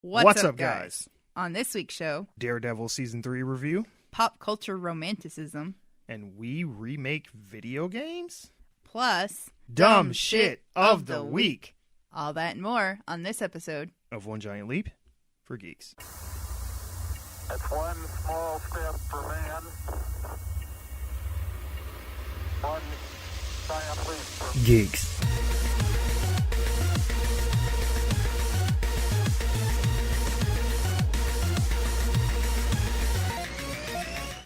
What's up, guys? On this week's show, Daredevil Season 3 review. Pop culture romanticism. And we remake video games? Plus, Dumb shit of the week. All that and more on this episode of One Giant Leap for Geeks. It's one small step for man, one giant leap for Geeks.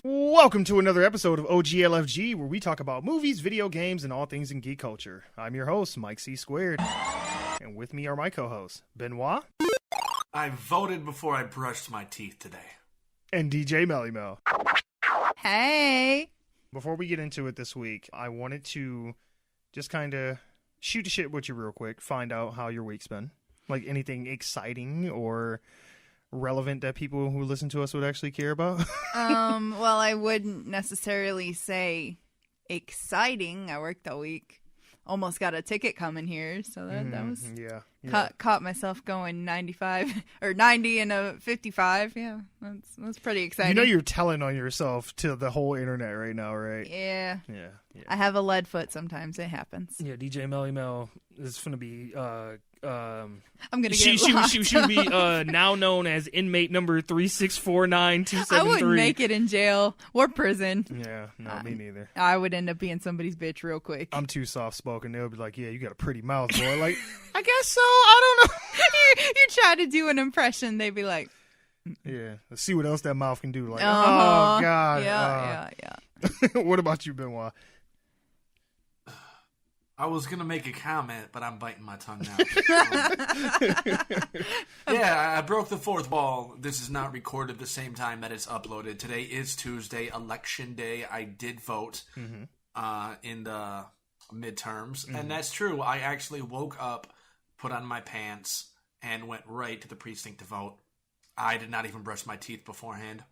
Welcome to another episode of OGLFG, where we talk about movies, video games, and all things in geek culture. I'm your host, Mike C. Squared. And with me are my co-hosts, Benoit. I voted before I brushed my teeth today. And DJ Melly Mel. Hey! Before we get into it this week, I wanted to just kind of shoot the shit with you real quick, find out how your week's been. Like anything exciting or relevant that people who listen to us would actually care about? Well, I wouldn't necessarily say exciting. I worked all week. Almost got a ticket coming here, so that was caught myself going 95 or 90 and a 55. Yeah, that's pretty exciting. You know you're telling on yourself to the whole internet right now, right? Yeah. Yeah. I have a lead foot. Sometimes it happens. Yeah, DJ Melly Mel is going to be I'm gonna get she should be now known as inmate number 3649273. I wouldn't make it in jail or prison. Yeah, no, me neither. I would end up being somebody's bitch real quick. I'm too soft spoken. They'll be like, "Yeah, you got a pretty mouth, boy." Like, I guess so. I don't know. you try to do an impression, they'd be like, "Yeah, let's see what else that mouth can do." Like, uh-huh. Oh God, yeah. What about you, Benoit? I was going to make a comment, but I'm biting my tongue now. Yeah, I broke the fourth wall. This is not recorded the same time that it's uploaded. Today is Tuesday, Election Day. I did vote in the midterms, and that's true. I actually woke up, put on my pants, and went right to the precinct to vote. I did not even brush my teeth beforehand.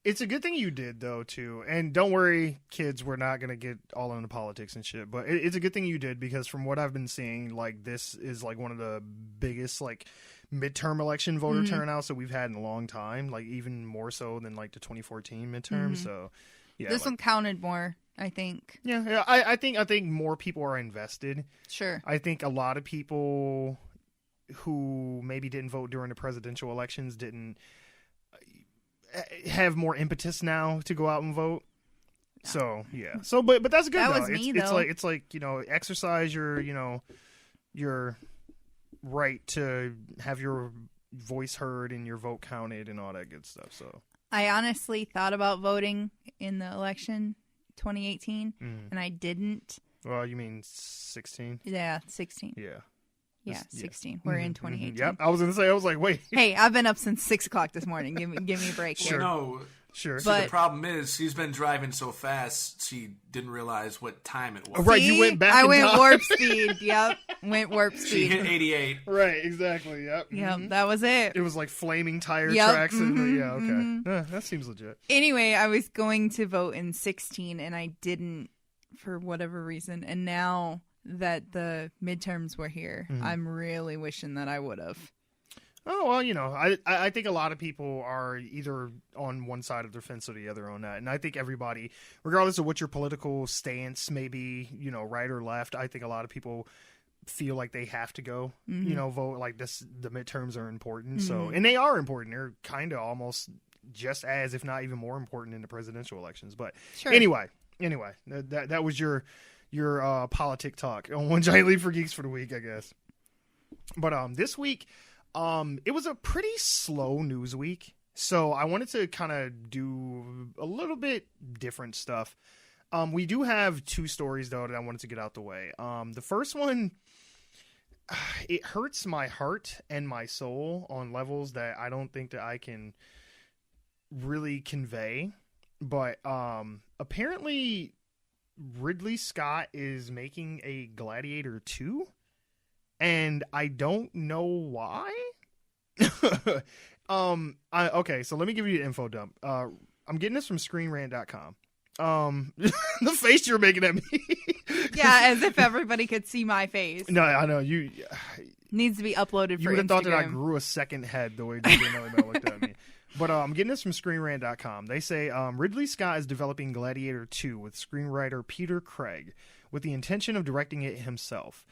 It's a good thing you did, though, too. And don't worry, kids, we're not going to get all into politics and shit. But it's a good thing you did, because from what I've been seeing, like, this is, like, one of the biggest, like, midterm election voter turnouts that we've had in a long time. Like, even more so than, like, the 2014 midterm. So, yeah. This one counted more, I think. Yeah. I think more people are invested. Sure. I think a lot of people who maybe didn't vote during the presidential elections didn't have more impetus now to go out and vote. So yeah. So but that's good. That though. was me, though. It's like exercise your your right to have your voice heard and your vote counted and all that good stuff. So I honestly thought about voting in the election 2018 and I didn't. Well, you mean 16? Yeah, 16. Yeah. Yeah, 16. We're in 2018. Yep. I was gonna say. I was like, wait. Hey, I've been up since 6 o'clock this morning. Give me a break here. Sure. No. Sure. See, the problem is she's been driving so fast she didn't realize what time it was. Right, See? you went back. I in went time. warp speed. Yep, went warp speed. She hit 88. Right, exactly. Yep. Yep, that was it. It was like flaming tire Yep, tracks. And, yeah. Okay. That seems legit. Anyway, I was going to vote in 16 and I didn't for whatever reason. And now that the midterms were here, I'm really wishing that I would have. Oh, well, I think a lot of people are either on one side of the fence or the other on that. And I think everybody, regardless of what your political stance may be, right or left, I think a lot of people feel like they have to go, vote. Like the midterms are important. So, and they are important. They're kind of almost just as, if not even more important in the presidential elections. But sure. Anyway, that was your politic talk on One Giant Leap for Geeks for the week, I guess. But this week, it was a pretty slow news week, so I wanted to kind of do a little bit different stuff. We do have 2 stories, though, that I wanted to get out the way. The first one, it hurts my heart and my soul on levels that I don't think that I can really convey. But apparently Ridley Scott is making a Gladiator 2, and I don't know why. Okay, so let me give you the info dump. I'm getting this from ScreenRant.com. The face you're making at me. Yeah, as if everybody could see my face. No, I know you. Needs to be uploaded for You would have Instagram. thought that I grew a second head the way DJ Melly Mel looked at me. But I'm getting this from ScreenRant.com. They say Ridley Scott is developing Gladiator 2 with screenwriter Peter Craig with the intention of directing it himself.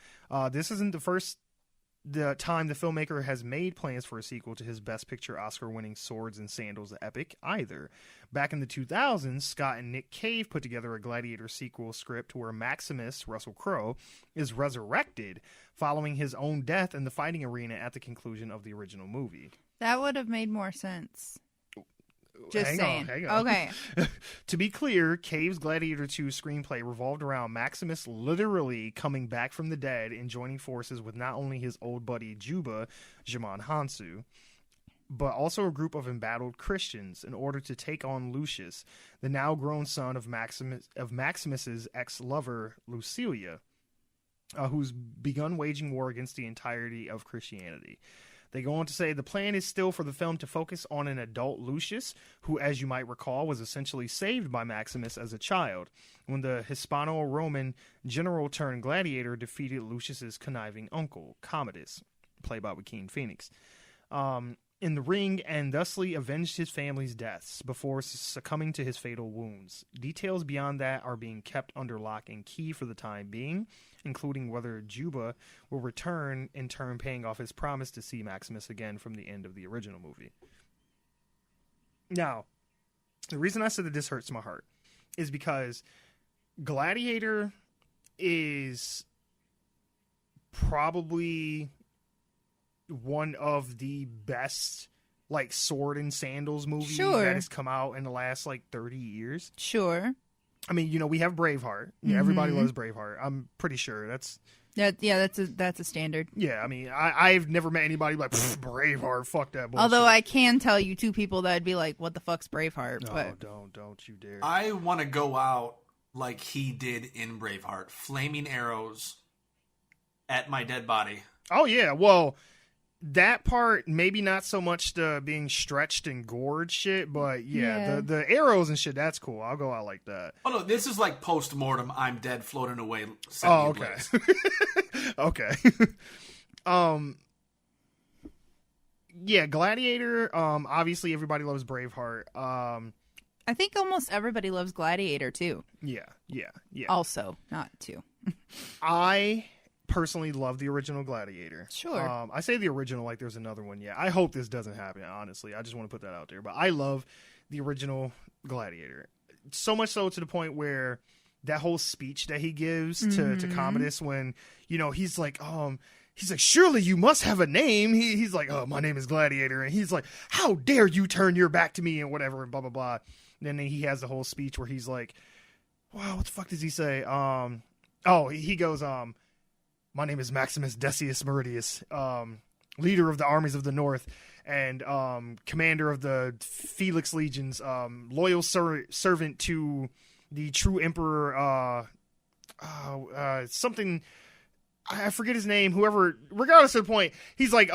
This isn't the time the filmmaker has made plans for a sequel to his Best Picture Oscar-winning Swords and Sandals epic either. Back in the 2000s, Scott and Nick Cave put together a Gladiator sequel script where Maximus, Russell Crowe, is resurrected following his own death in the fighting arena at the conclusion of the original movie. That would have made more sense. Just saying. Hang on. Okay. To be clear, Cave's Gladiator 2 screenplay revolved around Maximus literally coming back from the dead and joining forces with not only his old buddy Juba, Djimon Hounsou, but also a group of embattled Christians in order to take on Lucius, the now grown son of Maximus's ex-lover, Lucilia, who's begun waging war against the entirety of Christianity. They go on to say the plan is still for the film to focus on an adult Lucius, who, as you might recall, was essentially saved by Maximus as a child when the Hispano-Roman general turned gladiator defeated Lucius's conniving uncle, Commodus, played by Joaquin Phoenix, in the ring, and thusly avenged his family's deaths before succumbing to his fatal wounds. Details beyond that are being kept under lock and key for the time being, including whether Juba will return, in turn paying off his promise to see Maximus again from the end of the original movie. Now, the reason I said that this hurts my heart is because Gladiator is probably one of the best sword and sandals movies that has come out in the last 30 years. Sure. I mean, we have Braveheart. Yeah, everybody loves Braveheart. I'm pretty sure that's a standard. Yeah, I mean, I've never met anybody like Braveheart. Fuck that bullshit. Although I can tell you two people that would be like, "What the fuck's Braveheart?" No, but don't you dare. I want to go out like he did in Braveheart, flaming arrows at my dead body. Oh yeah, well, that part, maybe not so much the being stretched and gored shit, but yeah. The arrows and shit, that's cool. I'll go out like that. Oh, no, this is like post-mortem, I'm dead, floating away. Oh, okay. Okay. Yeah, Gladiator, obviously everybody loves Braveheart. I think almost everybody loves Gladiator, too. Yeah. Also, not too. I personally love the original Gladiator. Sure. I say the original like there's another one. Yeah, I hope this doesn't happen, honestly. I just want to put that out there. But I love the original Gladiator. So much so to the point where that whole speech that he gives to Commodus when, he's like, surely you must have a name. He's like, oh, my name is Gladiator. And he's like, how dare you turn your back to me and whatever and blah, blah, blah. And then he has the whole speech where he's like, wow, what the fuck does he say? He goes, my name is Maximus Decius Meridius, leader of the armies of the North and commander of the Felix Legions, loyal servant to the true emperor, something, I forget his name, whoever, regardless of the point, he's like,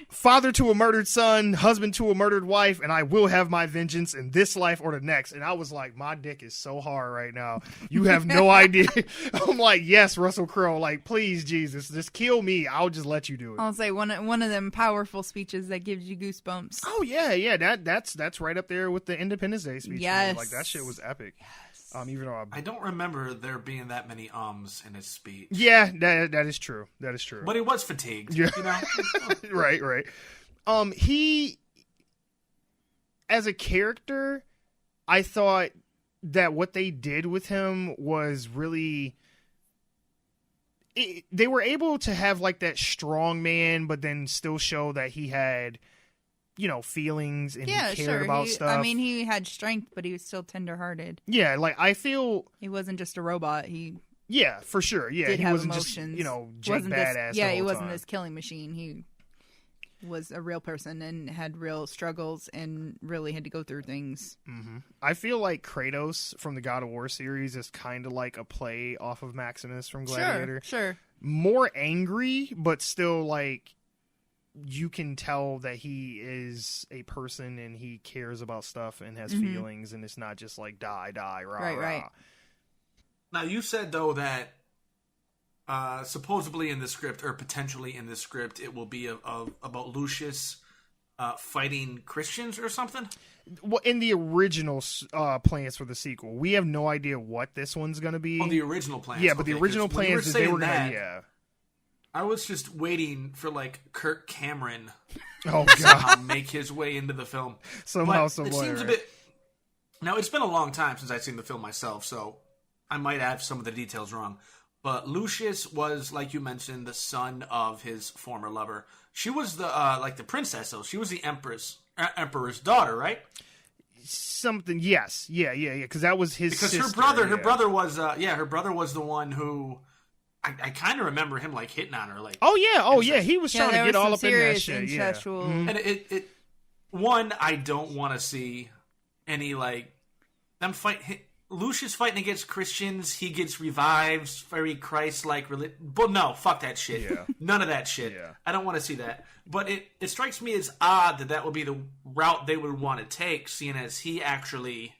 father to a murdered son, husband to a murdered wife, and I will have my vengeance in this life or the next. And I was like, my dick is so hard right now. You have no idea. I'm like, yes, Russell Crowe, please, Jesus, just kill me. I'll just let you do it. I'll say one of them powerful speeches that gives you goosebumps. Oh yeah. That's right up there with the Independence Day speech. Yes. That shit was epic. Yes. Even though I don't remember there being that many in his speech. Yeah, that is true. That is true. But he was fatigued. Yeah. Right. He, as a character, I thought that what they did with him was really. They were able to have that strong man, but then still show that he had, feelings and he cared about stuff. I mean, he had strength, but he was still tenderhearted. Yeah, I feel he wasn't just a robot. Yeah, for sure. Yeah, he wasn't emotions. just Jake Badass. He wasn't this killing machine. He was a real person and had real struggles and really had to go through things. Mm-hmm. I feel like Kratos from the God of War series is kind of like a play off of Maximus from Gladiator. Sure. More angry, but still you can tell that he is a person and he cares about stuff and has feelings, and it's not just die, rah, right. rah. Now, you said, though, that supposedly in the script, or potentially in the script, it will be about Lucius fighting Christians or something. Well, in the original plans for the sequel, we have no idea what this one's going to be. Oh, the original plans. Yeah, but the original plans is they were going to. Yeah. I was just waiting for like Kirk Cameron to make his way into the film somehow. It seems a bit. Now it's been a long time since I've seen the film myself, so I might have some of the details wrong. But Lucius was, like you mentioned, the son of his former lover. She was the like the princess, though. She was the emperor's daughter, right? Something. Yes. Yeah. Because that was his. Because sister, her brother was the one who. I kind of remember him like hitting on her, like. Oh yeah, he was trying to get all up in that shit. Yeah. Mm-hmm. And it I don't want to see any like them fight. Lucius fighting against Christians, he gets revived, very Christ-like. But no, fuck that shit. Yeah. None of that shit. Yeah. I don't want to see that. But it strikes me as odd that would be the route they would want to take, seeing as he actually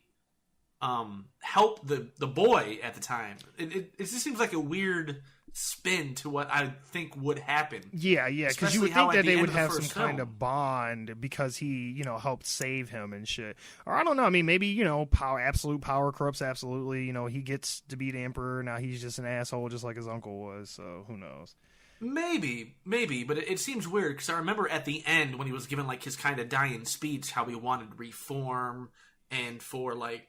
helped the boy at the time. It just seems like a weird spin to what I think would happen. Yeah, because you would think that they would have some kind of bond because he, helped save him and shit. Or I don't know. I mean, maybe, absolute power corrupts absolutely. He gets to be the emperor. Now he's just an asshole just like his uncle was. So who knows? Maybe. But it seems weird because I remember at the end when he was given like his kind of dying speech how he wanted reform. And for like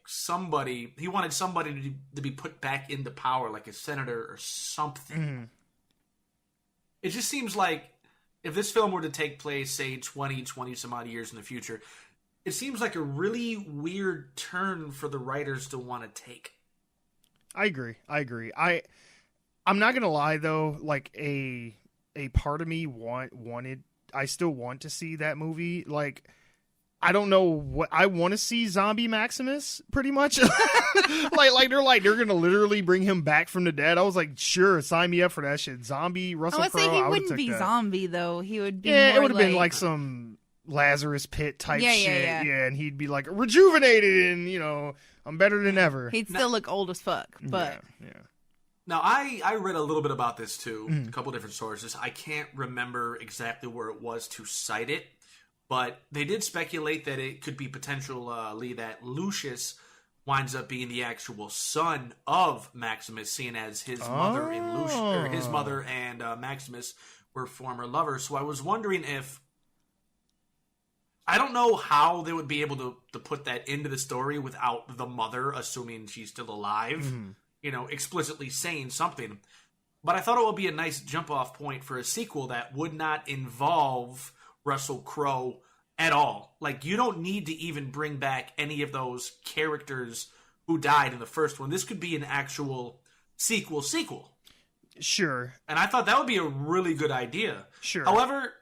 he wanted somebody to be put back into power, like a senator or something. Mm-hmm. It just seems like if this film were to take place, say 20 some odd years in the future, it seems like a really weird turn for the writers to want to take. I agree. I'm not gonna lie though, like a part of me wanted. I still want to see that movie, like. I don't know what I want to see. Zombie Maximus, pretty much. they're gonna literally bring him back from the dead. I was like, sure, sign me up for that shit. Zombie Russell Crowe. I would say he wouldn't be zombie though. He would be. Yeah, more it would have been like some Lazarus Pit type shit. Yeah, and he'd be like rejuvenated and I'm better than ever. He'd still look old as fuck, but yeah. Now I read a little bit about this too, a couple different sources. I can't remember exactly where it was to cite it. But they did speculate that it could be potentially that Lucius winds up being the actual son of Maximus, seeing as his mother and Maximus were former lovers. So I was wondering if I don't know how they would be able to put that into the story without the mother, assuming she's still alive, explicitly saying something. But I thought it would be a nice jump-off point for a sequel that would not involve Russell Crowe at all. Like, you don't need to even bring back any of those characters who died in the first one. This could be an actual sequel. Sure. And I thought that would be a really good idea. Sure. However,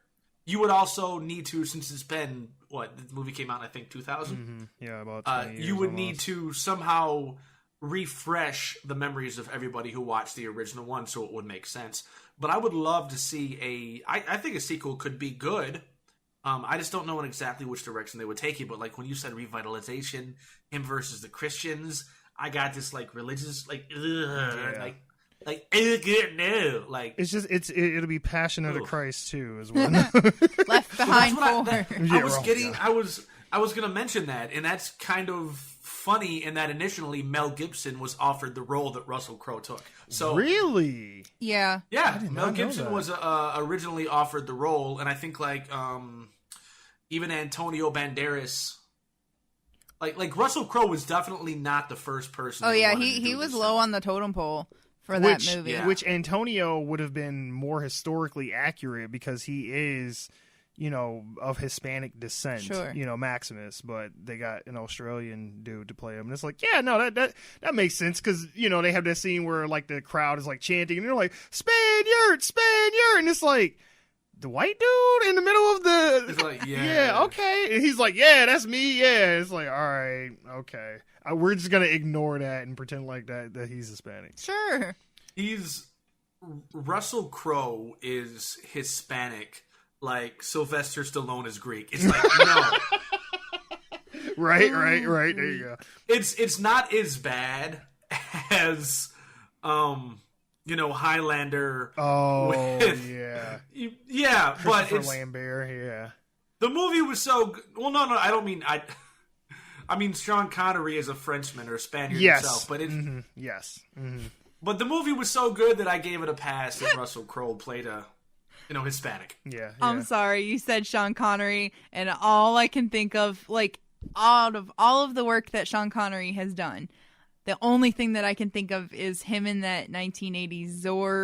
you would also need to, since it's been, the movie came out in, I think, 2000? Mm-hmm. Yeah, about 20 years you would almost. need to somehow refresh the memories of everybody who watched the original one so it would make sense. But I would love to see I think a sequel could be good. I just don't know in exactly which direction they would take it. But like when you said revitalization, him versus the Christians, I got this like religious like no, like it's just it'll be Passion of the Christ too as well. Left Behind 4. I was gonna mention that, and that's kind of funny in that initially Mel Gibson was offered the role that Russell Crowe took. So really, yeah, Mel Gibson was originally offered the role, and I think like even Antonio Banderas, like Russell Crowe was definitely not the first person. Oh yeah, he was low on the totem pole for that movie. Yeah. Which Antonio would have been more historically accurate because he is, of Hispanic descent, sure. Maximus, but they got an Australian dude to play him. And it's like, yeah, no, that makes sense because, they have that scene where like the crowd is like chanting and they're like, Spaniard, and it's like, the white dude in the middle of the... It's like, yeah, okay. And he's like, yeah, that's me, yeah. It's like, all right, okay. We're just going to ignore that and pretend like that he's Hispanic. Sure. Russell Crowe is Hispanic, like Sylvester Stallone is Greek. It's like, no. Right. There you go. It's not as bad as Highlander. Oh, with, yeah. Yeah, but it's... Lambert, yeah. The movie was so good. Well, no, I don't mean... I mean, Sean Connery is a Frenchman or a Spaniard himself, but it's... Mm-hmm. Yes. Mm-hmm. But the movie was so good that I gave it a pass and Russell Crowe played a, Hispanic. Yeah. I'm sorry, you said Sean Connery, and all I can think of, like, out of all of the work that Sean Connery has done, the only thing that I can think of is him in that 1980s Zarbog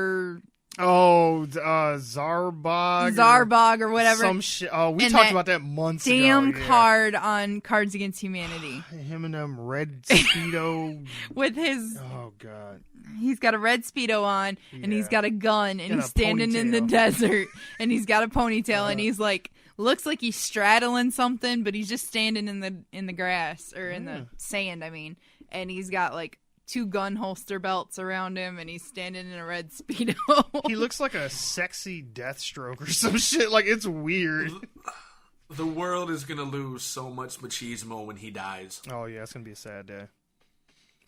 or whatever. Some shit. Oh, we talked about that months ago. Damn card on Cards Against Humanity. Him and them red Speedo. With his... Oh, God. He's got a red Speedo on, and he's got a gun, and he's standing in the desert, and he's got a ponytail, and he's like... Looks like he's straddling something, but he's just standing in the grass, or in the sand, I mean. And he's got, like, 2 gun holster belts around him, and he's standing in a red Speedo. He looks like a sexy Deathstroke or some shit. Like, it's weird. The world is going to lose so much machismo when he dies. Oh, yeah, it's going to be a sad day.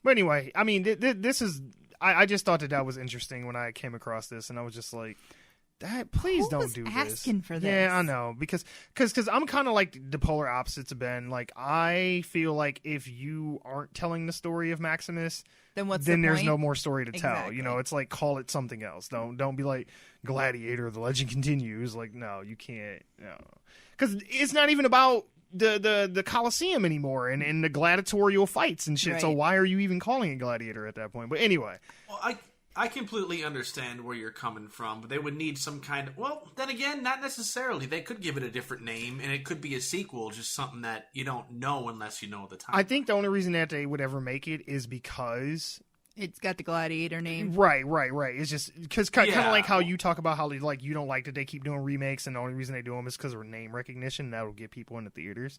But anyway, I mean, this is... I just thought that was interesting when I came across this, and I was just like... Please don't do this. Asking for this? Yeah, I know, because I'm kind of like the polar opposite to Ben. Like, I feel like if you aren't telling the story of Maximus, then there's no more story to tell. Exactly. It's like, call it something else. Don't be like Gladiator, the legend continues. Like, no, you can't. No, because it's not even about the Colosseum anymore and the gladiatorial fights and shit. Right. So why are you even calling it Gladiator at that point? But anyway, well, I completely understand where you're coming from, but they would need some kind of... Well, then again, not necessarily. They could give it a different name, and it could be a sequel, just something that you don't know unless you know the time. I think the only reason that they would ever make it is because... It's got the Gladiator name. Right. It's just... Because kind of like how you talk about how like you don't like that they keep doing remakes, and the only reason they do them is because of name recognition, and that'll get people into theaters.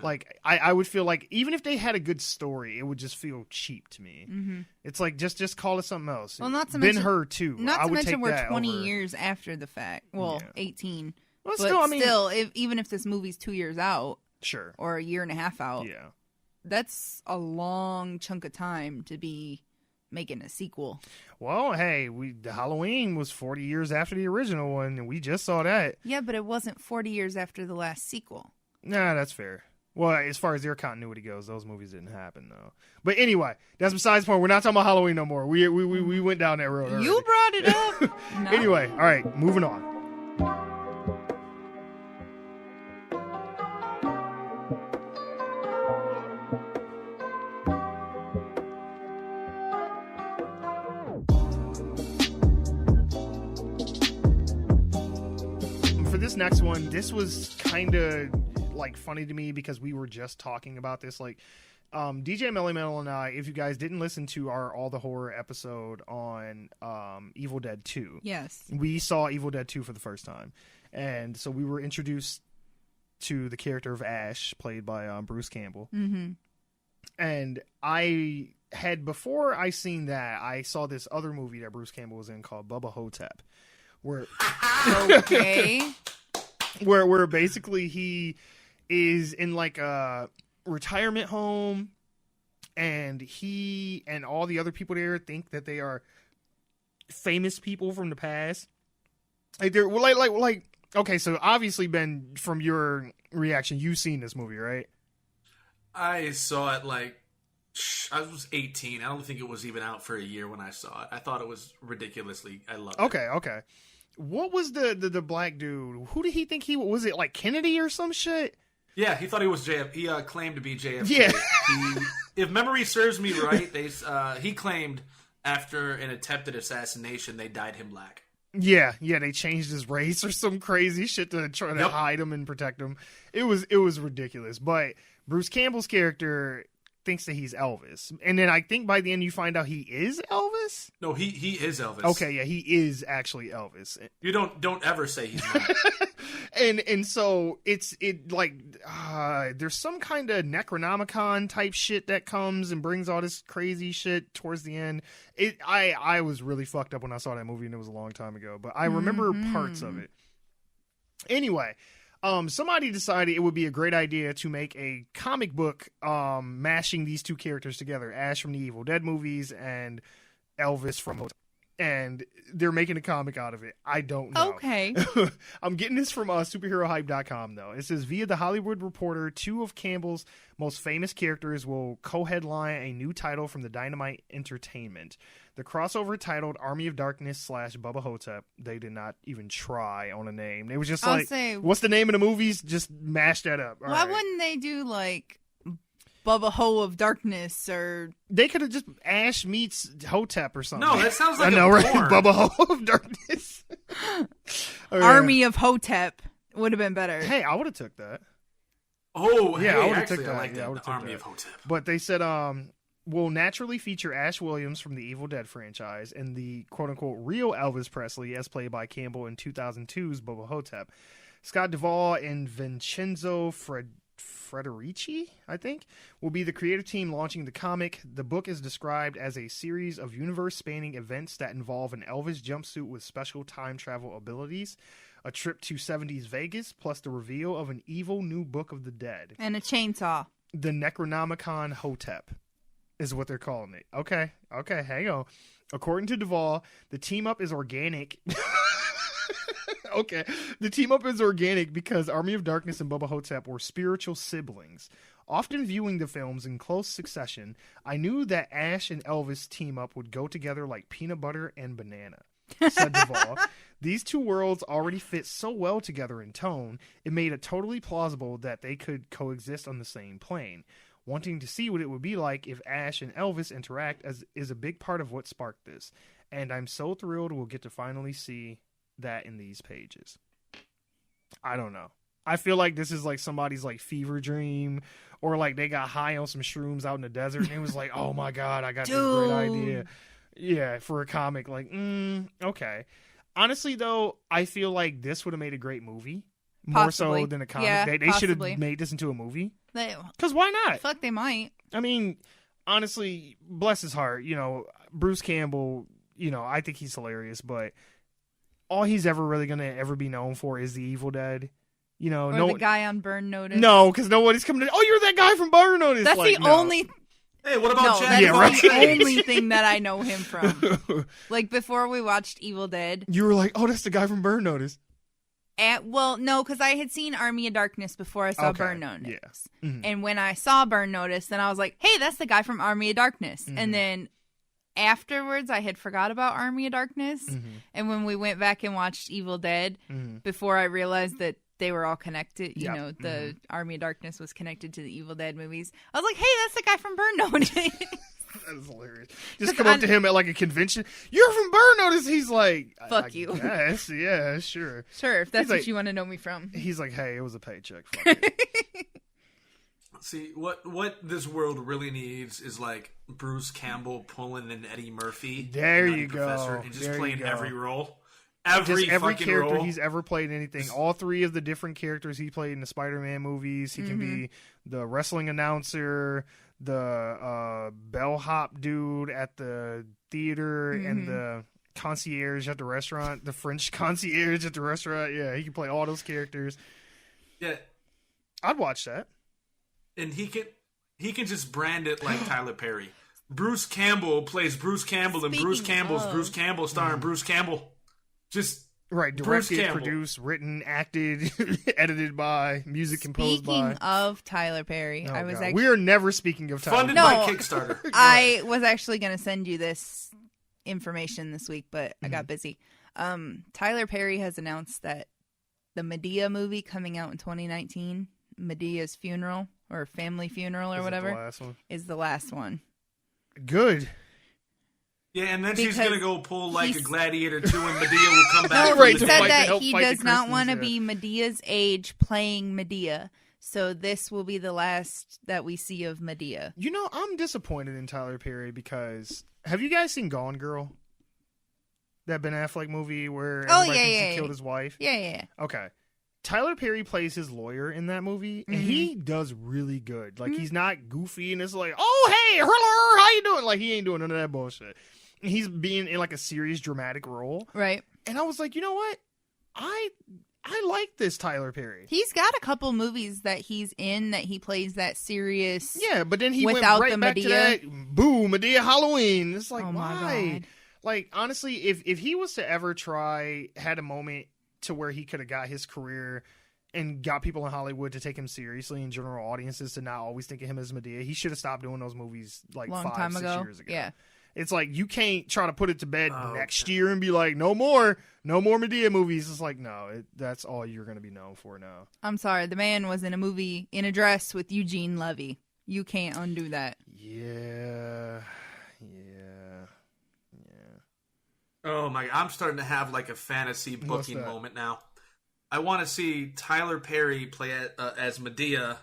Like, I would feel like, even if they had a good story, it would just feel cheap to me. Mm-hmm. It's like, just call it something else. Well, not to mention... Ben-Hur, too. Not to mention we're 20 years after the fact. Well, 18. Well, but still, even if this movie's 2 years out... Sure. Or a year and a half out... Yeah. That's a long chunk of time to be... making a sequel. Well, hey, the Halloween was 40 years after the original one, and we just saw that. Yeah, but it wasn't 40 years after the last sequel. Nah, that's fair. Well, as far as their continuity goes, those movies didn't happen, though. But anyway, that's besides the point. We're not talking about Halloween no more. We went down that road already. You brought it up. No. Anyway, all right, moving on. This next one, this was kind of like funny to me because we were just talking about this. Like, DJ Melly Metal and I, if you guys didn't listen to our All the Horror episode on Evil Dead 2, yes, we saw Evil Dead 2 for the first time, and so we were introduced to the character of Ash, played by Bruce Campbell. Mm-hmm. And I had, before I seen that, I saw this other movie that Bruce Campbell was in called Bubba Ho-Tep. Where where basically he is in like a retirement home, and he and all the other people there think that they are famous people from the past. Like they're like okay, so obviously, Ben, from your reaction, you've seen this movie, right? I saw it like I was 18. I don't think it was even out for a year when I saw it. I thought it was ridiculously. I loved it. Okay. What was the black dude? Who did he think he was? It like Kennedy or some shit? Yeah, he thought he was JFK. He claimed to be JFK. Yeah. If memory serves me right, he claimed after an attempted assassination, they dyed him black. Yeah, they changed his race or some crazy shit to try to hide him and protect him. It was ridiculous. But Bruce Campbell's character thinks that he's Elvis, and then I think by the end you find out he is Elvis. No, he is Elvis. Okay, yeah, he is actually Elvis. You don't ever say he's not. and so it like there's some kind of Necronomicon type shit that comes and brings all this crazy shit towards the end. I was really fucked up when I saw that movie, and it was a long time ago, but I remember parts of it. Anyway. Somebody decided it would be a great idea to make a comic book mashing these two characters together, Ash from the Evil Dead movies and Elvis from Ho-Tep. and they're making a comic out of it. I don't know. Okay. I'm getting this from superherohype.com, though. It says, via The Hollywood Reporter, 2 of Campbell's most famous characters will co-headline a new title from the Dynamite Entertainment. The crossover titled Army of Darkness / Bubba Ho-Tep. They did not even try on a name. It was just what's the name of the movies? Just mash that up. All why right. wouldn't they do like Bubba Ho of Darkness or... They could have just Ash meets Ho-Tep or something. No, that sounds like I know, a right? porn. Bubba Ho of Darkness. Oh, yeah. Army of Ho-Tep would have been better. Hey, I would have took that. Oh, yeah, hey, I would have actually, took that. I like Yeah, I that. would've The took Army that. of Ho-Tep. But they said will naturally feature Ash Williams from the Evil Dead franchise and the quote-unquote real Elvis Presley as played by Campbell in 2002's Bubba Ho-Tep. Scott Duvall and Vincenzo Frederici, I think, will be the creative team launching the comic. The book is described as a series of universe-spanning events that involve an Elvis jumpsuit with special time travel abilities, a trip to 70s Vegas, plus the reveal of an evil new Book of the Dead. And a chainsaw. The Necronomicon Ho-Tep is what they're calling it. Okay, hang on. According to Duvall, the team-up is organic. Okay, the team-up is organic because Army of Darkness and Bubba Ho-Tep were spiritual siblings. Often viewing the films in close succession, I knew that Ash and Elvis team-up would go together like peanut butter and banana, said Duvall. These two worlds already fit so well together in tone, it made it totally plausible that they could coexist on the same plane. Wanting to see what it would be like if Ash and Elvis interact is a big part of what sparked this. And I'm so thrilled we'll get to finally see that in these pages. I don't know. I feel like this is like somebody's like fever dream, or like they got high on some shrooms out in the desert and it was like, oh my God, I got this great idea. Yeah, for a comic. Like, okay. Honestly, though, I feel like this would have made a great movie. Possibly. More so than a comic. Yeah, they should have possibly. made this into a movie. They, Because why not? fuck, they might. I mean, honestly, bless his heart. You know, Bruce Campbell, you know, I think he's hilarious, but all he's ever really going to ever be known for is the Evil Dead. You know, Or the guy on Burn Notice. No, because nobody's coming to, oh, you're that guy from Burn Notice. That's like, the no. only... Hey, what about Jack? That's Yeah, right. the only thing that I know him from. Like, before we watched Evil Dead. You were like, oh, that's the guy from Burn Notice. Well, no, because I had seen Army of Darkness before I saw Okay, Burn Notice. yeah. Mm-hmm. And when I saw Burn Notice, then I was like, hey, that's the guy from Army of Darkness. Mm-hmm. And then afterwards, I had forgot about Army of Darkness. Mm-hmm. And when we went back and watched Evil Dead, before I realized that they were all connected, you know, the Army of Darkness was connected to the Evil Dead movies, I was like, hey, that's the guy from Burn Notice. That is hilarious. Just come up to him at like a convention. You're from Burn Notice. He's like, Fuck I you. Yes, yeah, sure. Sure, if that's He's what like- you want to know me from. He's like, hey, it was a paycheck. Fuck it. See, what this world really needs is like Bruce Campbell pulling an Eddie Murphy. There Nutty you go. Professor, and just There you playing go. every role. Just every fucking character role. he's ever played in anything. All 3 of the different characters he played in the Spider-Man movies. He can be the wrestling announcer, the bellhop dude at the theater, and the concierge at the restaurant. The French concierge at the restaurant. Yeah, he can play all those characters. Yeah, I'd watch that. and he can just brand it like Tyler Perry. Bruce Campbell plays Bruce Campbell, and Bruce Speaking Campbell's of- Bruce Campbell starring Bruce Campbell. Just Right, Bruce directed, Campbell. produced, written, acted, edited by, music composed Speaking by. of Tyler Perry, Oh, I was God. actually We are never speaking of Tyler. funded No. by Kickstarter. I was actually going to send you this information this week, but I got busy. Tyler Perry has announced that the Medea movie coming out in 2019, Medea's Funeral or Family Funeral or Is it whatever, the last one? is the last one. Good. Yeah, and then she's Because gonna go pull like a he's- Gladiator 2, and Medea will come back. No, from right, he the to said fight- dead. that help he fight the does not Christians, want to yeah. be Medea's age playing Medea. So this will be the last that we see of Medea. You know, I'm disappointed in Tyler Perry because have you guys seen Gone Girl? That Ben Affleck movie where Oh, everybody yeah, thinks yeah, he killed yeah. his wife? Yeah. Okay. Tyler Perry plays his lawyer in that movie, and he does really good. Like, he's not goofy, and it's like, oh, hey, hello, how you doing? Like, he ain't doing none of that bullshit. And he's being in, like, a serious, dramatic role. Right. And I was like, you know what? I like this Tyler Perry. He's got a couple movies that he's in that he plays that serious. Yeah, but then he Without went right the back Medea? to that, boo, Medea Halloween. It's like, Oh, my why? God. Like, honestly, if he was to ever had a moment to where he could have got his career and got people in Hollywood to take him seriously and general audiences to not always think of him as Medea, he should have stopped doing those movies like Long 5-6 time ago. years ago. Yeah. It's like, you can't try to put it to bed next year and be like, no more Medea movies. It's like, no, that's all you're going to be known for now. I'm sorry. The man was in a movie in a dress with Eugene Levy. You can't undo that. Yeah. Oh my! I'm starting to have like a fantasy booking moment now. I want to see Tyler Perry play as Medea,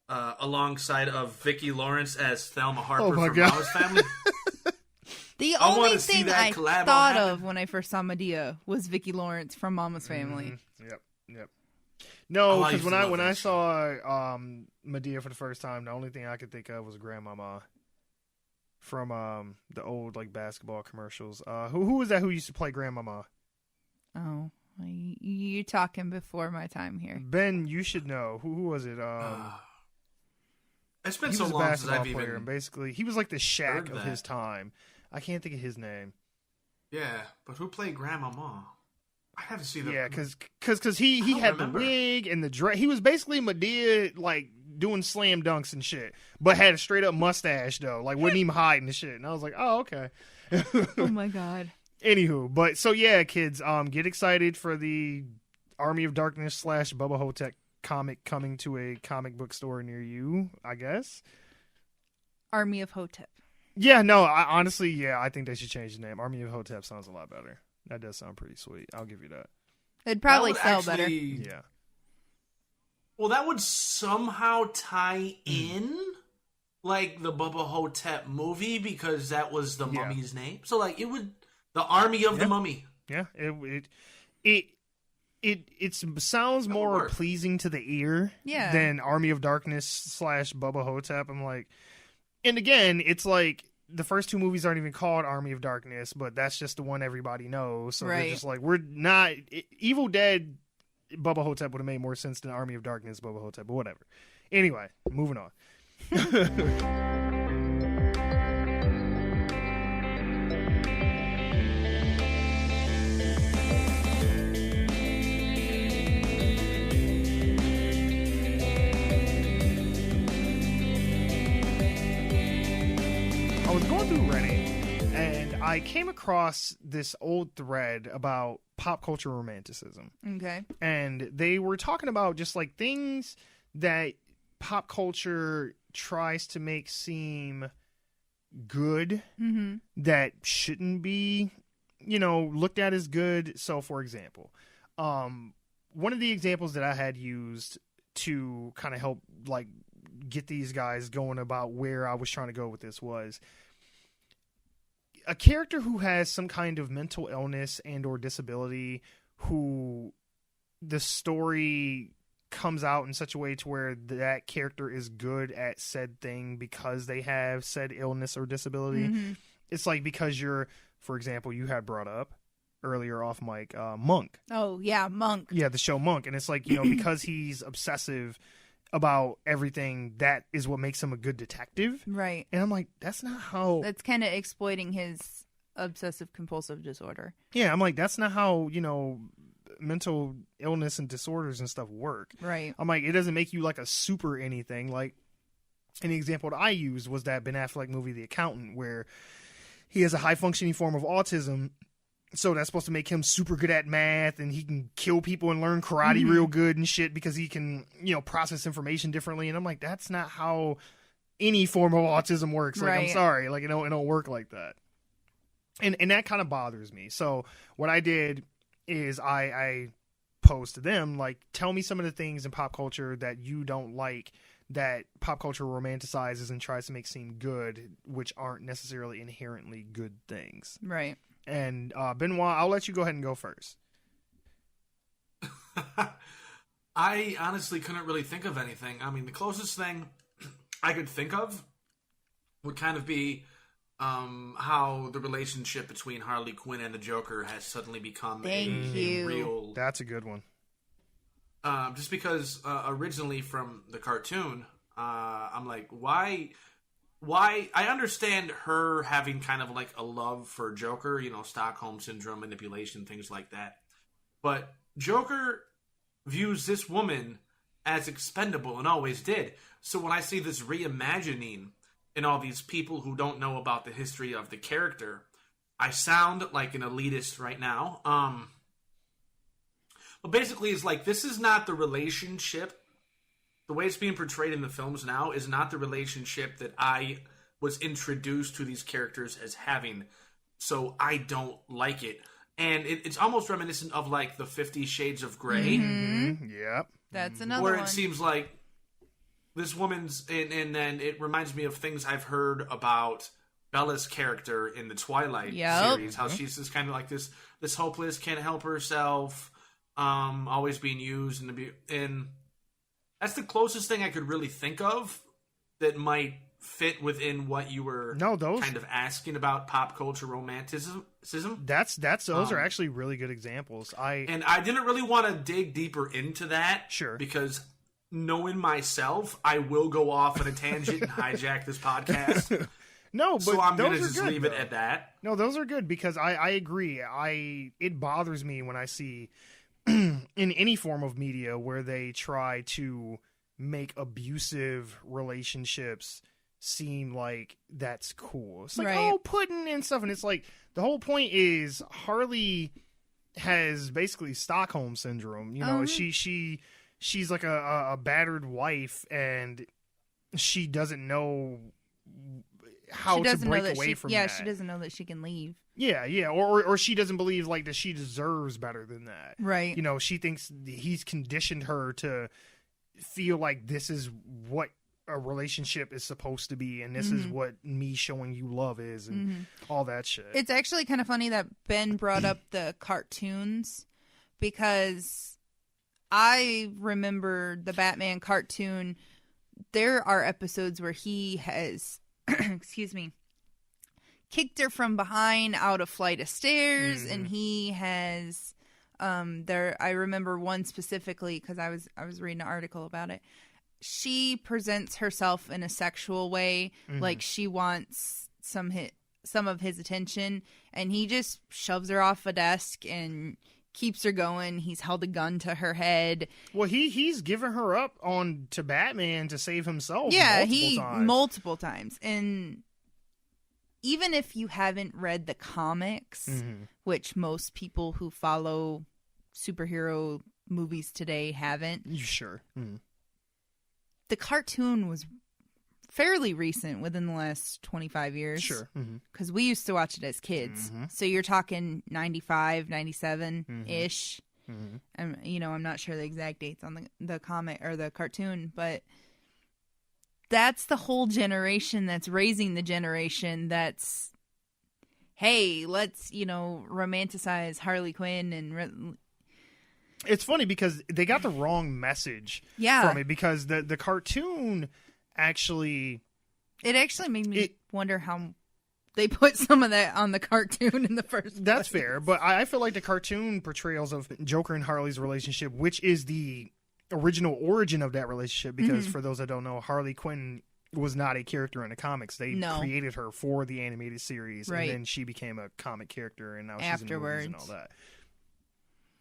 alongside of Vicki Lawrence as Thelma Harper from Mama's Family. The only thing I thought of when I first saw Medea was Vicki Lawrence from Mama's Family. Yep. No, because when I saw Medea for the first time, the only thing I could think of was Grandmama from the old like basketball commercials. Who was that who used to play Grandmama? Oh, you're talking before my time here. Ben, you should know. Who was it? It's been so long since I've even... And basically, he was like the Shaq of his time. I can't think of his name. Yeah, but who played Grandmama? I haven't seen that. Yeah, because he had the wig and the dress. He was basically Medea, like, doing slam dunks and shit, but had a straight up mustache though, like wouldn't even hide and shit. And I was like, oh, okay. Oh my god. Anywho, but so yeah, kids, get excited for the Army of Darkness / Bubba Ho-Tep comic coming to a comic book store near you, I guess. Army of Ho-Tep. Yeah, no, honestly, I think they should change the name. Army of Ho-Tep sounds a lot better. That does sound pretty sweet. I'll give you that. It'd probably sell better. Yeah. Well, that would somehow tie in, like, the Bubba Ho-Tep movie, because that was the mummy's name. So, like, it would... The Army of the Mummy. Yeah, it sounds more pleasing to the ear than Army of Darkness / Bubba Ho-Tep. I'm like... And again, it's like, the first two movies aren't even called Army of Darkness, but that's just the one everybody knows. So they're just like, we're not... Evil Dead... Bubba Ho-Tep would have made more sense than Army of Darkness, Bubba Ho-Tep, but whatever. Anyway, moving on. I was going through Reddit, and I came across this old thread about pop culture romanticism. Okay. And they were talking about just like things that pop culture tries to make seem good that shouldn't be, looked at as good. So, for example, one of the examples that I had used to kind of help like get these guys going about where I was trying to go with this was a character who has some kind of mental illness and or disability, who the story comes out in such a way to where that character is good at said thing because they have said illness or disability. It's like, because for example, you had brought up earlier off mic, Monk. Oh yeah, Monk. Yeah, the show Monk. And it's like, because he's obsessive about everything, that is what makes him a good detective. Right. And I'm like, that's not how... That's kind of exploiting his obsessive compulsive disorder. Yeah, I'm like, that's not how, mental illness and disorders and stuff work. Right. I'm like, it doesn't make you like a super anything. Like, an example that I used was that Ben Affleck movie, The Accountant, where he has a high-functioning form of autism. So that's supposed to make him super good at math, and he can kill people and learn karate real good and shit because he can, process information differently. And I'm like, that's not how any form of autism works. Like, I'm sorry. Like, it don't work like that. And that kind of bothers me. So what I did is I posed to them, like, tell me some of the things in pop culture that you don't like, that pop culture romanticizes and tries to make seem good, which aren't necessarily inherently good things. Right. And Benoit, I'll let you go ahead and go first. I honestly couldn't really think of anything. I mean, the closest thing I could think of would kind of be how the relationship between Harley Quinn and the Joker has suddenly become a real... That's a good one. Just because originally from the cartoon, I'm like, why why I understand her having kind of like a love for Joker, Stockholm Syndrome, manipulation, things like that. But Joker views this woman as expendable and always did. So when I see this reimagining in all these people who don't know about the history of the character, I sound like an elitist right now. But basically it's like, this is not the relationship. The way it's being portrayed in the films now is not the relationship that I was introduced to these characters as having. So I don't like it. And it's almost reminiscent of like the 50 Shades of Grey. Mm-hmm. Yep. That's another where one. it seems like this woman's, and then it reminds me of things I've heard about Bella's character in the Twilight series. How she's just kind of like this hopeless, can't help herself, always being used, and that's the closest thing I could really think of that might fit within what you were kind of asking about pop culture romanticism. Those are actually really good examples. I didn't really want to dig deeper into that. Sure. Because knowing myself, I will go off on a tangent and hijack this podcast. No, but so I'm those going to are just good, leave it at that. No, those are good because I agree. It bothers me when I see in any form of media where they try to make abusive relationships seem like that's cool. It's like, oh, pudding and stuff. And it's like, the whole point is Harley has basically Stockholm Syndrome. She's like a battered wife, and she doesn't know how to break away from that. Yeah, she doesn't know that she can leave. Yeah, or she doesn't believe like that she deserves better than that. Right. She thinks he's conditioned her to feel like this is what a relationship is supposed to be, and this is what me showing you love is, and all that shit. It's actually kind of funny that Ben brought up the cartoons, because I remember the Batman cartoon. There are episodes where he has excuse me, kicked her from behind out a flight of stairs, and he has I remember one specifically because I was reading an article about it. She presents herself in a sexual way, like she wants some of his attention, and he just shoves her off a desk and keeps her going. He's held a gun to her head. Well, he's given her up to Batman to save himself. Yeah, multiple times. Multiple times. And even if you haven't read the comics, which most people who follow superhero movies today haven't. Sure. The cartoon was fairly recent, within the last 25 years. Sure. Because we used to watch it as kids. So you're talking 95, 97-ish. I'm not sure the exact dates on the comic or the cartoon, but that's the whole generation that's raising the generation that's, hey, let's, romanticize Harley Quinn and... It's funny because they got the wrong message from it, because the cartoon actually... It actually made me wonder how they put some of that on the cartoon in the first place. That's fair, but I feel like the cartoon portrayals of Joker and Harley's relationship, which is the original origin of that relationship, because for those that don't know, Harley Quinn was not a character in the comics. They created her for the animated series, and then she became a comic character, and now she's in movies and all that.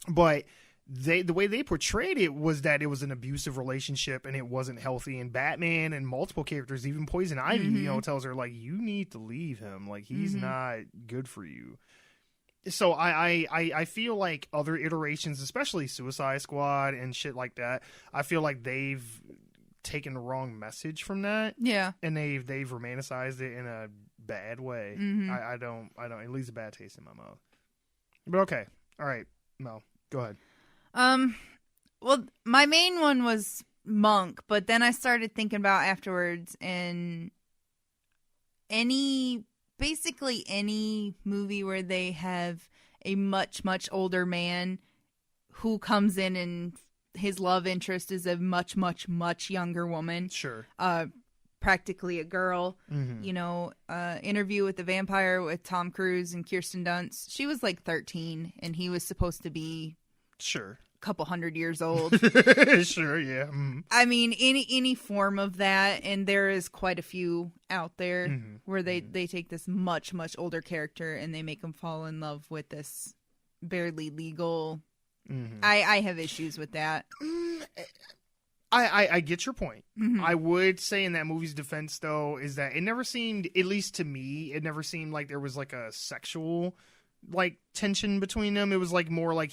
But... the way they portrayed it was that it was an abusive relationship and it wasn't healthy. And Batman and multiple characters, even Poison Ivy, tells her, like, you need to leave him. Like, he's not good for you. So I feel like other iterations, especially Suicide Squad and shit like that, I feel like they've taken the wrong message from that. Yeah. And they've romanticized it in a bad way. I don't, it leaves a bad taste in my mouth. But okay. All right. Mel, go ahead. Well, my main one was Monk, but then I started thinking about afterwards, and basically any movie where they have a much, much older man who comes in and his love interest is a much, much, much younger woman. Sure. Practically a girl. Interview with the Vampire with Tom Cruise and Kirsten Dunst. She was like 13, and he was supposed to be... Sure. couple hundred years old. Sure, yeah. Mm-hmm. I mean, any form of that, and there is quite a few out there where they take this much, much older character and they make them fall in love with this barely legal. I have issues with that. I get your point. I would say in that movie's defense, though, is that it never seemed, at least to me, it never seemed like there was like a sexual like tension between them. It was like more like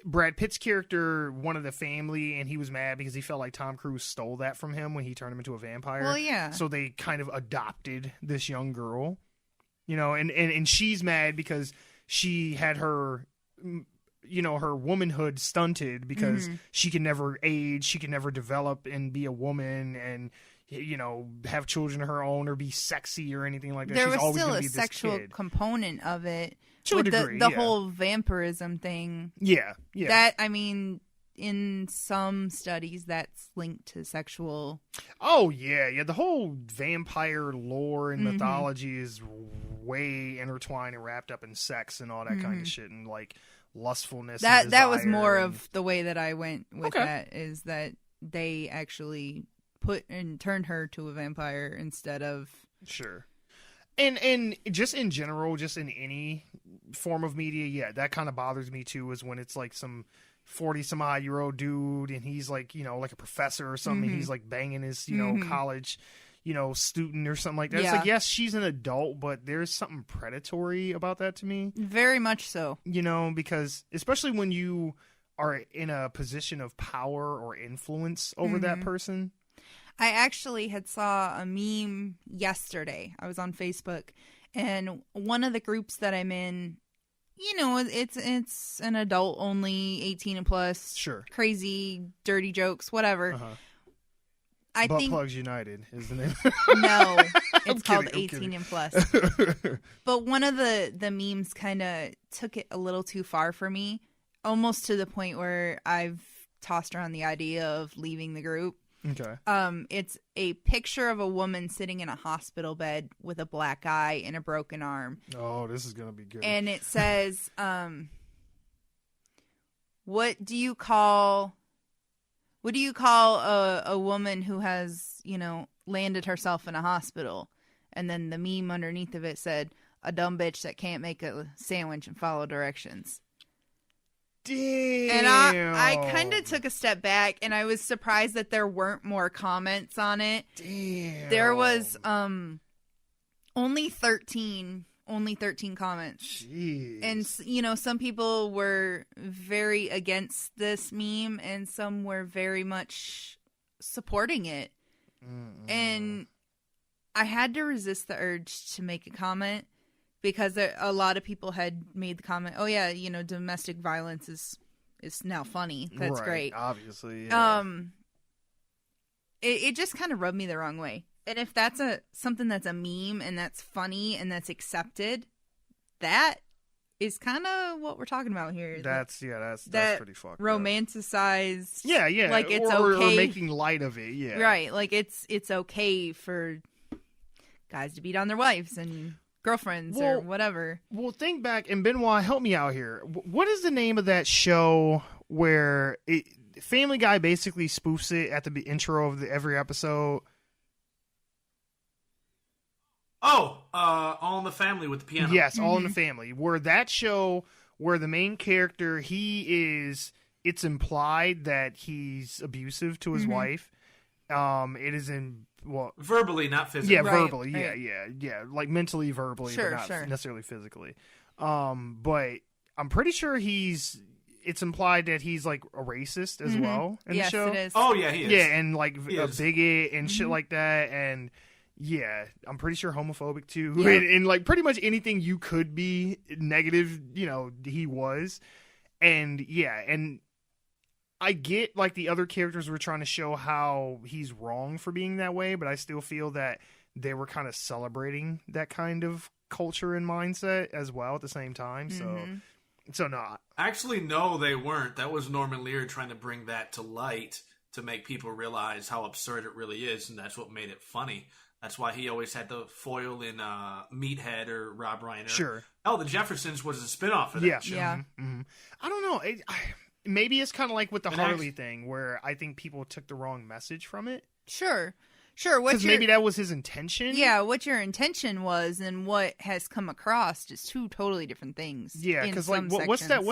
Brad Pitt's character wanted the family, and he was mad because he felt like Tom Cruise stole that from him when he turned him into a vampire. Well, yeah. So they kind of adopted this young girl, you know, and she's mad because she had her, you know, her womanhood stunted because she can never age, she can never develop and be a woman and, you know, have children of her own or be sexy or anything like that. There She's was always still gonna a be this sexual kid. component of it. To a degree, the yeah. whole vampirism thing. Yeah. That, I mean, in some studies, that's linked to sexual. Oh, yeah. The whole vampire lore and mythology is way intertwined and wrapped up in sex and all that kind of shit and, like, lustfulness. That was more of the way that I went with that, is that they actually put and turned her to a vampire instead of... Sure. And just in general, just in any form of media, yeah, that kind of bothers me too, is when it's like some 40-some-odd-year-old dude and he's like, you know, like a professor or something, and he's like banging his, you know, college, you know, student or something like that. Yeah. It's like, yes, she's an adult, but there's something predatory about that to me. Very much so. You know, because especially when you are in a position of power or influence over that person. I actually had saw a meme yesterday. I was on Facebook, and one of the groups that I'm in, you know, it's an adult only, 18 and plus, Sure, crazy, dirty jokes, whatever. I Butt think Plugs United is the name. no, it's called kidding, 18 and plus. But one of the memes kind of took it a little too far for me, almost to the point where I've tossed around the idea of leaving the group. Okay. It's a picture of a woman sitting in a hospital bed with a black eye and a broken arm. Oh, this is gonna be good. And it says, what do you call a woman who has, you know, landed herself in a hospital? And then the meme underneath of it said, a dumb bitch that can't make a sandwich and follow directions. Damn. And I kind of took a step back, and I was surprised that there weren't more comments on it. Damn. There was only 13 comments. Jeez. And, you know, some people were very against this meme, and some were very much supporting it. And I had to resist the urge to make a comment, because a lot of people had made the comment, oh, yeah, you know, domestic violence is now funny. That's great. Obviously, yeah. It just kind of rubbed me the wrong way. And if that's something that's a meme and that's funny and that's accepted, that is kind of what we're talking about here. That's pretty fucked romanticized. Up. Yeah. Like it's or okay. Or making light of it, yeah. Right. Like it's okay for guys to beat on their wives and girlfriends or whatever. Well, think back, and Benoit, help me out here. What is the name of that show where Family Guy basically spoofs it at the intro of every episode? All in the Family with the piano. Yes, All in the Family. Where that show, where the main character, it's implied that he's abusive to his wife. It is verbally, not physically. Yeah, right, verbally. Right. Yeah. Like mentally, verbally, sure, but not sure. necessarily physically. But I'm pretty sure it's implied that he's like a racist as well in the show. Yes, it is. Oh, yeah, he is. Yeah, and like He a is. bigot and shit like that. And yeah, I'm pretty sure homophobic too. Yeah. And like pretty much anything you could be negative, you know, he was. And yeah, and I get like the other characters were trying to show how he's wrong for being that way, but I still feel that they were kind of celebrating that kind of culture and mindset as well at the same time. So no. Actually, no, they weren't. That was Norman Lear trying to bring that to light to make people realize how absurd it really is, and that's what made it funny. That's why he always had the foil in Meathead or Rob Reiner. Sure. Oh, The Jeffersons was a spinoff of that show. Yeah. I don't know. maybe it's kind of like with the Harley thing, where I think people took the wrong message from it. Sure. Because maybe that was his intention. Yeah, what your intention was and what has come across is two totally different things. Yeah, because like, what's that?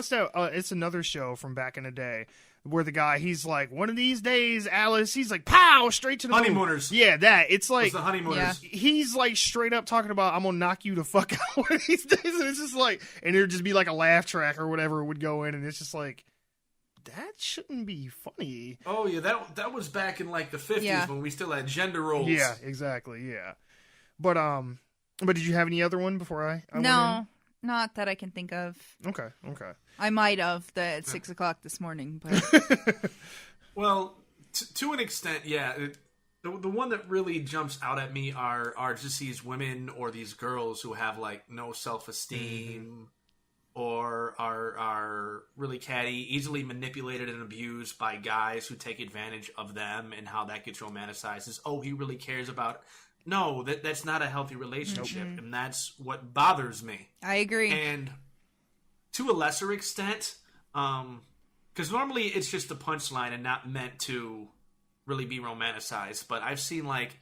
It's another show from back in the day where the guy, he's like, one of these days, Alice, he's like, pow, straight to the Honeymooners. moon. Yeah, that. It's like, the Honeymooners. Yeah. He's like straight up talking about, I'm gonna knock you the fuck out one of these days, and it's just like, and there'd just be like a laugh track or whatever would go in, and it's just like, that shouldn't be funny. Oh yeah, that was back in like the 50s when we still had gender roles. Yeah, exactly. Yeah, but did you have any other one before I no, not that I can think of. Okay. I might have at 6 o'clock this morning, but well, to an extent, yeah. The one that really jumps out at me are just these women or these girls who have like no self-esteem. Or are really catty, easily manipulated and abused by guys who take advantage of them, and how that gets romanticized is, oh, he really cares about... No, that's not a healthy relationship, and that's what bothers me. I agree. And to a lesser extent, because normally it's just a punchline and not meant to really be romanticized, but I've seen like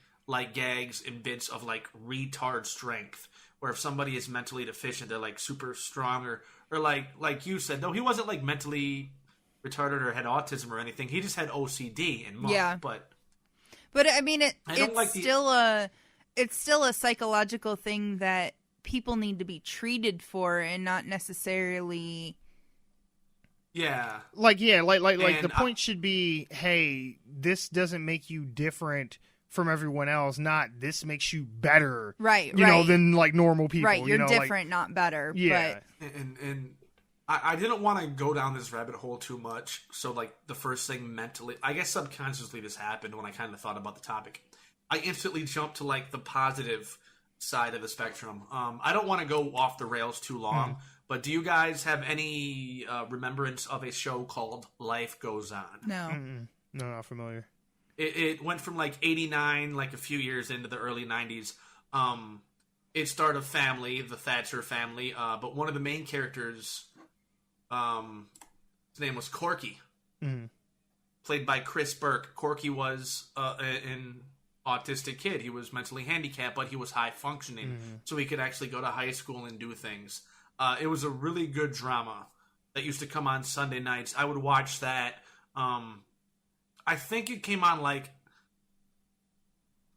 gags and bits of like retard strength, where if somebody is mentally deficient, they're like super strong, or like you said, though he wasn't like mentally retarded or had autism or anything. He just had OCD and But I mean, it's still a psychological thing that people need to be treated for, and not necessarily. Yeah. Like the point should be, hey, this doesn't make you different from everyone else, not this makes you better, right? You know, than like normal people. Right, you're different, like, not better. Yeah, but... and I didn't want to go down this rabbit hole too much. So like the first thing mentally, I guess subconsciously this happened when I kind of thought about the topic. I instantly jumped to like the positive side of the spectrum. I don't want to go off the rails too long, but do you guys have any remembrance of a show called Life Goes On? No. No, not familiar. It went from like 89, like a few years into the early 90s. It started a family, the Thatcher family, but one of the main characters, his name was Corky, played by Chris Burke. Corky was an autistic kid. He was mentally handicapped, but he was high functioning, so he could actually go to high school and do things. It was a really good drama that used to come on Sunday nights. I would watch that. I think it came on like,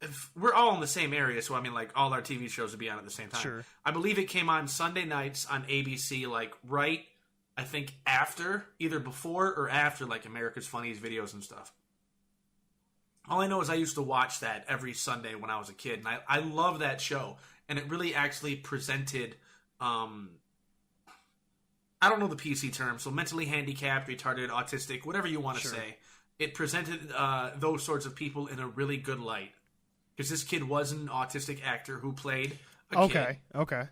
if we're all in the same area, so I mean like all our TV shows would be on at the same time. Sure. I believe it came on Sunday nights on ABC, like right, I think after, either before or after like America's Funniest Videos and stuff. All I know is I used to watch that every Sunday when I was a kid, and I love that show. And it really actually presented, I don't know the PC term, so mentally handicapped, retarded, autistic, whatever you want to say. It presented those sorts of people in a really good light. Because this kid was an autistic actor who played a kid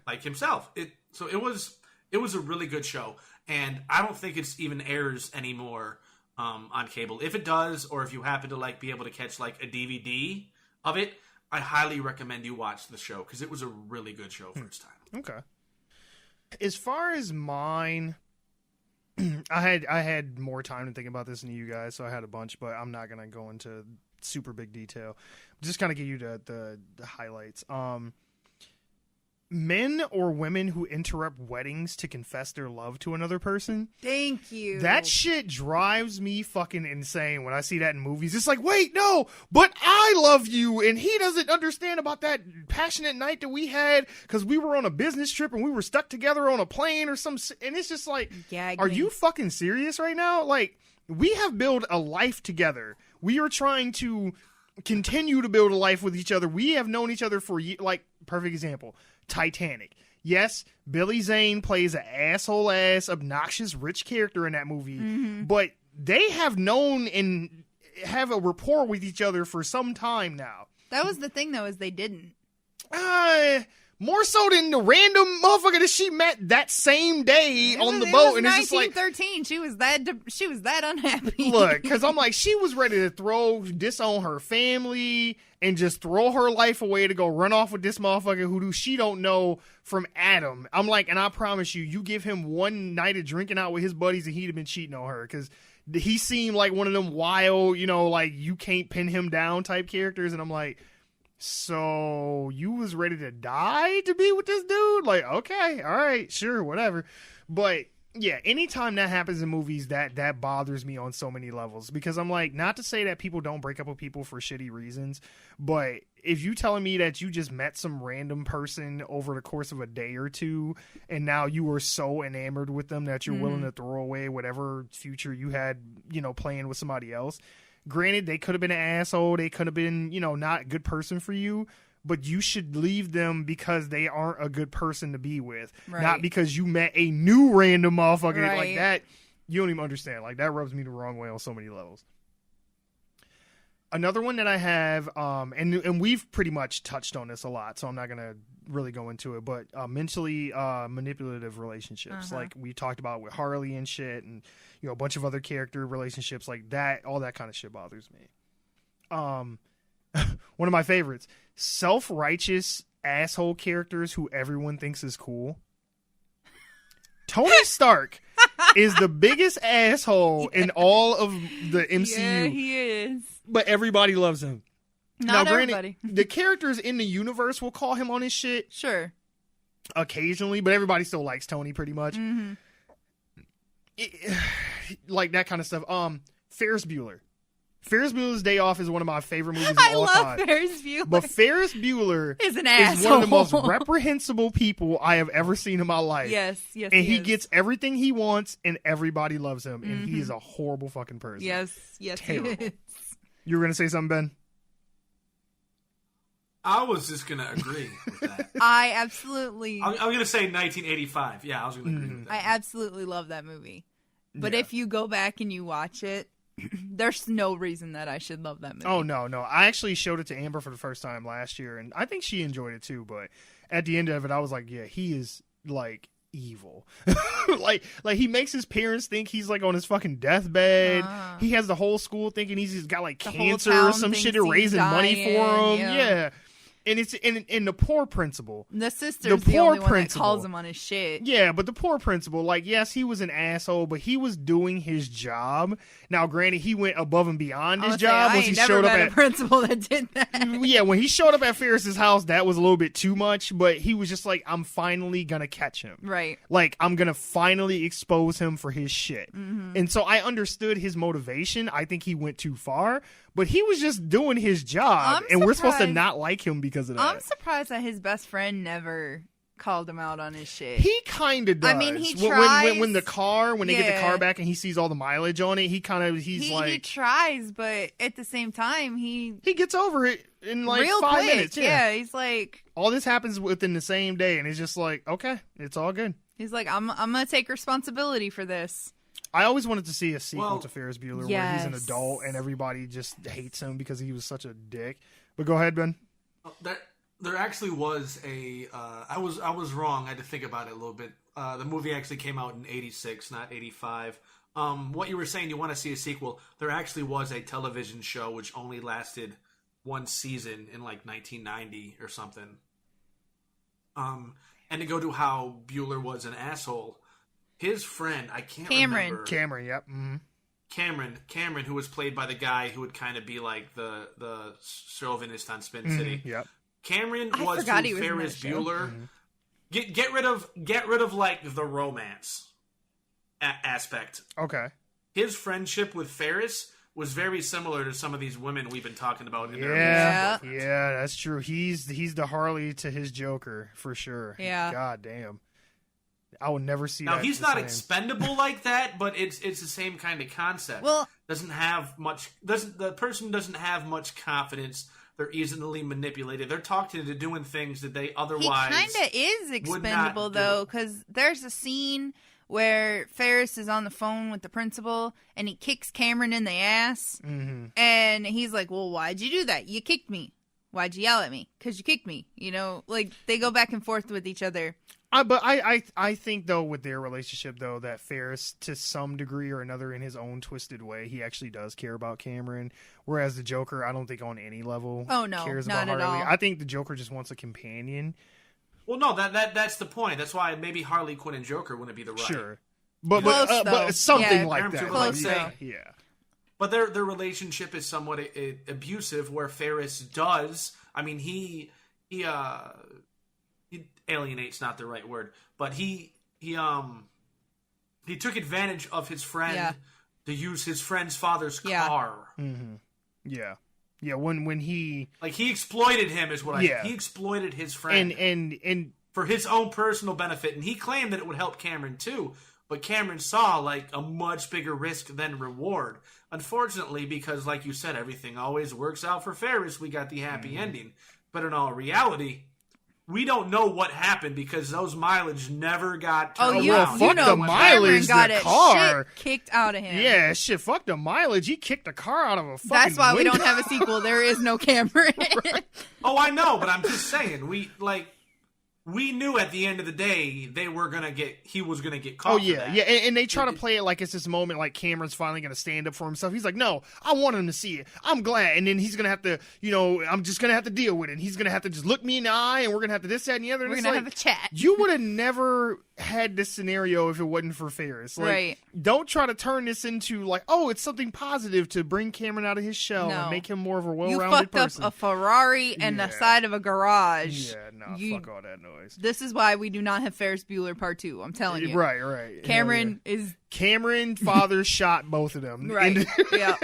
like himself. So it was a really good show. And I don't think it's even airs anymore on cable. If it does, or if you happen to like be able to catch like a DVD of it, I highly recommend you watch the show, because it was a really good show first time. Okay. As far as mine... I had more time to think about this than you guys, so I had a bunch, but I'm not gonna go into super big detail. Just kind of give you the highlights. Men or women who interrupt weddings to confess their love to another person. Thank you. That shit drives me fucking insane when I see that in movies. It's like, wait, no, but I love you, and he doesn't understand about that passionate night that we had because we were on a business trip and we were stuck together on a plane or some. And it's just like, are you fucking serious right now? Like, we have built a life together. We are trying to continue to build a life with each other. We have known each other for like, perfect example. Titanic. Yes, Billy Zane plays an asshole-ass, obnoxious, rich character in that movie, but they have known and have a rapport with each other for some time now. That was the thing, though, is they didn't. More so than the random motherfucker that she met that same day on the boat. And it's just like 1913. She was that unhappy. Look, because I'm like, she was ready to disown her family and just throw her life away to go run off with this motherfucker who she don't know from Adam. I'm like, and I promise you give him one night of drinking out with his buddies and he'd have been cheating on her because he seemed like one of them wild, like you can't pin him down type characters. And I'm like, so you was ready to die to be with this dude? Like, okay, all right, sure, whatever. But yeah, anytime that happens in movies, that bothers me on so many levels because I'm like, not to say that people don't break up with people for shitty reasons, but if you telling me that you just met some random person over the course of a day or two and now you were so enamored with them that you're willing to throw away whatever future you had, playing with somebody else. Granted, they could have been an asshole. They could have been, not a good person for you. But you should leave them because they aren't a good person to be with. Right. Not because you met a new random motherfucker like that. You don't even understand. Like, that rubs me the wrong way on so many levels. Another one that I have, and we've pretty much touched on this a lot, so I'm not going to really go into it, but mentally manipulative relationships. Like we talked about with Harley and shit, and a bunch of other character relationships like that. All that kind of shit bothers me. One of my favorites, self-righteous asshole characters who everyone thinks is cool. Tony Stark is the biggest asshole in all of the MCU. Yeah, he is. But everybody loves him. Not everybody. The characters in the universe will call him on his shit. Sure. Occasionally, but everybody still likes Tony pretty much. Mm-hmm. Like that kind of stuff. Ferris Bueller. Ferris Bueller's Day Off is one of my favorite movies of all time. I love Ferris Bueller. But Ferris Bueller is an asshole. Is one of the most reprehensible people I have ever seen in my life. Yes. And he gets everything he wants, and everybody loves him. And he is a horrible fucking person. Yes, terrible. He is. You were going to say something, Ben? I was just going to agree with that. I absolutely... I'm going to say 1985. Yeah, I was going to agree with that. I absolutely love that movie. But if you go back and you watch it, there's no reason that I should love that movie. Oh, no. I actually showed it to Amber for the first time last year, and I think she enjoyed it too, but at the end of it, I was like, yeah, he is, like, evil. like he makes his parents think he's, like, on his fucking deathbed. He has the whole school thinking he's got, like, cancer or some shit and raising money for him. Yeah. And it's in the poor principal. The sister's the only one that calls him on his shit. Yeah, but the poor principal, like, yes, he was an asshole, but he was doing his job. Now, granted, he went above and beyond his job. I ain't never met a principal that did that. Yeah, when he showed up at Ferris's house, that was a little bit too much, but he was just like, I'm finally gonna catch him. Right. Like, I'm gonna finally expose him for his shit. And so I understood his motivation. I think he went too far. But he was just doing his job, and we're supposed to not like him because of that. I'm surprised that his best friend never called him out on his shit. He kind of does. I mean, he tries. When they get the car back and he sees all the mileage on it, he tries, but at the same time, he gets over it in like real 5 quick. minutes. Yeah, he's like, all this happens within the same day, and it's just like, okay, it's all good. He's like, I'm gonna take responsibility for this. I always wanted to see a sequel to Ferris Bueller where he's an adult and everybody just hates him because he was such a dick. But go ahead, Ben. There actually was a. I was wrong. I had to think about it a little bit. The movie actually came out in '86, not '85. What you were saying, you want to see a sequel? There actually was a television show which only lasted one season in like 1990 or something. And to go to how Bueller was an asshole. His friend, I can't remember. Cameron, yep. Mm-hmm. Cameron, who was played by the guy who would kind of be like the chauvinist on Spin City. Yep. Cameron was to Ferris Bueller. Mm-hmm. Get rid of like the romance aspect. Okay. His friendship with Ferris was very similar to some of these women we've been talking about in their Yeah, that's true. He's the Harley to his Joker for sure. Yeah. God damn. I would never see now, that. Now, he's not expendable like that, but it's the same kind of concept. Well, the person doesn't have much confidence. They're easily manipulated. They're talked into doing things that they otherwise He kind of is expendable, though, because there's a scene where Ferris is on the phone with the principal, and he kicks Cameron in the ass, and he's like, well, why'd you do that? You kicked me. why'd you yell at me? Because you kicked me. You know, like, they go back and forth with each other. But I think, though, with their relationship, though, that Ferris, to some degree or another, in his own twisted way, he actually does care about Cameron. Whereas the Joker, I don't think on any level cares about Harley. All. I think the Joker just wants a companion. Well, no, that's the point. That's why maybe Harley Quinn and Joker wouldn't be the right. Sure. But something like that. Close, yeah. But their relationship is somewhat abusive, where Ferris does. I mean, he alienate's not the right word, but he took advantage of his friend to use his friend's father's car. Mm-hmm. Yeah. Yeah, when he exploited him is what he exploited his friend and for his own personal benefit, and he claimed that it would help Cameron too. But Cameron saw like a much bigger risk than reward. Unfortunately, because like you said, everything always works out for Ferris. We got the happy ending, but in all reality, we don't know what happened because those mileage never got turned around. Fuck the mileage, got the car shit kicked out of him. Yeah, shit, fuck the mileage. He kicked the car out of a fucking That's why window. we don't have a sequel. There is no Cameron. Right. Oh, I know, but I'm just saying, we knew at the end of the day he was gonna get caught. Oh yeah, yeah, and they try to play it like it's this moment, like Cameron's finally gonna stand up for himself. He's like, no, I want him to see it. I'm glad, and then he's gonna have to, I'm just gonna have to deal with it. And he's gonna have to just look me in the eye, and we're gonna have to this, that, and the other. And we're gonna have a chat. You would have never had this scenario if it wasn't for Ferris. Like, right. Don't try to turn this into like, oh, it's something positive to bring Cameron out of his shell and make him more of a well-rounded person. You fucked up a Ferrari and the side of a garage. Yeah, no, fuck all that noise. This is why we do not have Ferris Bueller Part 2. I'm telling you. Right. Cameron father shot both of them. Right. Yeah.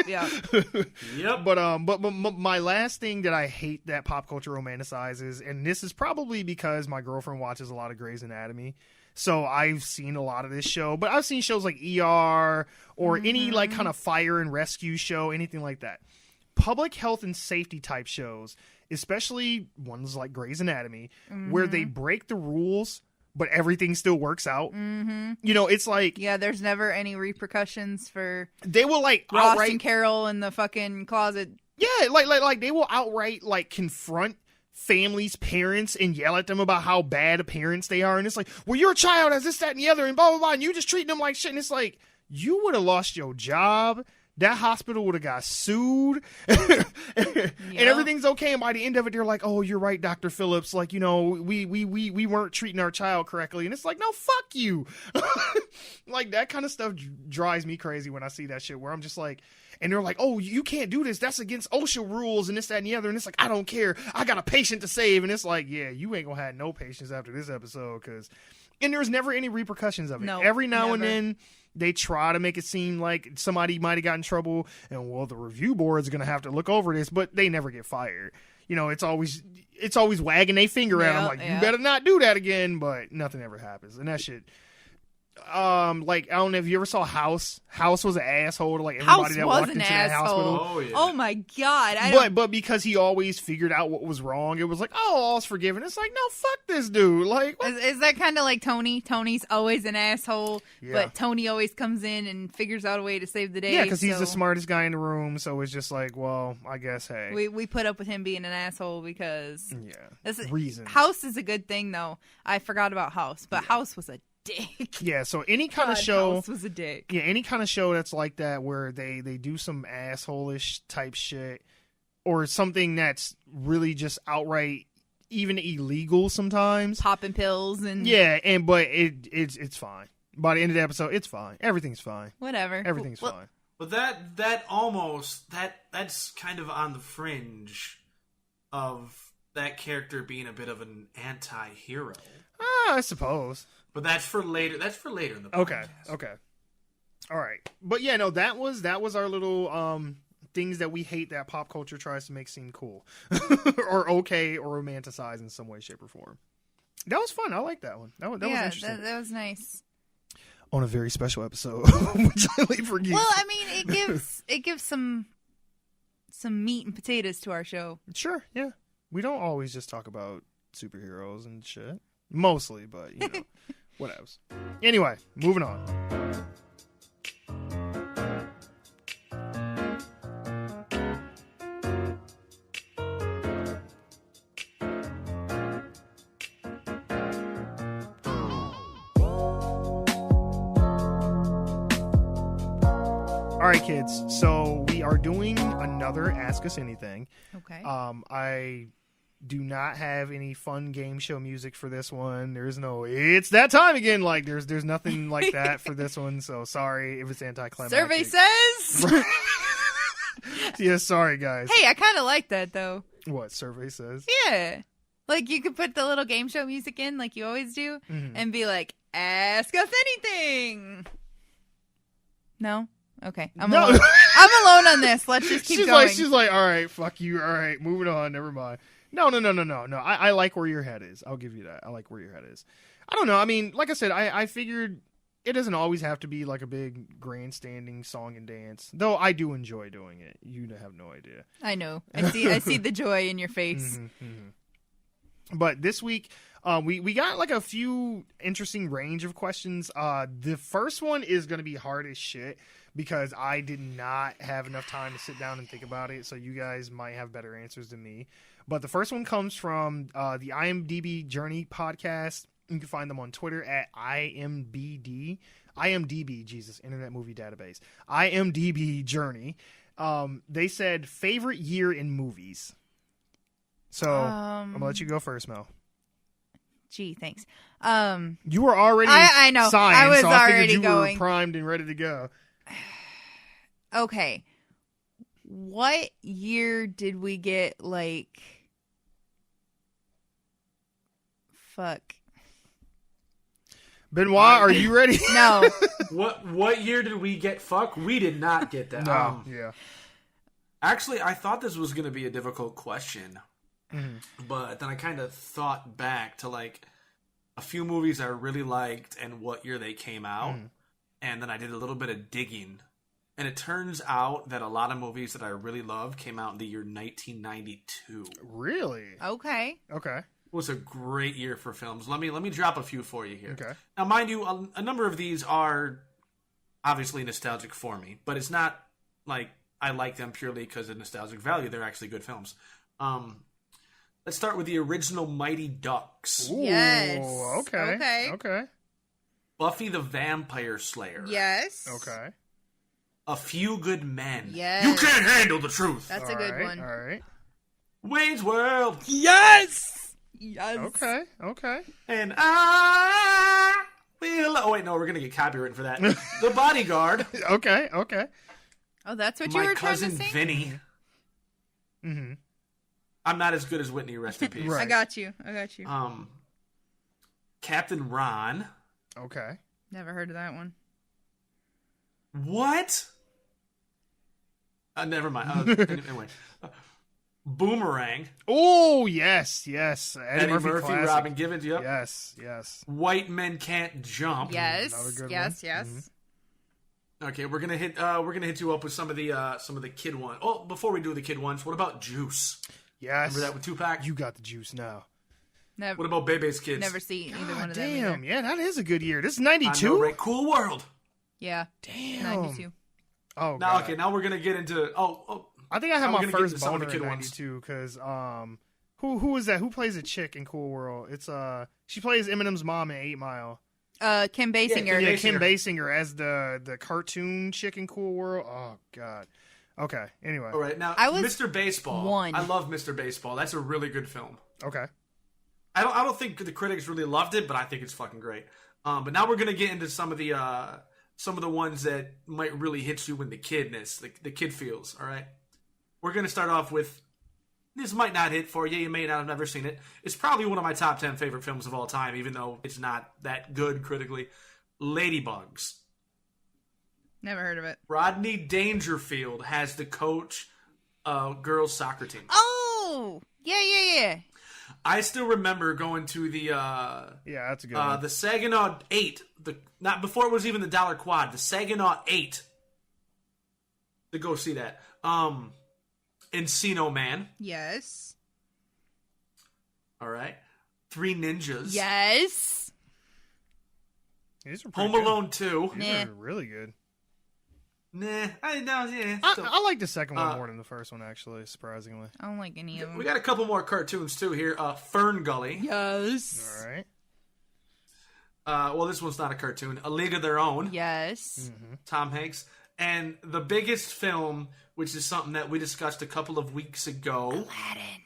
Yep. But my last thing that I hate that pop culture romanticizes, and this is probably because my girlfriend watches a lot of Grey's Anatomy. So I've seen a lot of this show, but I've seen shows like ER or any like kind of fire and rescue show, anything like that. Public health and safety type shows, especially ones like Grey's Anatomy, where they break the rules, but everything still works out. Mm-hmm. It's like... Yeah, there's never any repercussions for... They will like Ross outright... and Carol in the fucking closet. Yeah, like they will outright like confront families, parents, and yell at them about how bad parents they are. And it's like, well, your child has this, that, and the other, and blah, blah, blah, and you just treating them like shit. And it's like, you would have lost your job. That hospital would have got sued. And everything's okay. And by the end of it, they're like, oh, you're right, Dr. Phillips. Like, we weren't treating our child correctly. And it's like, no, fuck you. Like, that kind of stuff drives me crazy when I see that shit, where I'm just like, and they're like, oh, you can't do this. That's against OSHA rules and this, that, and the other. And it's like, I don't care. I got a patient to save. And it's like, yeah, you ain't gonna have no patience after this episode. And there's never any repercussions of it. No, every now and then, they try to make it seem like somebody might have gotten in trouble, and the review board's going to have to look over this, but they never get fired. It's always wagging their finger at them, like, you better not do that again, but nothing ever happens. And that shit, like, I don't know if you ever saw House. House was an asshole to like everybody that walked into that hospital. Oh, yeah. Oh my god! But because he always figured out what was wrong, it was like, oh, all's forgiven. It's like, no, fuck this dude. Like, is that kind of like Tony? Tony's always an asshole, but Tony always comes in and figures out a way to save the day. Yeah, because he's the smartest guy in the room. So it's just like, well, I guess, hey, we put up with him being an asshole because reason. House is a good thing though. I forgot about House, but House was a dick. Yeah, so any kind of show House was a dick. Yeah, any kind of show that's like that, where they do some asshole-ish type shit, or something that's really just outright even illegal sometimes. Popping pills and but it's fine. By the end of the episode, it's fine. Everything's fine. Whatever. Everything's fine. But that's kind of on the fringe of that character being a bit of an anti-hero. I suppose. But that's for later. That's for later in the podcast. Okay. All right. But yeah, no, that was our little things that we hate that pop culture tries to make seem cool or okay or romanticize in some way, shape, or form. That was fun. I like that one. That was interesting. That was nice. On a very special episode, which I leave for you. Well, I mean, it gives some meat and potatoes to our show. Sure. Yeah. We don't always just talk about superheroes and shit. Mostly, but what else? Anyway, moving on. All right, kids. So we are doing another Ask Us Anything. Okay. I do not have any fun game show music for this one. There's no "it's that time again." Like there's nothing like that for this one. So sorry if it's anticlimactic. Survey says. Yeah, sorry guys. Hey, I kind of like that though. What survey says? Yeah. Like you could put the little game show music in like you always do and be like, "Ask us anything." No? Okay. I'm alone. I'm alone on this. Let's just keep going. She's like, all right, fuck you. All right, moving on. Never mind. No. I like where your head is. I'll give you that. I like where your head is. I don't know. I mean, like I said, I figured it doesn't always have to be like a big grandstanding song and dance, though I do enjoy doing it. You have no idea. I know. I see the joy in your face. But this week, we got like a few interesting range of questions. The first one is going to be hard as shit because I did not have enough time to sit down and think about it. So you guys might have better answers than me. But the first one comes from the IMDb Journey podcast. You can find them on Twitter at IMDb, Jesus, Internet Movie Database. IMDb Journey. They said favorite year in movies. So I'm gonna let you go first, Mel. Gee, thanks. You were already I know. signed, I was so I already figured you going. were primed and ready to go. Okay. What year did we get like fuck? Benoit, are you ready? No. What year did we get fuck? We did not get that. No. Yeah. Actually, I thought this was going to be a difficult question. But then I kind of thought back to like a few movies I really liked and what year they came out. And then I did a little bit of digging. And it turns out that a lot of movies that I really love came out in the year 1992. Really? Okay. Okay. It was a great year for films. Let me drop a few for you here. Okay. Now, mind you, a number of these are obviously nostalgic for me, but it's not like I like them purely because of nostalgic value. They're actually good films. Let's start with the original Mighty Ducks. Ooh, Yes. Okay. Buffy the Vampire Slayer. Yes. Okay. A Few Good Men. Yes. You can't handle the truth. That's a good one. All right. Wayne's World. Yes. Yes. Okay. And I will... Oh, wait, no, we're going to get copyrighted for that. The Bodyguard. Okay. Oh, that's what you My were trying Cousin to sing? Vinny. Mm-hmm. I'm not as good as Whitney, rest in peace. Right. I got you. Captain Ron. Okay. Never heard of that one. What? Never mind. Anyway. Boomerang. Oh, yes. Eddie Murphy classic. Robin Givens, yep. Yes. White Men Can't Jump. Yes. Another good Yes. one. Mm-hmm. Okay, we're gonna hit you up with some of the kid ones. Oh, before we do the kid ones, what about Juice? Yes. Remember that with Tupac? You got the juice now. Never. What about Bebe's Kids? Never seen either one of them. Damn, Either. yeah, that is a good year. This is I 92? know, right? Cool World. Yeah. Damn. 92. Oh, Now, God. okay, now we're gonna get into. I think I had now my we're gonna get first into some of the boner kid in ones. 92 because who is that? Who plays a chick in Cool World? It's she plays Eminem's mom in 8 Mile. Kim Basinger. Yeah, Kim Basinger as the cartoon chick in Cool World. Oh God. Okay. Anyway. All right, now I was Mr. Baseball. one. I love Mr. Baseball. That's a really good film. Okay. I don't think the critics really loved it, but I think it's fucking great. But now we're gonna get into some of the ones that might really hit you in the kidness, the kid feels. All right. We're gonna start off with. This might not hit for you. You may not have never seen it. It's probably one of my top 10 favorite films of all time, even though it's not that good critically. Ladybugs. Never heard of it. Rodney Dangerfield has the coach girls soccer team. Oh! Yeah. I still remember going to the Yeah, that's a good one. the Saginaw 8, not before it was even the Dollar Quad, the Saginaw 8 to go see that. Encino Man. Yes. All right. Three Ninjas. Yes. These are pretty Home good. Alone 2. These Nah. are really good. Nah, yeah. I like the second one more than the first one, actually, surprisingly. I don't like any of them. We got a couple more cartoons too here. Fern Gully. Yes. All right. Well, this one's not a cartoon. A League of Their Own. Yes. Tom Hanks. And the biggest film, which is something that we discussed a couple of weeks ago. Aladdin.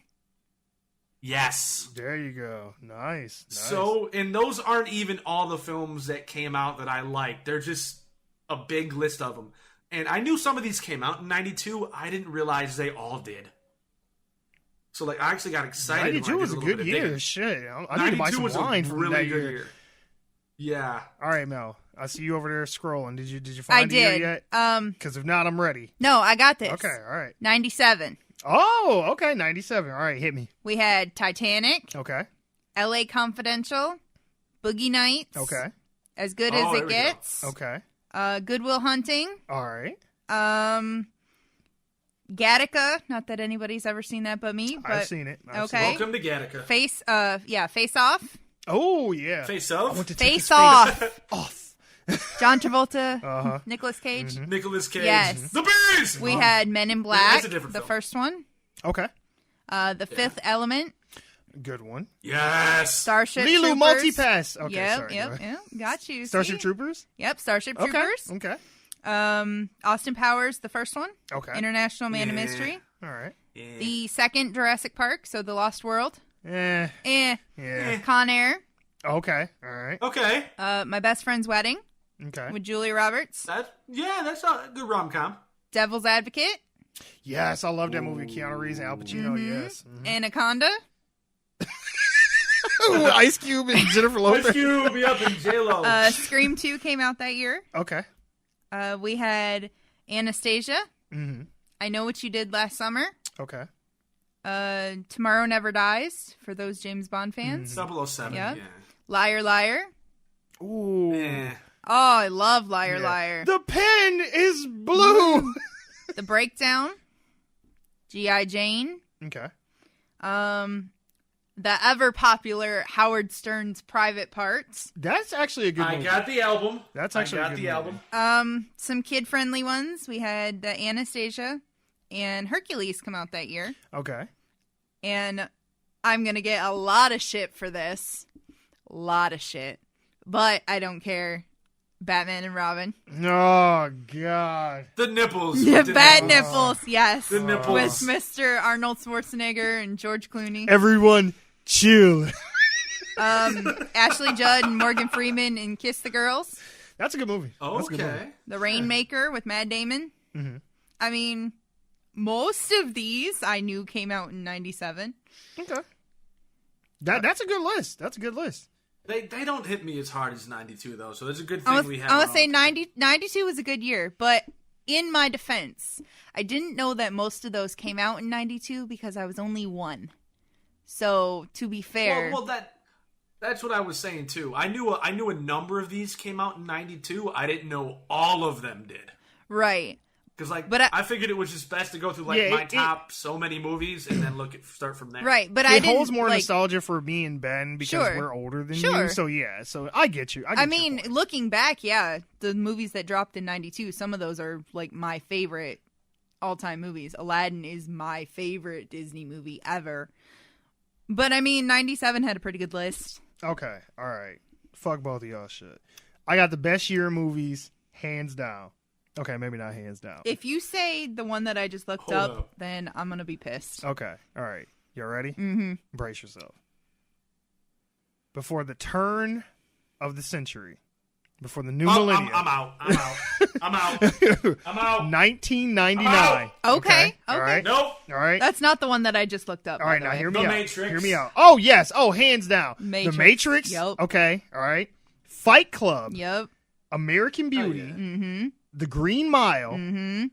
Yes. There you go. Nice. So, and those aren't even all the films that came out that I liked. They're just a big list of them. And I knew some of these came out in 92. I didn't realize they all did. So, like, I actually got excited. 92 was a good year. Shit. I need to buy some wine from that good year. year. Yeah. All right, Mel. I see you over there scrolling. Did you find the year yet? Because if not, I'm ready. No, I got this. Okay, all right. 97. Oh, okay, 97. All right, hit me. We had Titanic. Okay. L.A. Confidential. Boogie Nights. Okay. As Good as It Gets. Go. Okay. Good Will Hunting. All right. Gattaca. Not that anybody's ever seen that but me. But, I've seen it. Okay. Welcome to Gattaca. Face Off. Oh, yeah. Face Off? Face Off. Off. John Travolta. Nicolas Cage. Mm-hmm. Nicolas Cage. Yes. The Bees! We had Men in Black. That's a different film. First one. Okay. The Fifth Element. Good one. Yes. Starship Lilu Troopers. Multipass. Okay, Yep, sorry. yep. Got you. Starship See? Troopers? Yep, Starship Troopers. Okay. Austin Powers, the first one. Okay. International Man of Mystery. All right. Yeah. The second Jurassic Park, so The Lost World. Yeah. Con Air. Okay. All right. Okay. My Best Friend's Wedding Okay. with Julia Roberts. That's a good rom-com. Devil's Advocate. Yes, I love that movie. Keanu Reeves and Al Pacino. Yes. Mm-hmm. Anaconda. Ooh, Ice Cube and Jennifer Lopez. Ice Cube, be up in J-Lo. Scream 2 came out that year. Okay. We had Anastasia. Mm-hmm. I Know What You Did Last Summer. Okay. Tomorrow Never Dies, for those James Bond fans. 007, Yep. yeah. Liar Liar. Ooh. Eh. Oh, I love Liar Liar. The pen is blue. The Breakdown. G.I. Jane. Okay. The ever popular Howard Stern's Private Parts. That's actually a good movie. I got the album. That's actually I a got good the movie. album. Some kid-friendly ones. We had Anastasia and Hercules come out that year. Okay. And I'm going to get a lot of shit for this. A lot of shit. But I don't care. Batman and Robin. Oh, God. The nipples. The bad nipples, yes. The nipples. With Mr. Arnold Schwarzenegger and George Clooney. Everyone, chill. Ashley Judd and Morgan Freeman in Kiss the Girls. That's a good movie. That's a good movie. Okay. The Rainmaker with Matt Damon. Mm-hmm. I mean, most of these I knew came out in 97. Okay. That's a good list. That's a good list. They don't hit me as hard as 92, though, so there's a good thing we have. I would say 92 was a good year, but in my defense, I didn't know that most of those came out in 92 because I was only one. So, to be fair... Well, that's what I was saying, too. I knew a number of these came out in 92. I didn't know all of them did. Right. Because, I figured it was just best to go through, my top so many movies and then start from there. Right, but it holds more nostalgia for me and Ben because Sure. we're older than you. So, yeah. So, I get you. I mean, looking back, yeah, the movies that dropped in 92, some of those are, my favorite all-time movies. Aladdin is my favorite Disney movie ever. But, I mean, 97 had a pretty good list. Okay. All right. Fuck both of y'all shit. I got the best year of movies, hands down. Okay, maybe not hands down. If you say the one that I just looked up, then I'm going to be pissed. Okay. All right. You ready? Mm-hmm. Brace yourself. Before the turn of the century, before the new millennium. I'm out. I'm out. 1999. Okay. All right. Nope. All right. That's not the one that I just looked up. All right, now hear me The out. Matrix. Hear me out. Oh, yes. Oh, hands down. Matrix. The Matrix. Yep. Okay. All right. Fight Club. Yep. American Beauty. Oh, yeah. Mm-hmm. The Green Mile. Mm-hmm.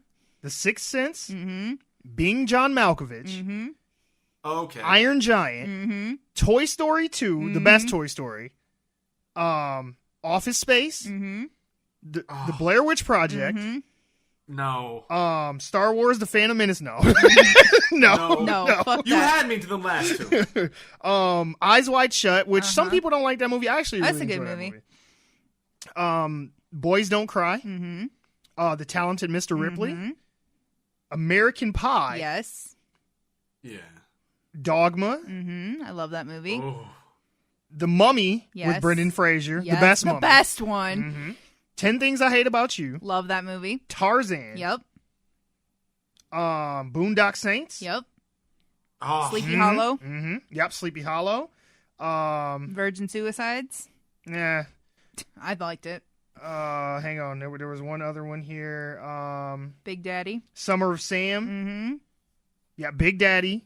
The Sixth Sense. Mm-hmm. Being John Malkovich. Mm-hmm. Okay. Iron Giant. Mm-hmm. Toy Story 2. The best Toy Story. Office Space. Mm-hmm. The Blair Witch Project. Mm-hmm. No. Star Wars: The Phantom Menace. No. No, fuck You that. had me to the last two. Eyes Wide Shut, which some people don't like that movie. I actually That's really a good enjoy movie. that movie. Boys Don't Cry. Mm-hmm. The Talented Mr. Ripley. American Pie. Yes. Yeah. Dogma. Mm-hmm. I love that movie. Oh. The Mummy Yes. with Brendan Fraser. Yes, The best the Mummy. best one. Mm-hmm. 10 Things I Hate About You. Love that movie. Tarzan. Yep. Boondock Saints. Yep. Oh. Sleepy Hollow. Mm-hmm. Yep, Sleepy Hollow. Virgin Suicides. Yeah. I liked it. Hang on. There was one other one here. Big Daddy. Summer of Sam. Mm-hmm. Yeah, Big Daddy.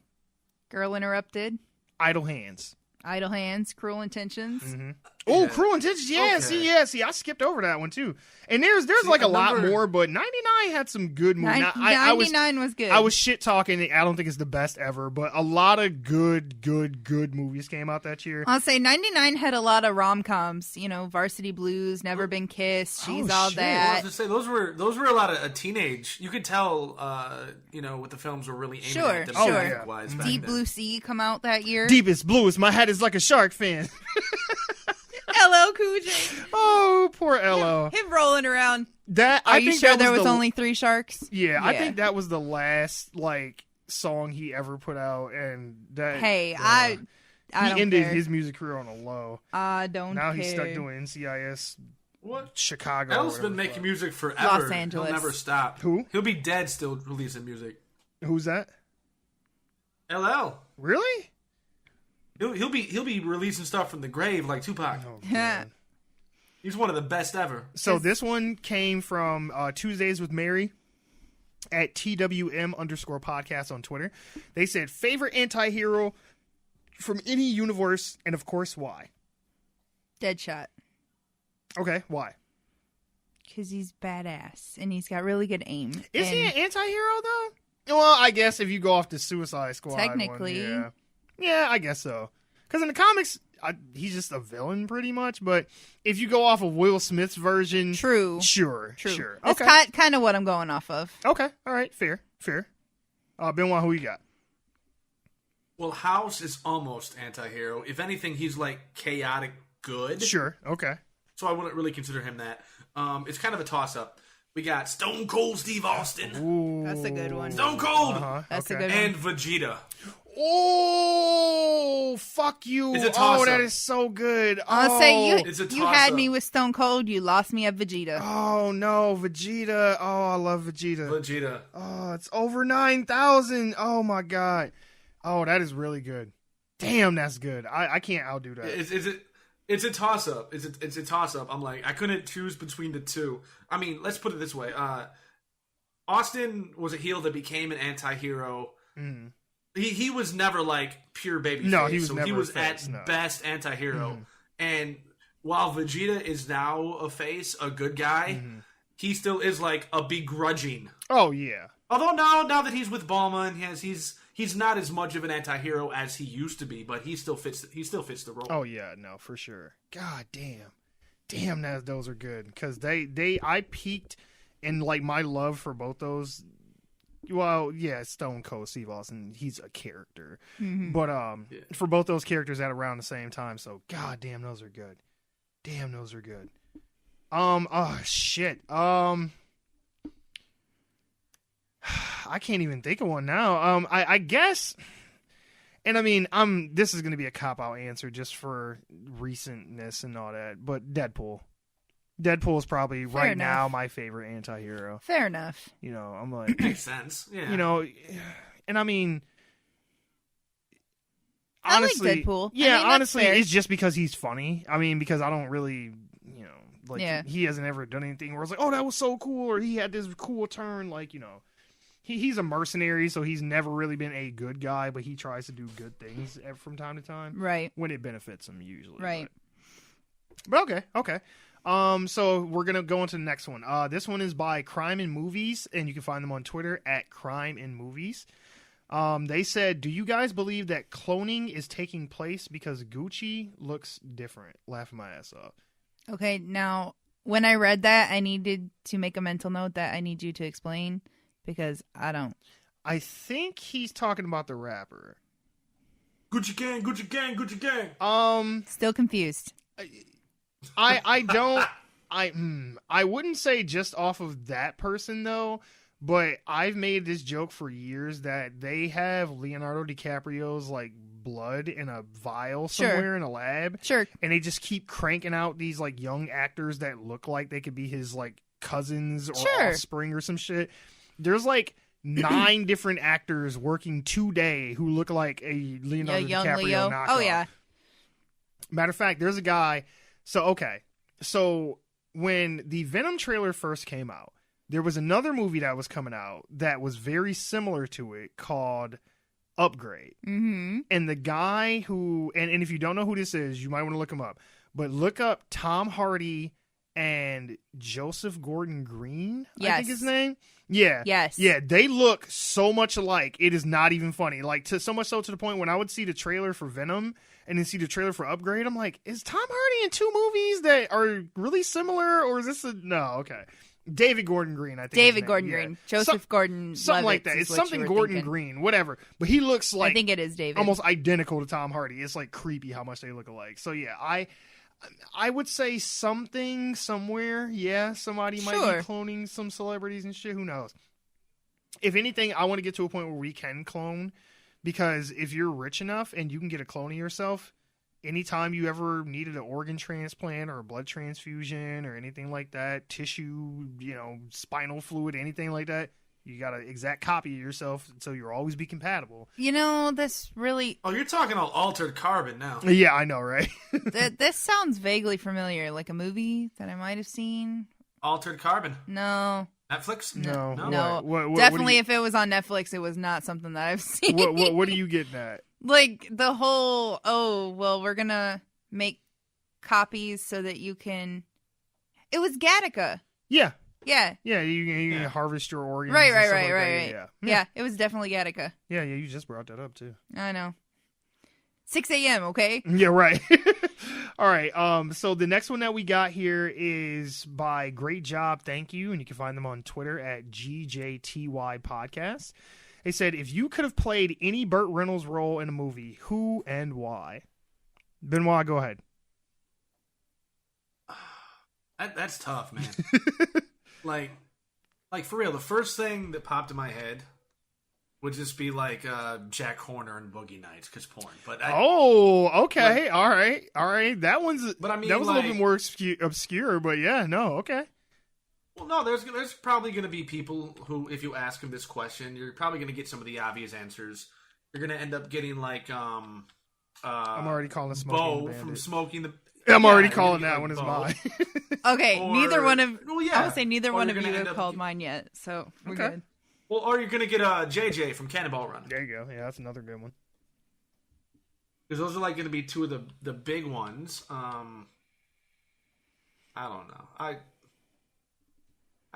Girl Interrupted. Idle Hands. Idle Hands. Cruel Intentions. Mm-hmm. Oh, Yeah. Cruel Intentions. Yeah, Okay. see, I skipped over that one too. And there's like a lot more, but 99 had some good movies. 99 was good. I was shit talking. I don't think it's the best ever, but a lot of good movies came out that year. I'll say 99 had a lot of rom-coms. Varsity Blues, Never Been Kissed, She's All shit. I That. was to say those were a lot of a teenage. You could tell, what the films were really aiming Sure, at sure. demographic-wise back Deep then. Blue Sea come out that year. Deepest, bluest. My hat is like a shark fin. LL Cool J. Oh, poor LL. Him rolling around. That Are I you think sure that there was the- only 3 sharks? Yeah, I think that was the last song he ever put out, and that. Hey, I don't he ended care. his music career on a low. I don't Now care. he's stuck doing NCIS What? Chicago. or L's whatever been the making fuck. music forever. Los Angeles. He'll never stop. Who? He'll be dead still releasing music. Who's that? LL. Really? He'll be releasing stuff from the grave like Tupac. Oh, man. He's one of the best ever. So this one came from Tuesdays with Mary at TWM_podcast on Twitter. They said, favorite anti-hero from any universe, and of course, why? Deadshot. Okay, why? Because he's badass and he's got really good aim. Is and he an anti-hero, though? Well, I guess if you go off the Suicide Squad Technically. one, yeah, I guess so. Because in the comics, he's just a villain pretty much. But if you go off of Will Smith's version, True. Sure. That's Okay. kind of what I'm going off of. Okay. All right. Fair. Benoit, who you got? Well, House is almost anti-hero. If anything, he's like chaotic good. Sure. Okay. So I wouldn't really consider him that. It's kind of a toss-up. We got Stone Cold Steve Austin. Ooh. That's a good one. Stone Cold! That's a okay. good one. And Vegeta. Oh, fuck you. It's a toss-up. Oh, that is so good. I'll say It's a you had toss-up. me with Stone Cold. You lost me at Vegeta. Oh, no. Vegeta. Oh, I love Vegeta. Vegeta. Oh, it's over 9,000. Oh, my God. Oh, that is really good. Damn, that's good. I can't outdo that. It's a toss-up. It's a toss-up. I'm like, I couldn't choose between the two. I mean, let's put it this way. Austin was a heel that became an anti-hero. Mm. He was never like pure baby No, face. he was so never he was a face, at no. best anti-hero. And while Vegeta is now a face, a good guy, he still is like a begrudging. Oh, yeah. Although now that he's with Bulma and he's not as much of an anti-hero as he used to be, but he still fits the role. Oh, yeah. No, for sure. God damn. Damn, those are good. Because I peaked in, like, my love for both those. Well, yeah, Stone Cold Steve Austin, he's a character. But for both those characters at around the same time, so god damn, those are good. Damn, those are good. Oh shit. I can't even think of one now. I guess, and I mean, this is gonna be a cop-out answer just for recentness and all that, but Deadpool. Deadpool is probably Fair enough. now my favorite anti-hero. Fair enough. I'm like, Makes sense. Yeah. And I mean, I like honestly, Deadpool. Yeah, I mean, that's honestly, fair. it's just because he's funny. I mean, because I don't really, Yeah. he hasn't ever done anything where it's like, oh, that was so cool, or he had this cool turn, he's a mercenary, so he's never really been a good guy, but he tries to do good things from time to time, Right. when it benefits him usually, Right. But okay. So we're gonna go into the next one. This one is by Crime and Movies, and you can find them on Twitter at Crime and Movies. They said, "Do you guys believe that cloning is taking place because Gucci looks different?" Laughing my ass off. Okay, now, when I read that, I needed to make a mental note that I need you to explain, because I don't. I think he's talking about the rapper. Gucci gang, Gucci gang, Gucci gang. Still confused. I don't. I wouldn't say just off of that person though, but I've made this joke for years that they have Leonardo DiCaprio's like blood in a vial somewhere in a lab. Sure. And they just keep cranking out these like young actors that look like they could be his like cousins or offspring or some shit. There's like 9 different actors working today who look like a Leonardo DiCaprio Leo. knockoff. Oh yeah. Matter of fact, there's a guy. So when the Venom trailer first came out, there was another movie that was coming out that was very similar to it called Upgrade. Mm-hmm. And the guy who, and if you don't know who this is, you might want to look him up. But look up Tom Hardy and Joseph Gordon-Green, I think his name. Yeah. Yes. Yeah, they look so much alike. It is not even funny. Like, so much so to the point when I would see the trailer for Venom and then see the trailer for Upgrade, I'm like, is Tom Hardy in 2 movies that are really similar, or is this no, okay. David Gordon Green, I think. David Gordon Green. Joseph Gordon. Something like that. It's something Gordon Green, whatever. But he looks like, I think it is David. Almost identical to Tom Hardy. It's like creepy how much they look alike. So yeah, I would say something somewhere. Yeah, somebody might be cloning some celebrities and shit. Who knows? If anything, I want to get to a point where we can clone, because if you're rich enough and you can get a clone of yourself, anytime you ever needed an organ transplant or a blood transfusion or anything like that, tissue, spinal fluid, anything like that, you got an exact copy of yourself, so you'll always be compatible. This really... Oh, you're talking all altered carbon now. Yeah, I know, right? This sounds vaguely familiar, like a movie that I might have seen. Altered carbon. No. Netflix? No. What, definitely, if it was on Netflix, it was not something that I've seen. What are you getting at? Like the whole, we're going to make copies so that you can... It was Gattaca. Yeah. Yeah. Yeah, you can harvest your organs. Right. That. Yeah, it was definitely Gattaca. Yeah, you just brought that up, too. I know. 6 a.m., okay? Yeah, right. All right, so the next one that we got here is by Great Job, Thank You, and you can find them on Twitter at GJTY Podcast. They said, if you could have played any Burt Reynolds role in a movie, who and why? Benoit, go ahead. That's tough, man. like for real, the first thing that popped in my head would just be like Jack Horner and Boogie Nights, because porn. But okay, all right. That one's. But I mean, that was a little bit more obscure. But yeah, no, okay. Well, no, there's probably going to be people who, if you ask them this question, you're probably going to get some of the obvious answers. You're going to end up getting like I'm already calling a Smoking Bo Bandit. from Smoking the. I'm already calling that one as mine. Okay, neither one of. Well, yeah. I would say neither one of you have called mine yet, so we're good. Well, or you're going to get JJ from Cannonball Run. There you go. Yeah, that's another good one. Because those are like going to be two of the big ones. I don't know. I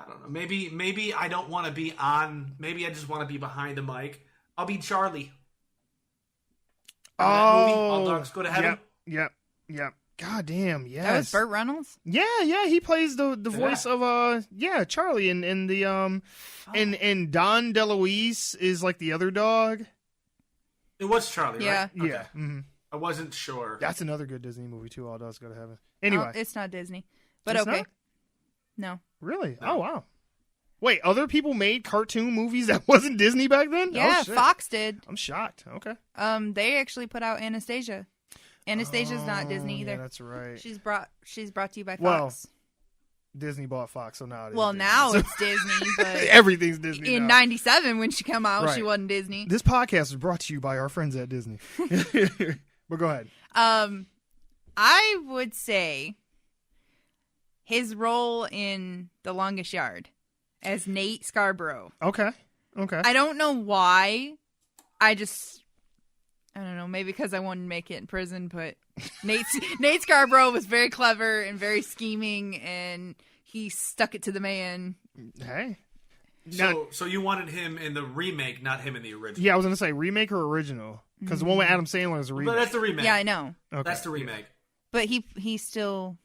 don't know. Maybe I don't want to be on. Maybe I just want to be behind the mic. I'll be Charlie. That movie, All Dogs Go to Heaven. Yep. God damn, yes. That was Burt Reynolds? Yeah, he plays the voice of Charlie and the and Don DeLuise is like the other dog. It was Charlie, right? Yeah. Okay. Mm-hmm. I wasn't sure. That's another good Disney movie too, All Dogs Go to Heaven. Anyway. It's not Disney. But it's okay. Not? No. Really? No. Oh wow. Wait, other people made cartoon movies that wasn't Disney back then? Yeah, Fox did. I'm shocked. Okay. They actually put out Anastasia. Anastasia's not Disney either. Yeah, that's right. She's brought to you by Fox. Well, Disney bought Fox, so now it is Disney. Now it's Disney, but everything's Disney. In now. '97 when she came out, she wasn't Disney. This podcast is brought to you by our friends at Disney. But go ahead. I would say his role in The Longest Yard as Nate Scarborough. Okay. I don't know why. I don't know, maybe because I wanted to make it in prison, but Nate Scarborough was very clever and very scheming, and he stuck it to the man. Hey. So you wanted him in the remake, not him in the original? Yeah, I was going to say remake or original, because the one with Adam Sandler is a remake. But that's the remake. Yeah, I know. Okay. That's the remake. But he still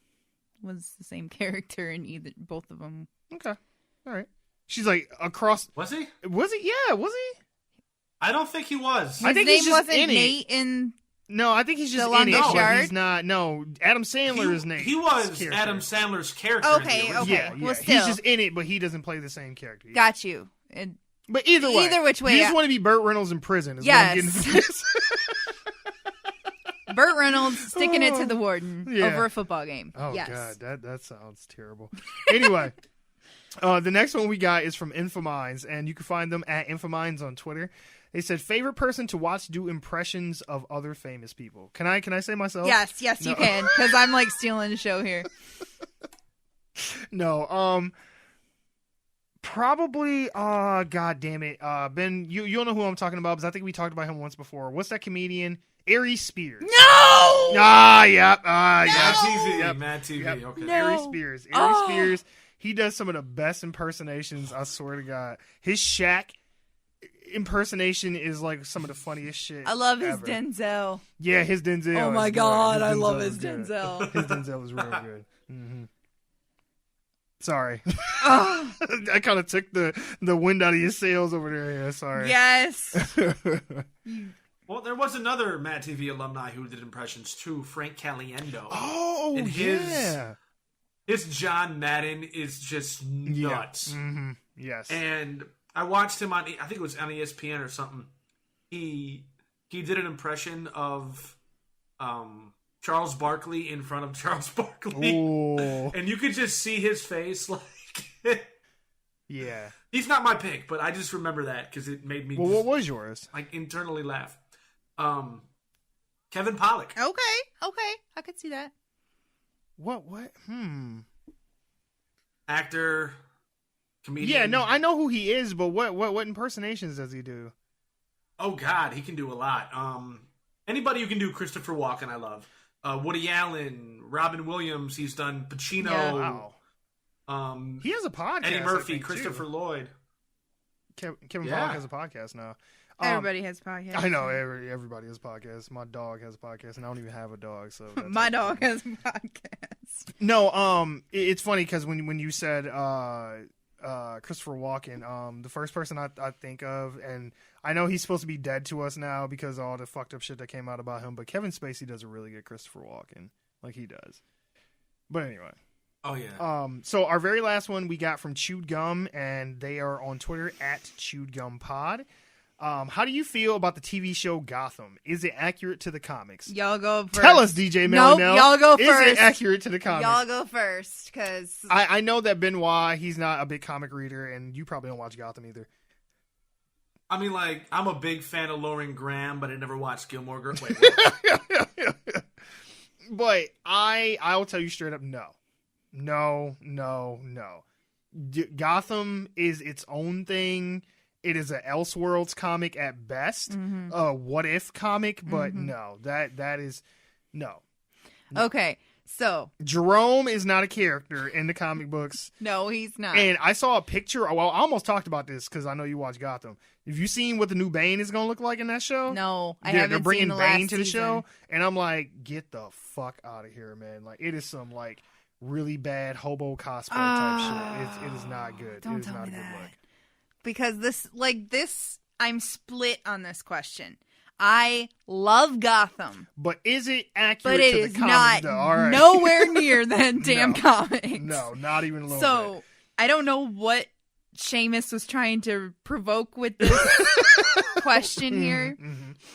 was the same character in both of them. Okay. All right. She's like across. Was he? Was he? Yeah, was he? I don't think he was. His name wasn't Nate in. No, I think he's just in it. But he's not. No, Adam Sandler is Nate. He was Adam Sandler's character. Okay. Yeah. Well, he's just in it, but he doesn't play the same character. Got you. But either which way, you just want to be Burt Reynolds in prison. Is yes. what I'm getting from this. Burt Reynolds sticking it to the warden over a football game. Oh, yes. God. That sounds terrible. Anyway, the next one we got is from Infominds, and you can find them at Infominds on Twitter. They said, favorite person to watch do impressions of other famous people. Can I say myself? Yes, no. You can, because I'm like stealing the show here. No, probably, God damn it. Ben, you'll know who I'm talking about, because I think we talked about him once before. What's that comedian? Aries Spears. No! Yep. Matt TV. Yep. Matt TV. Yep. Okay. No. Aries Spears. Aries Spears. He does some of the best impersonations, I swear to God. His Shaq impersonation is like some of the funniest shit. I love his ever. Denzel. Yeah, his Denzel. Oh my is God, good. I love is his good. Denzel. His Denzel is really good. Mm-hmm. Sorry. I kind of took the wind out of your sails over there. Yeah, sorry. Yes. Well, there was another Matt TV alumni who did impressions too, Frank Caliendo. Oh, and yeah. His John Madden is just nuts. Yeah. Mm-hmm. Yes. And I watched him on, I think it was on ESPN or something. He did an impression of Charles Barkley in front of Charles Barkley. Ooh. And you could just see his face like... Yeah. He's not my pick, but I just remember that because it made me what was yours? Like internally laugh. Kevin Pollak. Okay. I could see that. What? Actor, comedian. Yeah, no, I know who he is, but what impersonations does he do? Oh God, he can do a lot. Anybody who can do Christopher Walken, I love. Woody Allen, Robin Williams. He's done Pacino. Yeah. Wow. He has a podcast. Eddie Murphy, I think, Christopher too. Lloyd. Kevin Pollak has a podcast now. Everybody has a podcast. I know everybody has a podcast. My dog has a podcast, and I don't even have a dog. So my dog has a podcast. No, it's funny because when you said Christopher Walken, the first person I think of, and I know he's supposed to be dead to us now because of all the fucked up shit that came out about him, but Kevin Spacey does a really good Christopher Walken, like he does. But anyway. Oh yeah. So our very last one we got from Chewed Gum, and they are on Twitter at Chewed Gum Pod. How do you feel about the TV show Gotham? Is it accurate to the comics? Y'all go first. Tell us, DJ Melly. Nope, y'all go first. Is it accurate to the comics? Y'all go first, because I know that Benoit, he's not a big comic reader, and you probably don't watch Gotham either. I mean, like, I'm a big fan of Lauren Graham, but I never watched Gilmore Girls. Wait, But I'll tell you straight up, no. Gotham is its own thing. It is an Elseworlds comic at best. Mm-hmm. What if comic, but no, that is no. Okay, so Jerome is not a character in the comic books. No, he's not. And I saw a picture. Well, I almost talked about this because I know you watch Gotham. Have you seen what the new Bane is going to look like in that show? No, I haven't. They're bringing seen the Bane last to the season. show, and I'm like, get the fuck out of here, man! Like, it is some like really bad hobo cosplay type shit. It is not good. Don't it is tell not me a good that. look. Because this, I'm split on this question. I love Gotham, But is it accurate but it to is the comics, not though? All right. nowhere near that damn comics. No, not even a little So bit. I don't know what Seamus was trying to provoke with this question here,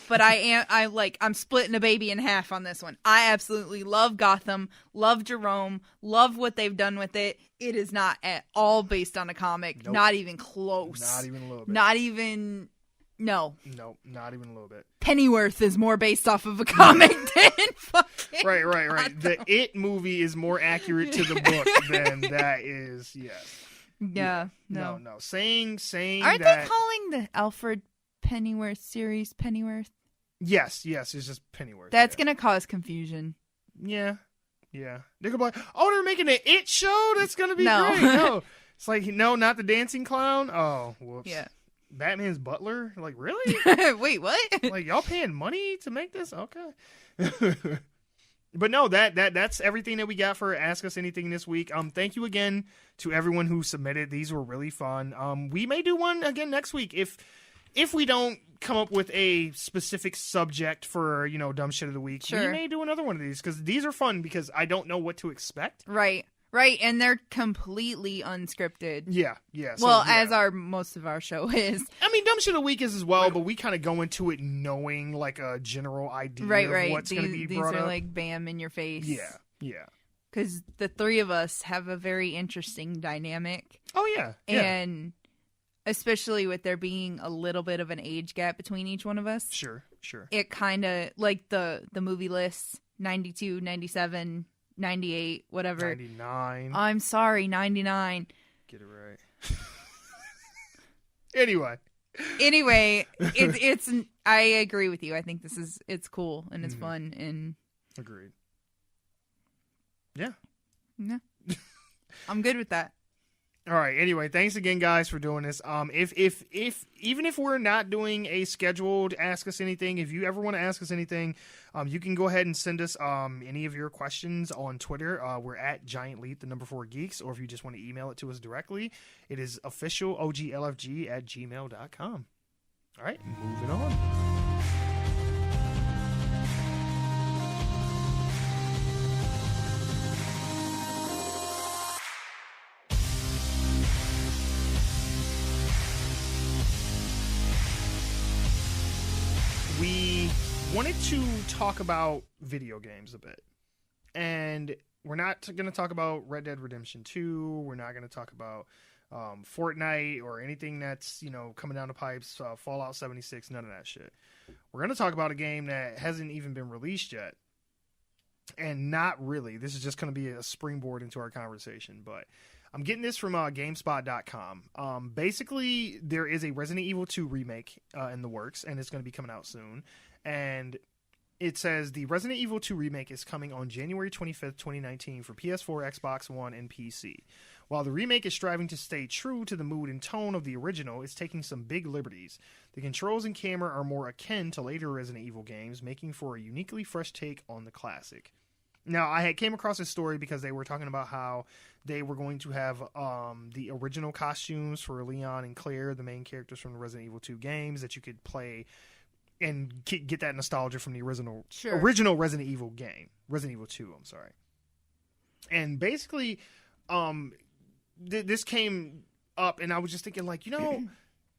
but I'm splitting the baby in half on this one. I absolutely love Gotham, love Jerome, love what they've done with it. It is not at all based on a comic, Nope. not even close. Not even a little bit. Not even. No. Nope, not even a little bit. Pennyworth is more based off of a comic than fucking Right. Gotham. The It movie is more accurate to the book than that is. Yes. Yeah. No. Saying Aren't that. they calling the Alfred Pennyworth series Pennyworth? Yes. It's just Pennyworth. That's gonna cause confusion. Yeah. They're gonna be like, oh, they're making an It show. That's gonna be No. great. No, it's like, no, not the dancing clown. Oh, whoops. Yeah. Batman's butler. Like, really? Wait, what? Like, y'all paying money to make this? Okay. But no, that's everything that we got for Ask Us Anything this week. Thank you again to everyone who submitted. These were really fun. We may do one again next week if we don't come up with a specific subject for, dumb shit of the week. Sure. We may do another one of these because these are fun because I don't know what to expect. Right. Right, and they're completely unscripted. Yeah. So, well, as most of our show is. I mean, Dumb Shit of the Week is as well, but we kind of go into it knowing like a general idea of what's going to be brought up. These are like bam in your face. Yeah. Because the three of us have a very interesting dynamic. Oh, yeah. And especially with there being a little bit of an age gap between each one of us. Sure. It kind of, like the movie lists, 92, 97... 98, whatever. 99. I'm sorry, 99. Get it right. Anyway, it's. I agree with you. I think it's cool and it's fun and. Agreed. Yeah. I'm good with that. All right. Anyway, thanks again, guys, for doing this. If even if we're not doing a scheduled Ask Us Anything, if you ever want to ask us anything, you can go ahead and send us any of your questions on Twitter. We're at GiantLeap, the number 4 Geeks, or if you just want to email it to us directly, it is official OGLFG@gmail.com. All right, moving on. We wanted to talk about video games a bit. And we're not going to talk about Red Dead Redemption 2. We're not going to talk about Fortnite or anything that's, coming down the pipes, Fallout 76, none of that shit. We're going to talk about a game that hasn't even been released yet. And not really. This is just going to be a springboard into our conversation. But I'm getting this from GameSpot.com. Basically, there is a Resident Evil 2 remake in the works, and it's going to be coming out soon. And it says the Resident Evil 2 remake is coming on January 25th, 2019 for PS4, Xbox One, and PC. While the remake is striving to stay true to the mood and tone of the original, it's taking some big liberties. The controls and camera are more akin to later Resident Evil games, making for a uniquely fresh take on the classic. Now, I came across this story because they were talking about how they were going to have the original costumes for Leon and Claire, the main characters from the Resident Evil 2 games, that you could play and get that nostalgia from the original Resident Evil game. Resident Evil 2, I'm sorry. And basically, this came up, and I was just thinking,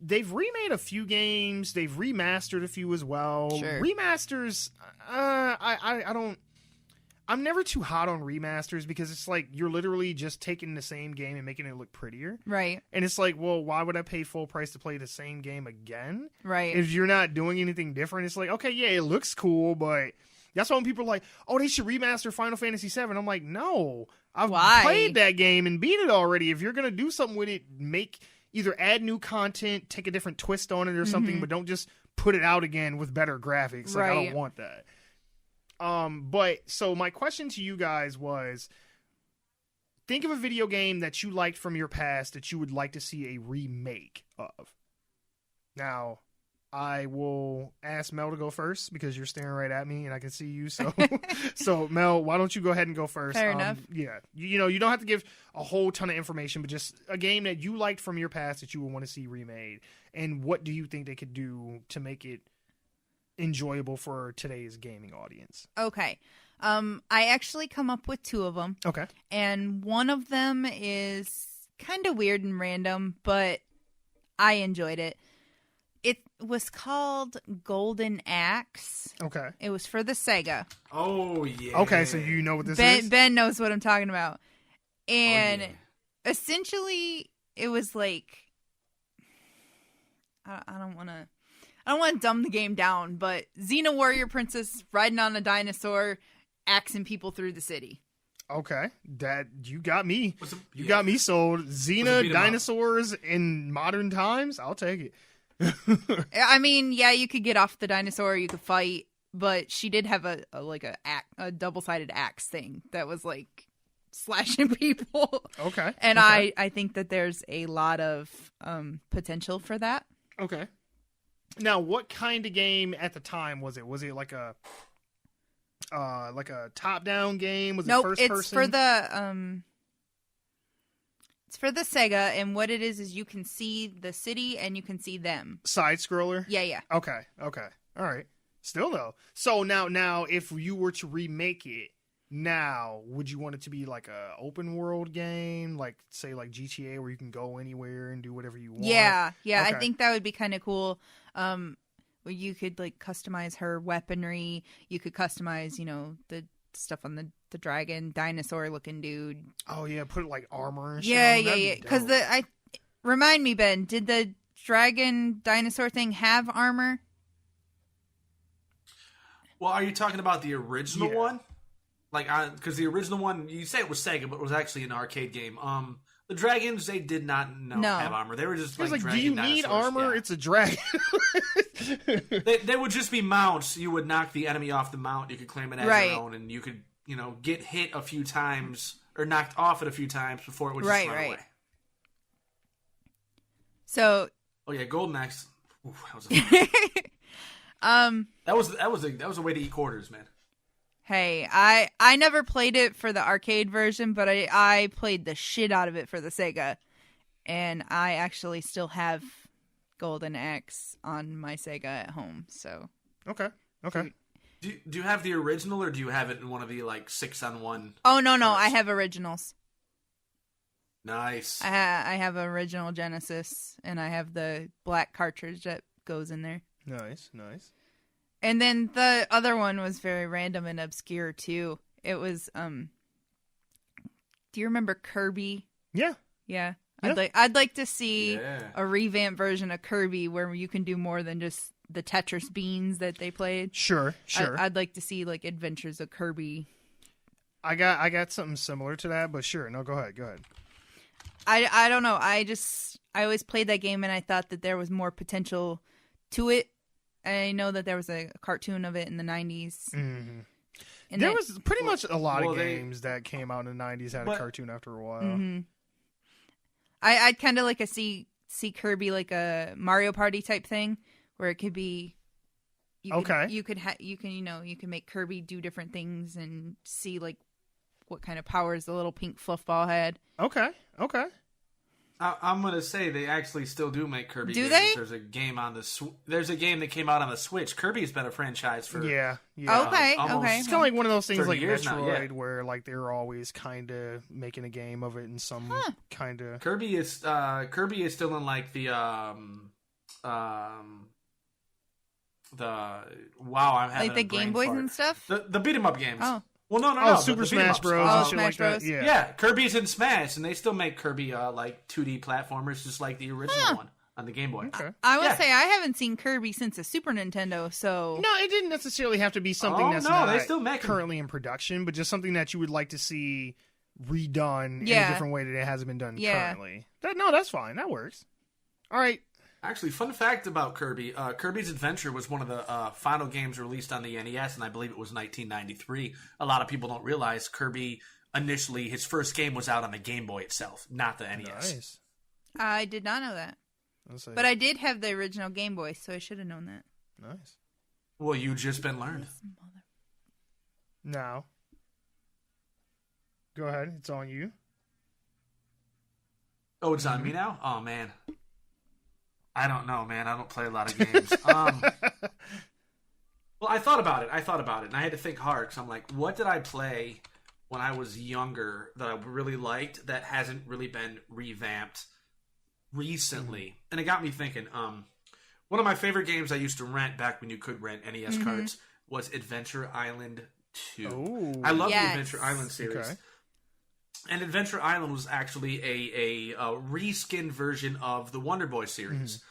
they've remade a few games. They've remastered a few as well. Sure. Remasters, I'm never too hot on remasters because it's like you're literally just taking the same game and making it look prettier. Right. And it's like, well, why would I pay full price to play the same game again? Right. If you're not doing anything different, it's like, okay, yeah, it looks cool, but that's why when people are like, oh, they should remaster Final Fantasy VII. I'm like, no, I've played that game and beat it already. If you're going to do something with it, either add new content, take a different twist on it or something, but don't just put it out again with better graphics. Like, I don't want that. But so my question to you guys was, think of a video game that you liked from your past that you would like to see a remake of. Now, I will ask Mel to go first because you're staring right at me and I can see you. So, so Mel, why don't you go ahead and go first? Fair enough. Yeah. You don't have to give a whole ton of information, but just a game that you liked from your past that you would want to see remade. And what do you think they could do to make it enjoyable for today's gaming audience? Okay. I actually come up with 2 of them. Okay. And one of them is kind of weird and random, but I enjoyed it. It was called Golden Axe. Okay. It was for the Sega. Oh, yeah. Okay, so you know what this is? Ben knows what I'm talking about. And essentially, it was like, I don't want to dumb the game down, but Xena Warrior Princess riding on a dinosaur, axing people through the city. Okay, you got me. You got me sold. Xena dinosaurs in modern times. I'll take it. I mean, yeah, you could get off the dinosaur, you could fight, but she did have a double-sided axe thing that was like slashing people. Okay, and okay. I think that there's a lot of potential for that. Okay. Now, what kind of game at the time was it? Was it like a top-down game? Was it first person? It's for the Sega, and what it is you can see the city and you can see them. Side scroller? Yeah. Okay. All right. Still though. So now if you were to remake it, Now, would you want it to be like a open world game, like say like GTA, where you can go anywhere and do whatever you want? Yeah, Okay. I think that would be kind of cool. Where you could like customize her weaponry. You could customize, the stuff on the dragon, dinosaur looking dude. Oh yeah, put like armor and shit. Yeah. Because remind me, Ben, did the dragon dinosaur thing have armor? Well, are you talking about the original one? Like, because the original one, you say it was Sega, but it was actually an arcade game. The dragons, they did not have armor. They were just like dragon do you dinosaurs. Need armor? Yeah. It's a dragon. they would just be mounts. You would knock the enemy off the mount. You could claim it as your own, and you could, get hit a few times or knocked off it a few times before it would just run away. So. Oh yeah, Golden Axe. Ooh, that was a way to eat quarters, man. Hey, I never played it for the arcade version, but I played the shit out of it for the Sega. And I actually still have Golden Axe on my Sega at home, so. Okay. Do you have the original, or do you have it in one of the, 6-on-1? Oh, no, I have originals. Nice. I have original Genesis, and I have the black cartridge that goes in there. Nice. And then the other one was very random and obscure too. It was do you remember Kirby? Yeah. I'd like to see a revamped version of Kirby where you can do more than just the Tetris beans that they played. Sure. I'd like to see like Adventures of Kirby. I got something similar to that, but sure. No, go ahead. I don't know. I always played that game and I thought that there was more potential to it. I know that there was a cartoon of it in the 90s. Mm-hmm. And there was pretty much a lot of games that came out in the 90s had a cartoon after a while. Mm-hmm. I'd kind of like to see Kirby like a Mario Party type thing where it could be you can make Kirby do different things and see like what kind of powers the little pink fluff ball had. Okay. I'm gonna say they actually still do make Kirby games. They? There's a game that came out on the Switch. Kirby's been a franchise for yeah. Okay. It's kind of like one of those things like Metroid, now, where like they're always kind of making a game of it in some kind of. Kirby is still in like the I'm having like the Game Boys and stuff. The beat 'em up games. Oh. Well, no. Super Smash Bros. Oh, and shit Smash like Bros. That. Yeah. Yeah, Kirby's in Smash, and they still make Kirby like 2D platformers, just like the original one on the Game Boy. Okay. I would say I haven't seen Kirby since the Super Nintendo, so... No, it didn't necessarily have to be something that's not they still make currently in production, but just something that you would like to see redone in a different way that it hasn't been done currently. That's fine. That works. All right. Actually, fun fact about Kirby. Kirby's Adventure was one of the final games released on the NES, and I believe it was 1993. A lot of people don't realize Kirby, initially, his first game was out on the Game Boy itself, not the NES. Nice. I did not know that. But I did have the original Game Boy, so I should have known that. Nice. Well, you just been learned. Now. Go ahead. It's on you. Oh, it's on me now? Oh, man. I don't know, man. I don't play a lot of games. Well, I thought about it, and I had to think hard, because I'm like, what did I play when I was younger that I really liked that hasn't really been revamped recently? And it got me thinking, one of my favorite games I used to rent back when you could rent NES cards was Adventure Island 2. Ooh. I love the Adventure Island series. Okay. And Adventure Island was actually a reskinned version of the Wonder Boy series.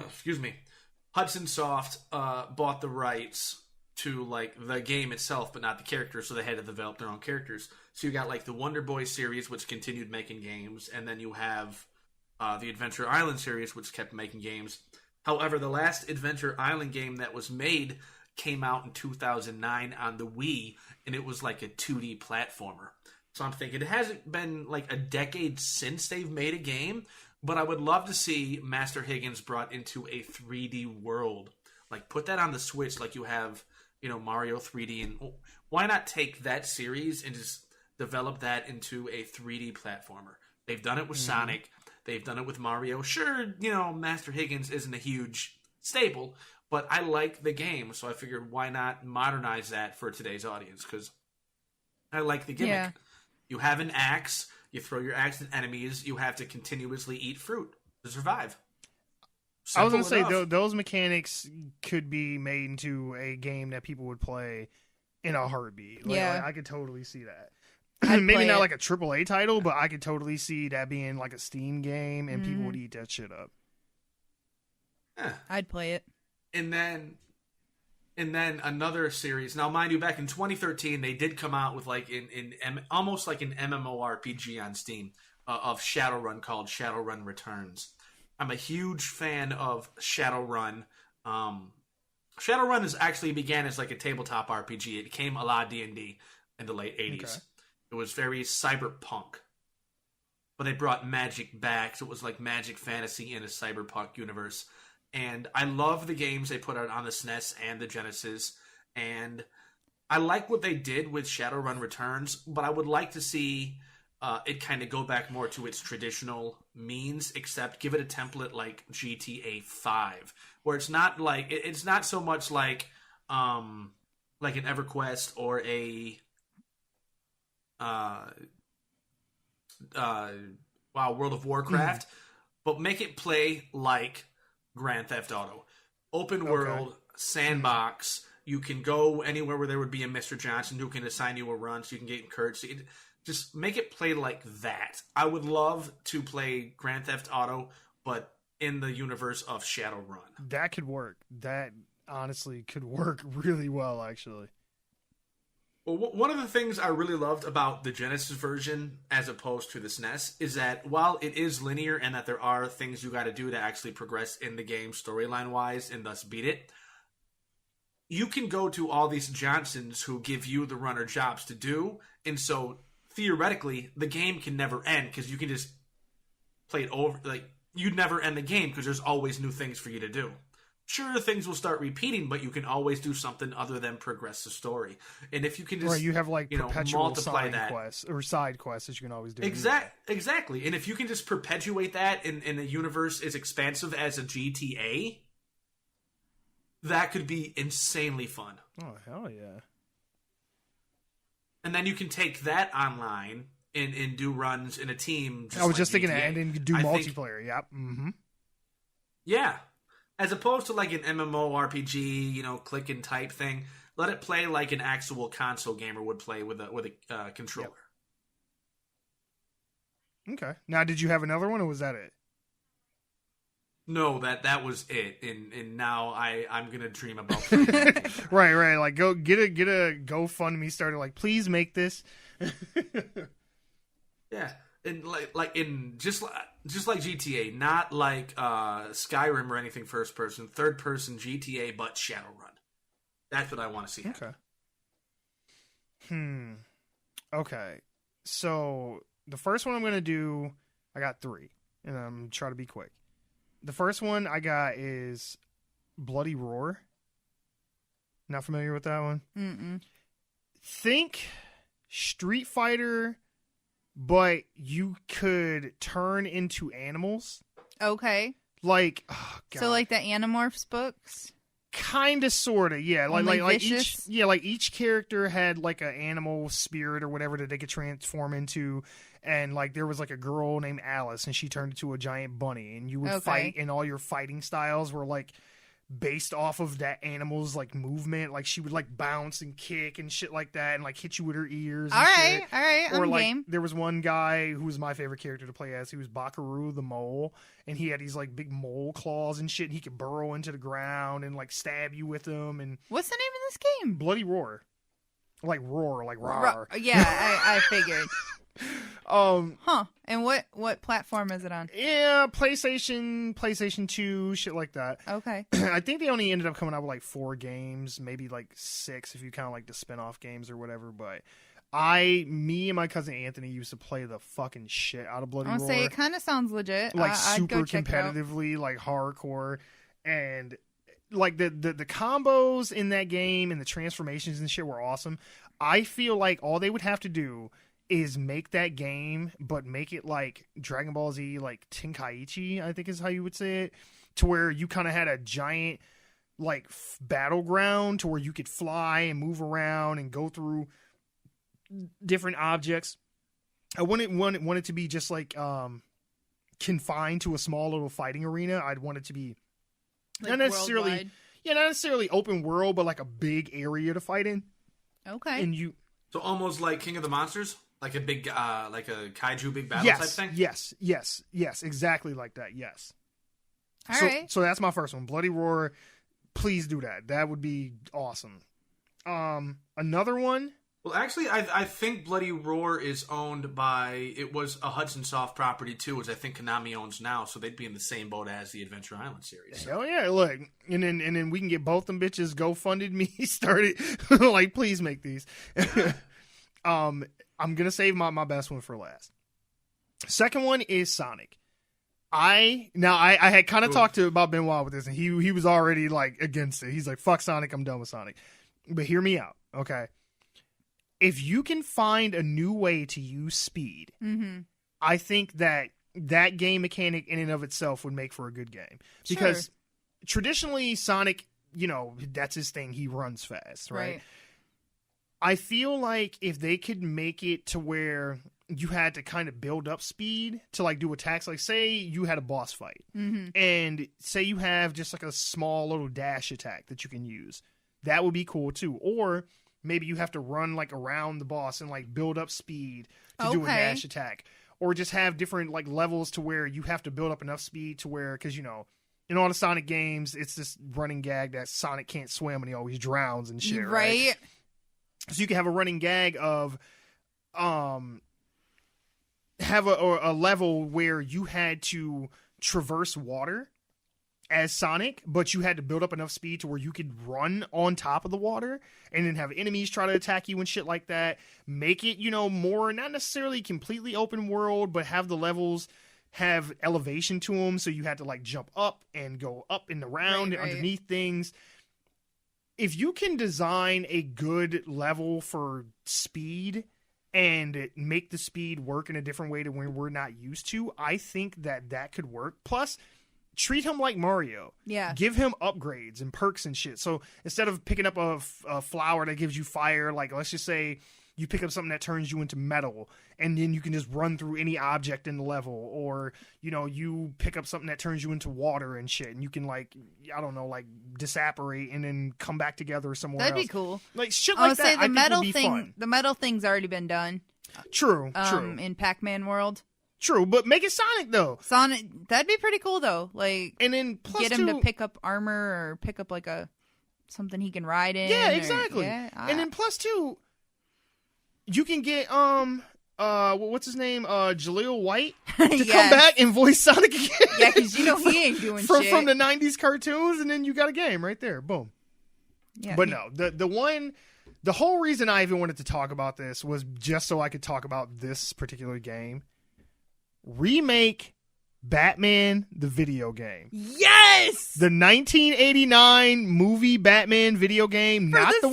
Excuse me. Hudson Soft bought the rights to like the game itself, but not the characters, so they had to develop their own characters. So you got like the Wonder Boy series, which continued making games, and then you have the Adventure Island series, which kept making games. However, the last Adventure Island game that was made came out in 2009 on the Wii, and it was like a 2D platformer. So I'm thinking it hasn't been like a decade since they've made a game, but I would love to see Master Higgins brought into a 3D world. Like put that on the Switch like you have, Mario 3D, and why not take that series and just develop that into a 3D platformer? They've done it with Sonic. They've done it with Mario. Sure, Master Higgins isn't a huge staple, but I like the game, so I figured why not modernize that for today's audience, because I like the gimmick. Yeah. You have an axe, you throw your axe at enemies, you have to continuously eat fruit to survive. I was going to say, enough. those mechanics could be made into a game that people would play in a heartbeat. Like, I could totally see that. Maybe not like a AAA title, but I could totally see that being like a Steam game, and people would eat that shit up. Yeah. I'd play it. And then another series. Now, mind you, back in 2013, they did come out with like almost like an MMORPG on Steam of Shadowrun called Shadowrun Returns. I'm a huge fan of Shadowrun. Shadowrun actually began as like a tabletop RPG. It became a la D&D in the late 80s. Okay. It was very cyberpunk. But they brought magic back, so it was like magic fantasy in a cyberpunk universe. And I love the games they put out on the SNES and the Genesis. And I like what they did with Shadowrun Returns, but I would like to see it kind of go back more to its traditional means, except give it a template like GTA 5, where it's not like it's not so much like an EverQuest or a World of Warcraft, but make it play like Grand Theft Auto. Open world, sandbox. You can go anywhere where there would be a Mr. Johnson who can assign you a run, so you can get encouraged. Just make it play like that. I would love to play Grand Theft Auto, but in the universe of Shadowrun. That could work. That honestly could work really well, actually. Well, one of the things I really loved about the Genesis version as opposed to the SNES is that while it is linear and that there are things you got to do to actually progress in the game storyline-wise and thus beat it, you can go to all these Johnsons who give you the runner jobs to do, and so theoretically, the game can never end because you can just play it over. Like, you'd never end the game because there's always new things for you to do. Sure, things will start repeating, but you can always do something other than progress the story. And if you can just, you have like perpetual multiply side quests or side quests that you can always do. Exactly. And if you can just perpetuate that in a universe as expansive as a GTA, that could be insanely fun. Oh, hell yeah. And then you can take that online and do runs in a team. I was just thinking that, and then do multiplayer. Yep. Mm-hmm. Yeah. As opposed to like an MMORPG, click and type thing. Let it play like an actual console gamer would play with a controller. Yep. Okay. Now, did you have another one, or was that it? No, that was it, and now I'm gonna dream about right. Like go get a GoFundMe started. Like, please make this. Yeah, and like in just like GTA, not like Skyrim or anything first person, third person GTA, but Shadowrun. That's what I want to see. Okay. Okay. So the first one I'm gonna do, I got 3, and I'm trying to be quick. The first one I got is Bloody Roar. Not familiar with that one? Mm-mm. Think Street Fighter, but you could turn into animals. Okay. Like, oh God. So like the Animorphs books? Kinda, sorta, yeah. Only like vicious? each character had like an animal spirit or whatever that they could transform into. And like there was like a girl named Alice, and she turned into a giant bunny, and you would fight, and all your fighting styles were like based off of that animal's like movement. Like she would like bounce and kick and shit like that, and like hit you with her ears. All right, or I'm like game. There was one guy who was my favorite character to play as. He was Bakaru the mole, and he had these like big mole claws and shit. And he could burrow into the ground and like stab you with them. And what's the name of this game? Bloody Roar, like roar, like roar. Yeah, I figured. And what platform is it on? Yeah, PlayStation 2, shit like that. Okay. I think they only ended up coming out with like 4 games, maybe like 6 if you count like the spin-off games or whatever. But me and my cousin Anthony used to play the fucking shit out of Bloody Roar. I'll say it kind of sounds legit. Like I'd go super check competitively, like hardcore, and like the combos in that game and the transformations and shit were awesome. I feel like all they would have to do is make that game, but make it like Dragon Ball Z, like Tenkaichi, I think is how you would say it, to where you kind of had a giant like battleground to where you could fly and move around and go through different objects. I wouldn't want it to be just like confined to a small little fighting arena. I'd want it to be like not necessarily worldwide. not necessarily open world, but like a big area to fight in. Okay. And you So almost like King of the Monsters, like a big like a kaiju big battle type thing. Yes, exactly like that. Yes. All right. So that's my first one. Bloody Roar. Please do that. That would be awesome. Another one. Well, actually, I think Bloody Roar is owned by... It was a Hudson Soft property, too, which I think Konami owns now, so they'd be in the same boat as the Adventure Island series. Hell yeah, look. And then we can get both them bitches GoFunded me started. Like, please make these. I'm going to save my best one for last. Second one is Sonic. I had kind of talked about Benoit with this, and he was already, like, against it. He's like, fuck Sonic, I'm done with Sonic. But hear me out, okay? If you can find a new way to use speed, I think that game mechanic in and of itself would make for a good game. Because traditionally, Sonic, that's his thing. He runs fast, right? I feel like if they could make it to where you had to kind of build up speed to like do attacks, like say you had a boss fight, and say you have just like a small little dash attack that you can use, that would be cool too. Or maybe you have to run like around the boss and like build up speed to do a dash attack, or just have different like levels to where you have to build up enough speed to where, because in all the Sonic games, it's this running gag that Sonic can't swim and he always drowns and shit, right? So you can have a running gag of have a level where you had to traverse water as Sonic, but you had to build up enough speed to where you could run on top of the water and then have enemies try to attack you and shit like that. Make it, more, not necessarily completely open world, but have the levels have elevation to them. So you had to like jump up and go up and around and underneath things. If you can design a good level for speed and make the speed work in a different way to where we're not used to, I think that could work. Plus, treat him like Mario. Yeah. Give him upgrades and perks and shit. So instead of picking up a flower that gives you fire, like let's just say you pick up something that turns you into metal, and then you can just run through any object in the level. Or, you pick up something that turns you into water and shit, and you can like, I don't know, like disapparate and then come back together somewhere else. That'd be cool. Like shit like that, I think would be fun. The metal thing's already been done. True. In Pac-Man World. True, but make it Sonic though. Sonic, that'd be pretty cool though. Like, and then plus get him to pick up armor or pick up like something he can ride in. Yeah, exactly. And then plus two, you can get what's his name, Jaleel White to come back and voice Sonic again. Yeah, because he ain't doing shit from the '90s cartoons, and then you got a game right there. Boom. Yeah, but no, the whole reason I even wanted to talk about this was just so I could talk about this particular game. Remake Batman the video game. Yes! The 1989 movie Batman video game, not the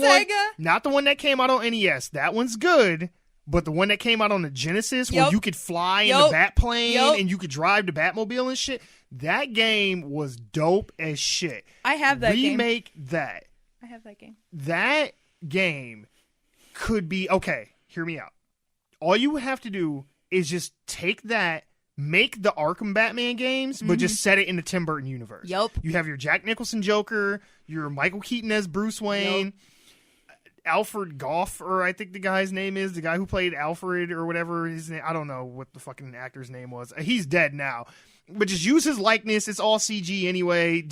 one that came out on NES. That one's good, but the one that came out on the Genesis where you could fly in the Batplane and you could drive the Batmobile and shit. That game was dope as shit. I have that game. Remake that. I have that game. That game could be, okay, hear me out. All you would have to do is just take that, make the Arkham Batman games, but just set it in the Tim Burton universe. Yep. You have your Jack Nicholson Joker, your Michael Keaton as Bruce Wayne, Alfred Goff, or I think the guy's name is, the guy who played Alfred or whatever his name, I don't know what the fucking actor's name was. He's dead now. But just use his likeness. It's all CG anyway.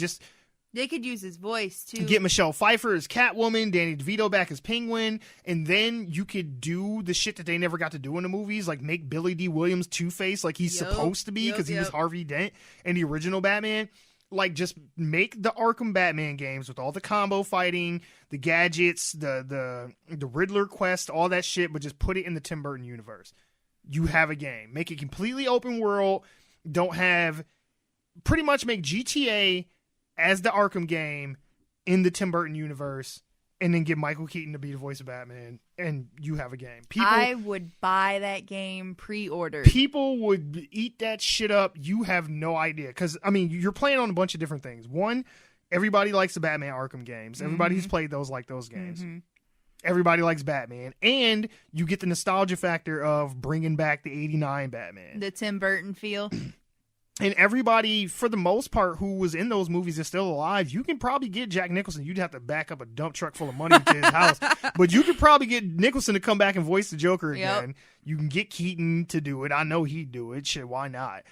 They could use his voice, too. Get Michelle Pfeiffer as Catwoman, Danny DeVito back as Penguin, and then you could do the shit that they never got to do in the movies, like make Billy D. Williams Two-Face like he's supposed to be, because he was Harvey Dent in the original Batman. Like, just make the Arkham Batman games with all the combo fighting, the gadgets, the Riddler quest, all that shit, but just put it in the Tim Burton universe. You have a game. Make it completely open world. Pretty much make GTA as the Arkham game in the Tim Burton universe, and then get Michael Keaton to be the voice of Batman, and you have a game. I would buy that game pre-ordered. People would eat that shit up. You have no idea. Because, I mean, you're playing on a bunch of different things. One, everybody likes the Batman Arkham games. Everybody who's played those like those games. Everybody likes Batman, and you get the nostalgia factor of bringing back the '89 Batman, the Tim Burton feel. And everybody, for the most part, who was in those movies is still alive. You can probably get Jack Nicholson. You'd have to back up a dump truck full of money to his house. But you could probably get Nicholson to come back and voice the Joker again. Yep. You can get Keaton to do it. I know he'd do it. Shit, why not?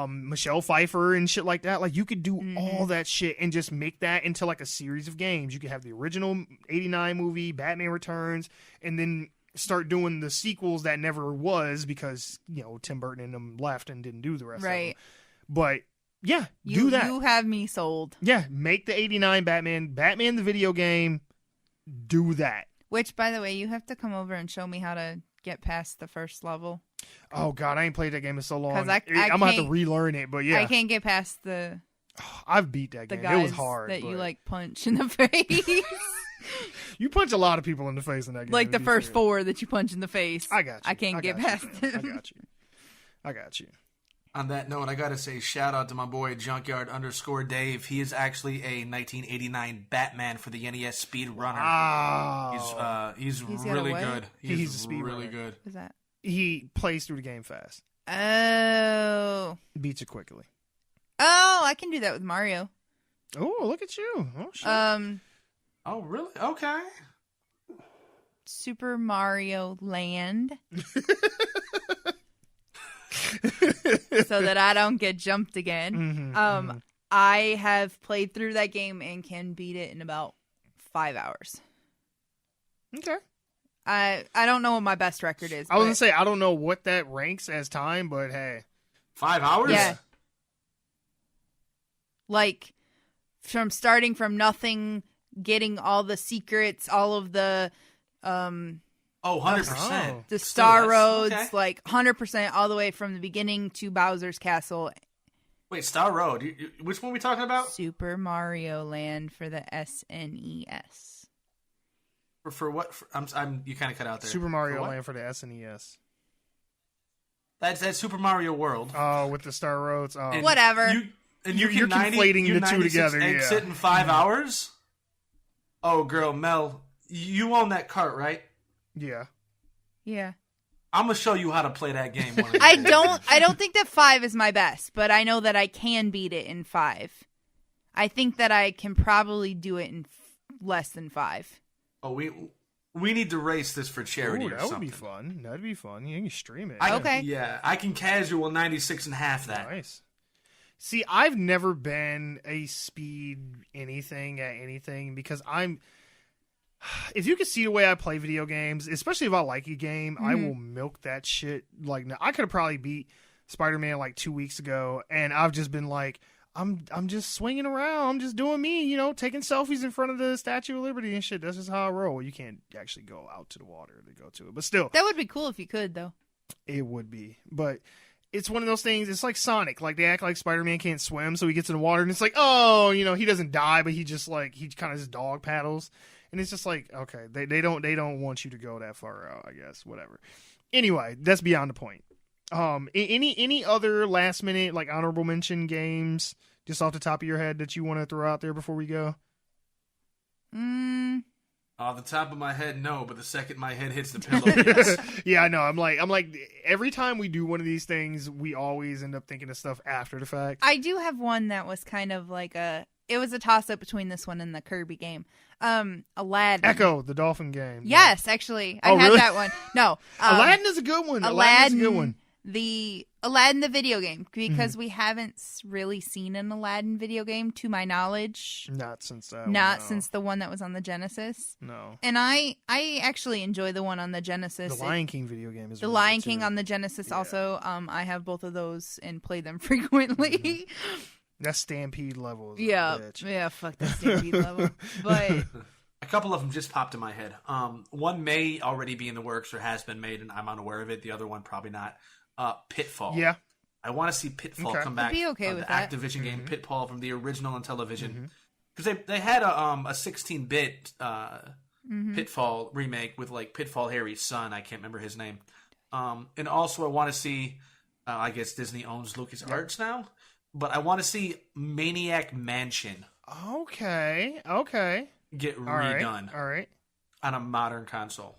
Michelle Pfeiffer and shit like that. Like, you could do all that shit and just make that into like a series of games. You could have the original '89 movie, Batman Returns, and then start doing the sequels that never was because, Tim Burton and them left and didn't do the rest of them. But, yeah, do that. You have me sold. Yeah, make the '89 Batman the video game, do that. Which, by the way, you have to come over and show me how to get past the first level. Oh, God, I ain't played that game in so long. I'm going to have to relearn it, but yeah. I can't get past the... I've beat that game. It was hard. That you, punch in the face. You punch a lot of people in the face in that game. Like the first 4 that you punch in the face. I got you. I can't get past them. I got you. On that note, I gotta say shout out to my boy Junkyard_Dave. He is actually a 1989 Batman for the NES speed runner. Wow. He's really good. He's a speed really runner. good. What's that? He plays through the game fast. Oh. Beats it quickly. Oh, I can do that with Mario. Oh, look at you. Oh, shit. Oh, really? Okay. Super Mario Land. So that I don't get jumped again. I have played through that game and can beat it in about 5 hours. Okay. I don't know what my best record is. I was going to say, I don't know what that ranks as time, but hey. 5 hours? Yeah. Like, from starting from nothing, getting all the secrets, all of the... 100%. The Star Roads, okay. Like 100% all the way from the beginning to Bowser's Castle. Wait, Star Road? Which one are we talking about? Super Mario Land for the SNES. For what? You kind of cut out there. Super Mario Land for the SNES. That's Super Mario World. Oh, with the Star Roads. Oh. Whatever. You're conflating the two together. Exit in 5 hours? Oh, girl, Mel, you own that cart, right? Yeah. Yeah. I'm gonna show you how to play that game. I don't think that 5 is my best, but I know that I can beat it in 5. I think that I can probably do it in less than 5. Oh, we need to race this for charity. Ooh, or something. Would be fun. That'd be fun. You can stream it. Okay. Yeah, I can casual 96 and half that. Nice. See, I've never been a speed anything at anything because if you can see the way I play video games, especially if I like a game, I will milk that shit. Like, I could have probably beat Spider-Man like 2 weeks ago, and I've just been like, I'm just swinging around. I'm just doing me, taking selfies in front of the Statue of Liberty and shit. That's just how I roll. You can't actually go out to the water to go to it, but still. That would be cool if you could, though. It would be, but it's one of those things. It's like Sonic. Like, they act like Spider-Man can't swim, so he gets in the water, and it's like, oh, he doesn't die, but he just he kind of just dog paddles. And it's just like, okay, they don't want you to go that far out, I guess. Whatever. Anyway, that's beyond the point. Any other last minute honorable mention games just off the top of your head that you want to throw out there before we go? Off the top of my head, no, but the second my head hits the pillow, yes. Yeah, I know. I'm like every time we do one of these things, we always end up thinking of stuff after the fact. I do have one that was kind of like it was a toss-up between this one and the Kirby game. Aladdin. Echo, the dolphin game. Yes, actually. I had really? that one. No. Aladdin is a good one. Aladdin's a good one. Aladdin, the video game, because we haven't really seen an Aladdin video game, to my knowledge. Not since the one that was on the Genesis. No. And I actually enjoy the one on the Genesis. The Lion King video game is the really Lion good King too. on the Genesis also. I have both of those and play them frequently. That Stampede level. Yeah, fuck that Stampede level. But a couple of them just popped in my head. One may already be in the works or has been made, and I'm unaware of it. The other one probably not. Pitfall. Yeah. I want to see Pitfall come back. I'd be okay with the that. Activision game Pitfall from the original on television. Because they had a 16-bit Pitfall remake with Pitfall Harry's son. I can't remember his name. And also I want to see, I guess Disney owns LucasArts now, but I want to see Maniac Mansion Okay. get redone. All right. On a modern console.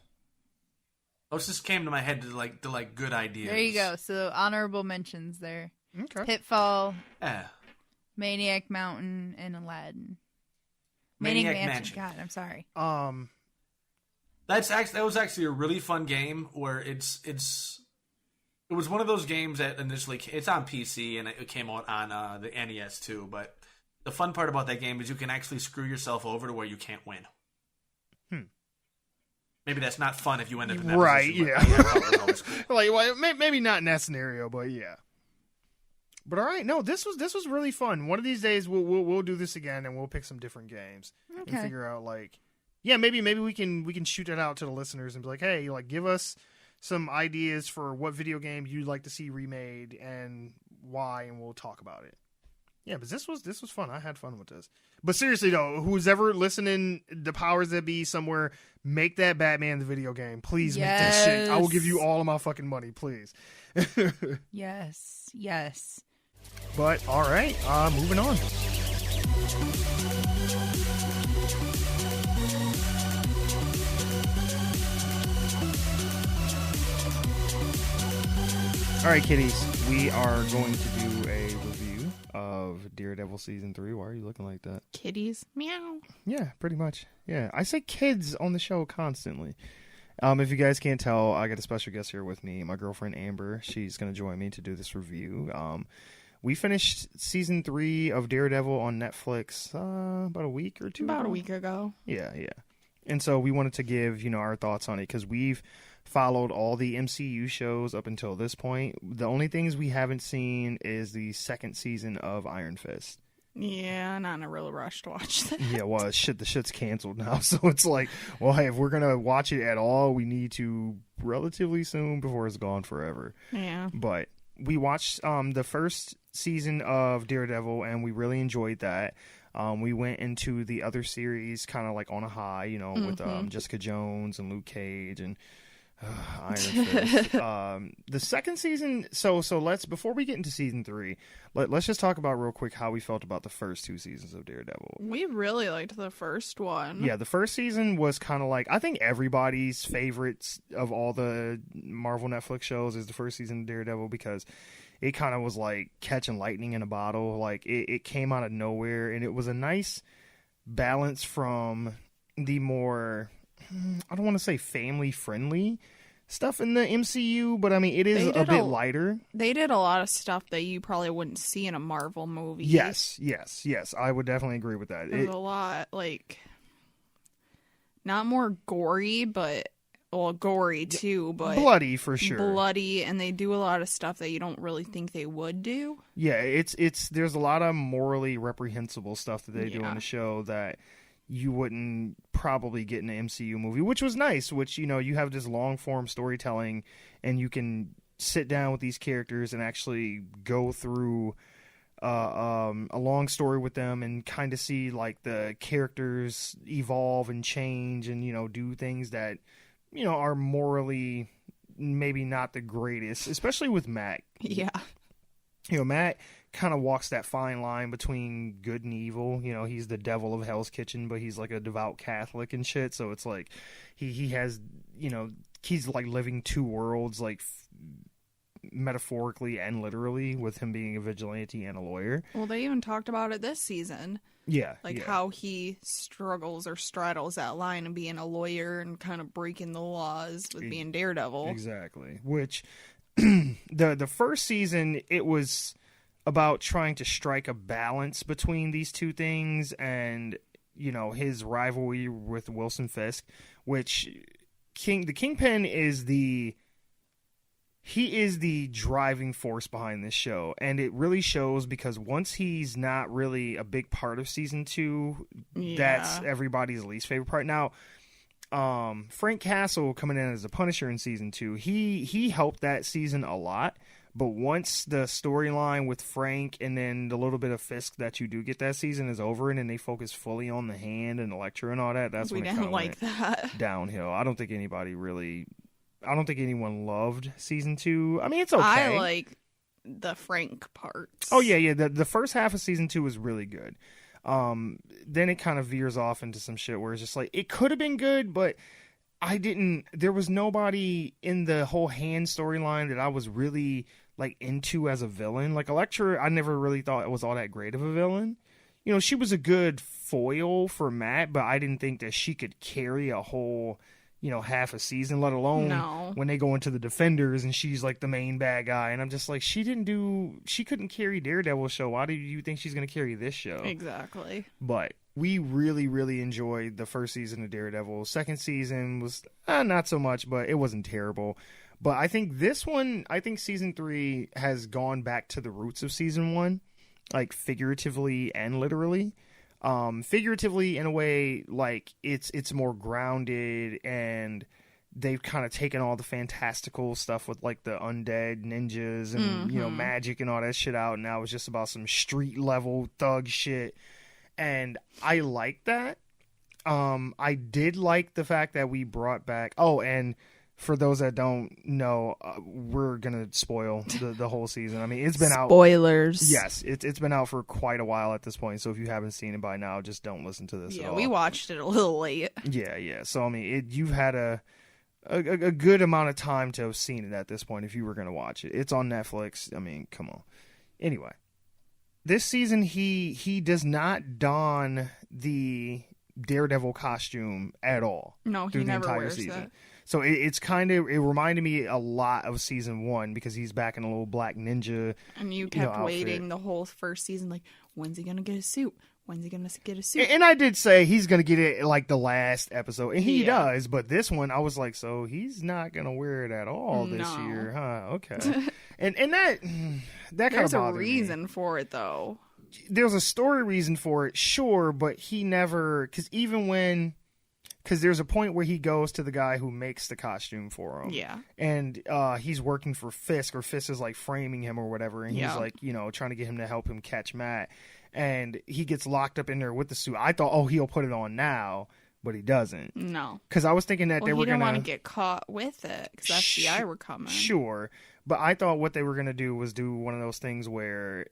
Those just came to my head to like good ideas. There you go. So honorable mentions there. Okay. Pitfall, Yeah. Maniac Mountain, and Aladdin. Maniac Mansion. God, I'm sorry. That was actually a really fun game where it was one of those games that initially it's on PC and it came out on the NES too. But the fun part about that game is you can actually screw yourself over to where you can't win. Maybe that's not fun if you end up in that position. Like, well, maybe not in that scenario, but yeah. But all right, no, this was really fun. One of these days we'll do this again and we'll pick some different games and figure out like, yeah, maybe we can shoot it out to the listeners and be like, hey, like give us some ideas for what video game you'd like to see remade and why, and we'll talk about it. Yeah, but this was fun. I had fun with this. But seriously though, who's ever listening, the powers that be somewhere, make that Batman the video game. Please make that shit. I will give you all of my fucking money, please. Yes. But all right, moving on. All right, kiddies, we are going to do a review of Daredevil Season 3. Why are you looking like that? Kitties. Meow. Yeah, pretty much. Yeah, I say kids on the show constantly. If you guys can't tell, I got a special guest here with me, my girlfriend Amber. She's going to join me to do this review. We finished Season 3 of Daredevil on Netflix about a week or two ago. About a week ago. Yeah. And so we wanted to give, our thoughts on it because we've followed all the MCU shows up until this point. The only things we haven't seen is the second season of Iron Fist. Yeah, not in a real rush to watch that. Yeah, well, the shit's canceled now. So it's like, well, hey, if we're going to watch it at all, we need to relatively soon before it's gone forever. Yeah. But we watched the first season of Daredevil, and we really enjoyed that. We went into the other series kind of like on a high, with Jessica Jones and Luke Cage and Iron Fist. The second season, so let's, before we get into Season 3, let's just talk about real quick how we felt about the first two seasons of Daredevil. We really liked the first one. Yeah, the first season was kind of like, I think everybody's favorites of all the Marvel Netflix shows is the first season of Daredevil because it kind of was like catching lightning in a bottle. Like it came out of nowhere, and it was a nice balance from the more, I don't want to say family friendly stuff in the MCU, but I mean it is a bit lighter. They did a lot of stuff that you probably wouldn't see in a Marvel movie. Yes, I would definitely agree with that. There's a lot, like, not more gory, but gory too, but bloody for sure. Bloody, and they do a lot of stuff that you don't really think they would do. Yeah, it's there's a lot of morally reprehensible stuff that they do on the show that you wouldn't probably get in an MCU movie, which was nice, which, you have this long form storytelling and you can sit down with these characters and actually go through a long story with them and kind of see like the characters evolve and change and, do things that, are morally maybe not the greatest, especially with Matt. Yeah. Matt kind of walks that fine line between good and evil. He's the devil of Hell's Kitchen, but he's like a devout Catholic and shit. So it's like he has, he's like living two worlds, like metaphorically and literally, with him being a vigilante and a lawyer. Well, they even talked about it this season. Yeah. How he struggles or straddles that line of being a lawyer and kind of breaking the laws with being Daredevil. Exactly. Which the first season, it was about trying to strike a balance between these two things and, his rivalry with Wilson Fisk, which the Kingpin is the driving force behind this show. And it really shows because once he's not really a big part of season 2, that's everybody's least favorite part. Now, Frank Castle coming in as a Punisher in season 2, he helped that season a lot. But once the storyline with Frank and then the little bit of Fisk that you do get that season is over, and then they focus fully on the Hand and Elektra and all that, that's when it kind of went downhill. I don't think anyone loved season 2. I mean, it's okay. I like the Frank parts. Oh, yeah. The first half of season 2 was really good. Then it kind of veers off into some shit where it's just like, it could have been good, but there was nobody in the whole Hand storyline that I was really like into as a villain. Like Elektra, I never really thought it was all that great of a villain. You know, she was a good foil for Matt, but I didn't think that she could carry a whole, you know, half a season, let alone when they go into the Defenders and she's like the main bad guy. And I'm just like, she couldn't carry Daredevil show. Why do you think she's going to carry this show? Exactly. But we really, really enjoyed the first season of Daredevil. Second season was not so much, but it wasn't terrible. But I think season 3 has gone back to the roots of season 1, like figuratively and literally. Figuratively in a way, like it's more grounded, and they've kind of taken all the fantastical stuff with like the undead ninjas and you know, magic and all that shit out, and now it's just about some street level thug shit, and I like that. I did like the fact that we brought back and for those that don't know, we're gonna spoil the whole season. I mean, it's been out. Spoilers. Yes, it's been out for quite a while at this point. So if you haven't seen it by now, just don't listen to this. Yeah, at all. we watched it a little late. Yeah. So I mean, you've had a good amount of time to have seen it at this point. If you were gonna watch it, it's on Netflix. I mean, come on. Anyway, this season he does not don the Daredevil costume at all. No, he never wears that. So it reminded me a lot of season 1 because he's back in a little black ninja. And you kept waiting the whole first season, like, when's he going to get a suit? When's he going to get a suit? And I did say he's going to get it like the last episode. And he does. But this one, I was like, so he's not going to wear it at all this year, huh? Okay. and that kind of bothered me. There's a reason for it, though. There's a story reason for it, sure. But he never... Because there's a point where he goes to the guy who makes the costume for him. Yeah. And he's working for Fisk, or Fisk is like framing him or whatever. And he's like, you know, trying to get him to help him catch Matt. And he gets locked up in there with the suit. I thought, he'll put it on now, but he doesn't. No. Because I was thinking that they were going to... he didn't want to get caught with it, because FBI were coming. Sure. But I thought what they were going to do was do one of those things where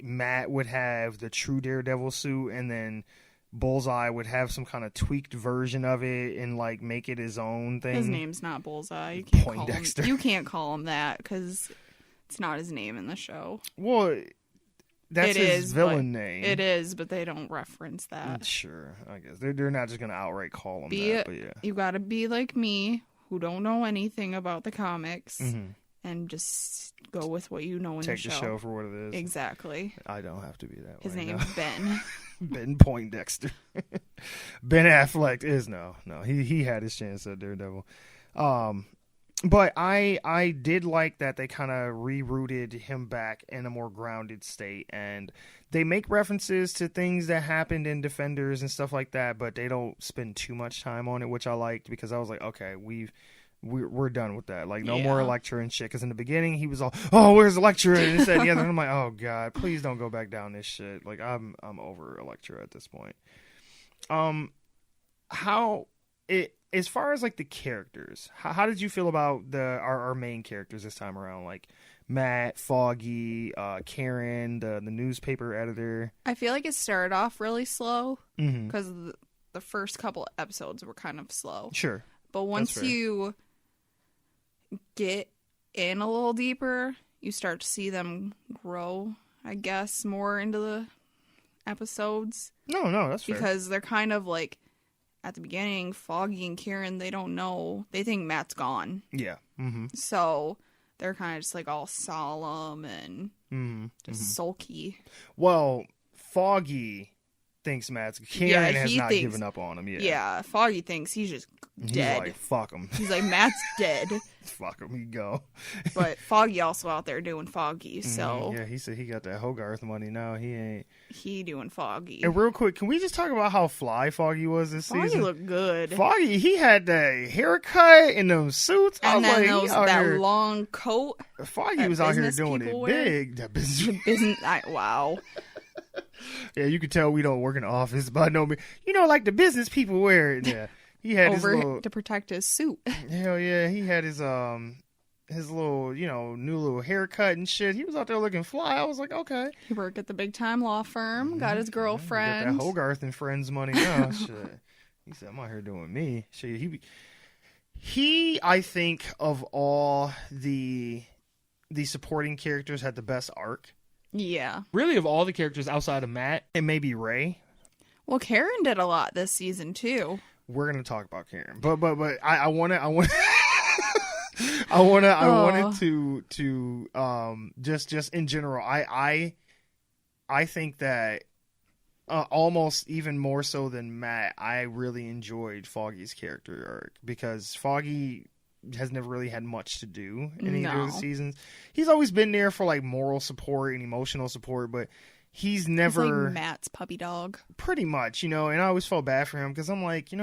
Matt would have the true Daredevil suit, and then Bullseye would have some kind of tweaked version of it and like make it his own thing. His name's not Bullseye. You can't call him that because it's not his name in the show. Well, that's his villain name. It is, but they don't reference that. Sure, I guess they're not just gonna outright call him that. But yeah, you gotta be like me, who don't know anything about the comics, and just go with what you know in the show. Take the show for what it is. Exactly. I don't have to be that way. His name's Ben. Ben Poindexter. Ben Affleck is no. He had his chance at Daredevil. But I did like that they kind of rerouted him back in a more grounded state, and they make references to things that happened in Defenders and stuff like that, but they don't spend too much time on it, which I liked, because I was like, okay, we're done with that. Like, no more Elektra and shit. Because in the beginning, he was all, where's Elektra? And this, that, and the other. And I'm like, oh, God, please don't go back down this shit. Like, I'm over Elektra at this point. As far as, like, the characters, how did you feel about our main characters this time around? Like, Matt, Foggy, Karen, the newspaper editor. I feel like it started off really slow. Because the first couple episodes were kind of slow. Sure. But once you get in a little deeper, you start to see them grow, I guess, more into the episodes. No, that's fair. Because they're kind of like, at the beginning, Foggy and Kieran, they don't know. They think Matt's gone. Yeah. So they're kind of just like all solemn and just sulky. Well, Foggy thinks Matt's... Kieran has not given up on him yet. Yeah, Foggy thinks he's just dead. He's like, fuck him. He's like, Matt's dead. Fuck him, he go. But Foggy also out there doing Foggy, so... Yeah, he said he got that Hogarth money now. He ain't... He doing Foggy. And real quick, can we just talk about how fly Foggy was this season? Foggy looked good. Foggy, he had that haircut and them suits. And then that long coat. Foggy was out here doing it big. That business... wow. Yeah, you can tell we don't work in the office, but no, like the business people wear it. Yeah, he had over to protect his suit. Hell yeah, he had his his little, new little haircut and shit. He was out there looking fly. I was like, okay. He worked at the big time law firm, got his girlfriend. Got that Hogarth and Friends money now. Shit. He said, I'm out here doing me. Shit, he, I think, of all the supporting characters, had the best arc. Yeah. Really, of all the characters outside of Matt, and maybe Ray. Well, Karen did a lot this season too. We're gonna talk about Karen, but I want I wanted to just in general, I think that almost even more so than Matt, I really enjoyed Foggy's character arc, because Foggy has never really had much to do in either of the seasons. He's always been there for like moral support and emotional support, but he's never... He's like Matt's puppy dog. Pretty much, and I always felt bad for him, because I'm like,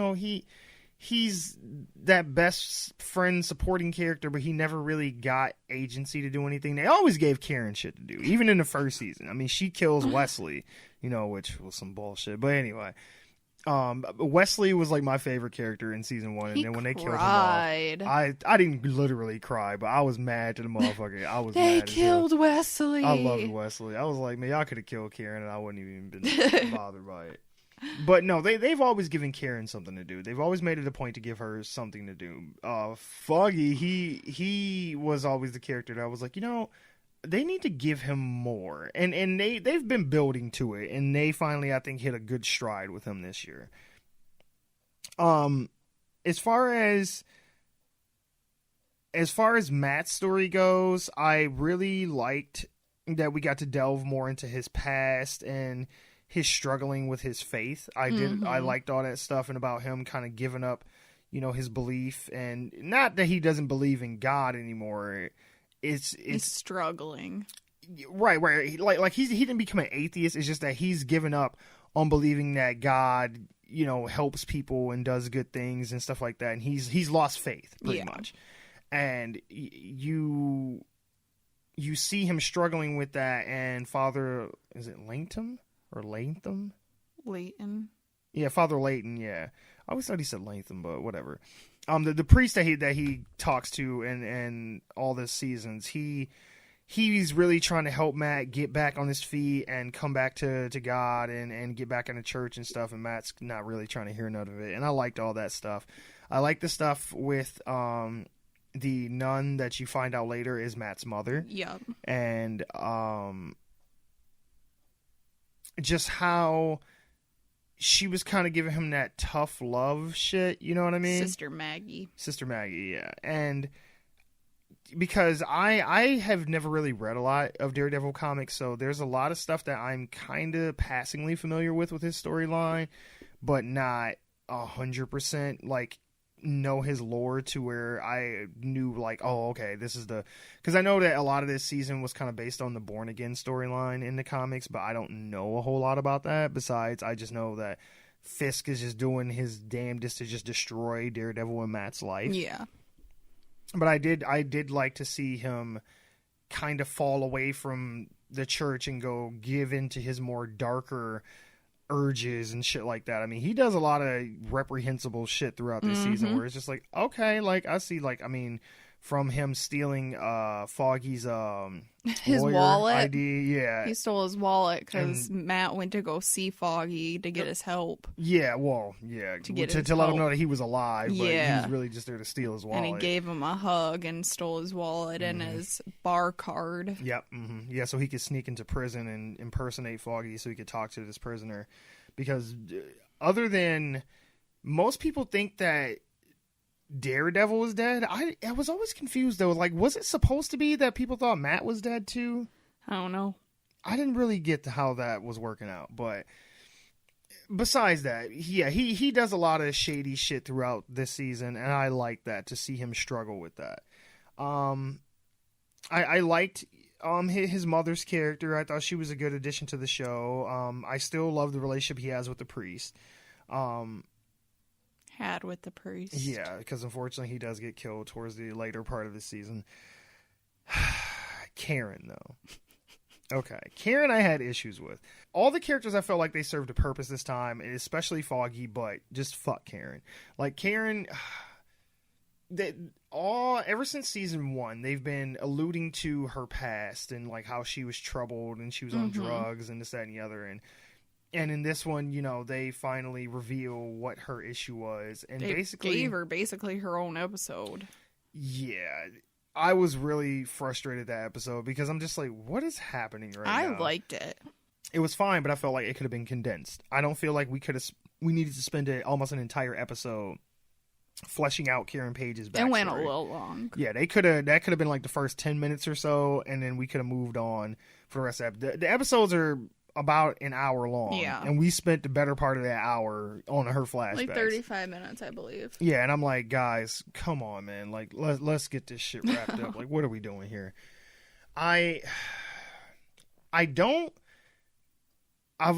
he's that best friend supporting character, but he never really got agency to do anything. They always gave Karen shit to do, even in the first season. I mean, she kills Wesley, which was some bullshit. But anyway, Wesley was like my favorite character in season 1, and then when they killed him off, I didn't literally cry, but I was mad to the motherfucker. I was they mad. They killed Wesley. I loved Wesley. I was like, man, y'all could have killed Karen, and I wouldn't even been bothered by it. But no, they've always given Karen something to do. They've always made it a point to give her something to do. Foggy, he was always the character that I was like, they need to give him more. And they've been building to it, and they finally, I think, hit a good stride with him this year. As far as Matt's story goes, I really liked that we got to delve more into his past and his struggling with his faith. I liked all that stuff, and about him kind of giving up, his belief, and not that he doesn't believe in God anymore. He's struggling. Right. Like he didn't become an atheist. It's just that he's given up on believing that God, helps people and does good things and stuff like that. And he's lost faith pretty much. And you see him struggling with that, and Father, is it Latham? Or Latham? Leighton. Yeah, Father Leighton, yeah. I always thought he said Latham, but whatever. The priest that he talks to in all the seasons, he's really trying to help Matt get back on his feet and come back to God and get back into church and stuff, and Matt's not really trying to hear none of it. And I liked all that stuff. I like the stuff with the nun that you find out later is Matt's mother. Yeah. And just how she was kind of giving him that tough love shit, you know what I mean? Sister Maggie, yeah. And because I have never really read a lot of Daredevil comics, so there's a lot of stuff that I'm kind of passingly familiar with his storyline, but not 100% like know his lore to where I knew like, oh, okay, this is because I know that a lot of this season was kind of based on the Born Again storyline in the comics, but I don't know a whole lot about that. Besides, I just know that Fisk is just doing his damnedest to just destroy Daredevil and Matt's life. Yeah. But I did like to see him kind of fall away from the church and go give into his more darker urges and shit like that. I mean, he does a lot of reprehensible shit throughout this season where it's just like, okay, like I see, like, I mean, from him stealing Foggy's his wallet ID, yeah, he stole his wallet because Matt went to go see Foggy to get his help. Yeah, well, yeah, to let him know that he was alive, but he was really just there to steal his wallet. And he gave him a hug and stole his wallet and his bar card. Yep, yeah, so he could sneak into prison and impersonate Foggy so he could talk to this prisoner. Because other than most people think that Daredevil was dead, I was always confused though. Like, was it supposed to be that people thought Matt was dead too? I don't know. I didn't really get to how that was working out. But besides that, yeah, he does a lot of shady shit throughout this season, and I like that, to see him struggle with that. I liked his mother's character. I thought she was a good addition to the show. I still love the relationship he has with the priest. Had with the priest. Yeah, because unfortunately he does get killed towards the later part of the season. Karen, though. Okay, Karen I had issues with. All the characters I felt like they served a purpose this time, especially Foggy, but just fuck Karen. Like, Karen, ever since season 1, they've been alluding to her past and like how she was troubled and she was on drugs and this, that, and the other. And in this one, you know, they finally reveal what her issue was, and they basically gave her her own episode. Yeah, I was really frustrated that episode because I'm just like, what is happening right now? I liked it. It was fine, but I felt like it could have been condensed. I don't feel like we needed to spend almost an entire episode fleshing out Karen Page's backstory. It went a little long. Yeah, that could have been like the first 10 minutes or so, and then we could have moved on for the rest of the episodes are about an hour long. Yeah. And we spent the better part of that hour on her flashbacks. Like 35 minutes, I believe. Yeah, and I'm like, guys, come on, man. Like, let's get this shit wrapped up. Like, what are we doing here? I've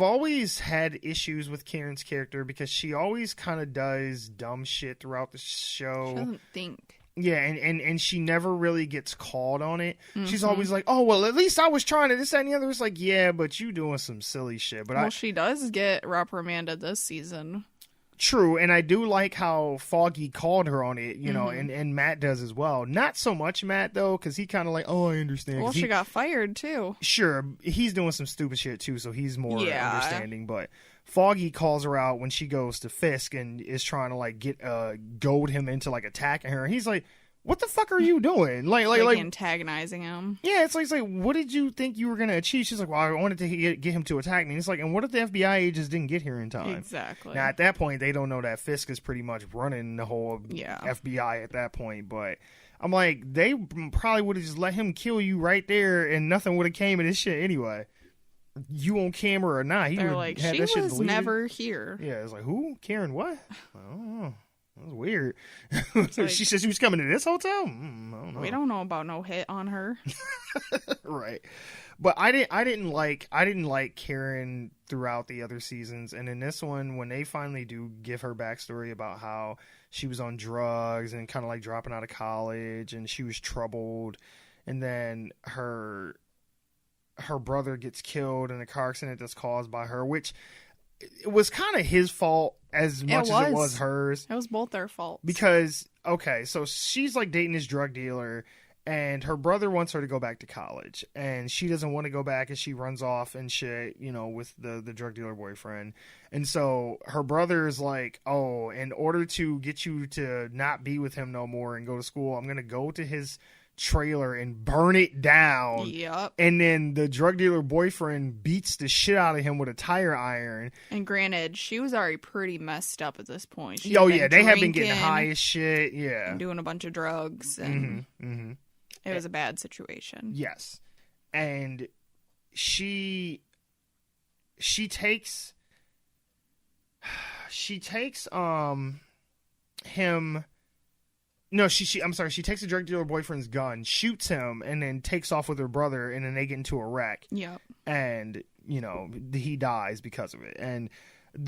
always had issues with Karen's character because she always kind of does dumb shit throughout the show. She doesn't think. Yeah, and she never really gets called on it. She's always like, oh, well, at least I was trying to this, that, and the other. It's like, yeah, but you doing some silly shit. But she does get reprimanded this season. True, and I do like how Foggy called her on it, you know, and Matt does as well. Not so much Matt, though, because he kind of like, oh, I understand. Well, she got fired, too. Sure, he's doing some stupid shit, too, so he's more understanding, but Foggy calls her out when she goes to Fisk and is trying to, like, goad him into, like, attacking her, and he's like, what the fuck are you doing? Like antagonizing him. Yeah, it's like, what did you think you were going to achieve? She's like, well, I wanted to get him to attack me. And it's like, and what if the FBI agents didn't get here in time? Exactly. Now, at that point, they don't know that Fisk is pretty much running the whole FBI at that point. But I'm like, they probably would have just let him kill you right there and nothing would have came of this shit anyway. You on camera or not. They're like, she was never here. Yeah, it's like, who? Karen what? I don't know. That was weird. Like, she said she was coming to this hotel? I don't know. We don't know about no hit on her. Right. But I didn't like Karen throughout the other seasons, and in this one, when they finally do give her backstory about how she was on drugs and kind of like dropping out of college and she was troubled, and then her brother gets killed in a car accident that's caused by her, which it was kind of his fault as much as it was hers. It was both their faults. Because, okay, so she's like dating this drug dealer, and her brother wants her to go back to college, and she doesn't want to go back, and she runs off and shit, you know, with the drug dealer boyfriend. And so her brother is like, oh, in order to get you to not be with him no more and go to school, I'm going to go to his trailer and burn it down. Yep. And then the drug dealer boyfriend beats the shit out of him with a tire iron. And granted, she was already pretty messed up at this point. They have been getting high as shit. Yeah. And doing a bunch of drugs. And it was a bad situation. Yes. And she takes him. No, I'm sorry. She takes the drug dealer boyfriend's gun, shoots him, and then takes off with her brother, and then they get into a wreck. Yep. And, you know, he dies because of it. And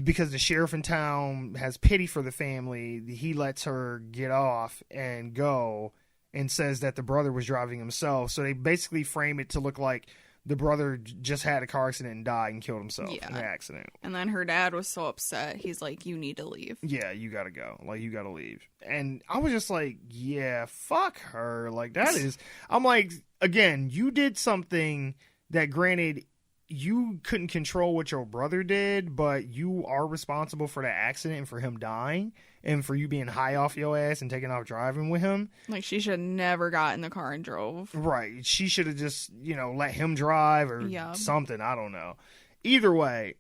because the sheriff in town has pity for the family, he lets her get off and go and says that the brother was driving himself. So they basically frame it to look like the brother just had a car accident and died and killed himself in an accident. And then her dad was so upset. He's like, you need to leave. Yeah, you gotta go. Like, you gotta leave. And I was just like, yeah, fuck her. Like, that is... I'm like, again, you did something that, granted, you couldn't control what your brother did, but you are responsible for that accident and for him dying and for you being high off your ass and taking off driving with him. Like, she should have never got in the car and drove. Right. She should have just, you know, let him drive or something. I don't know. Either way,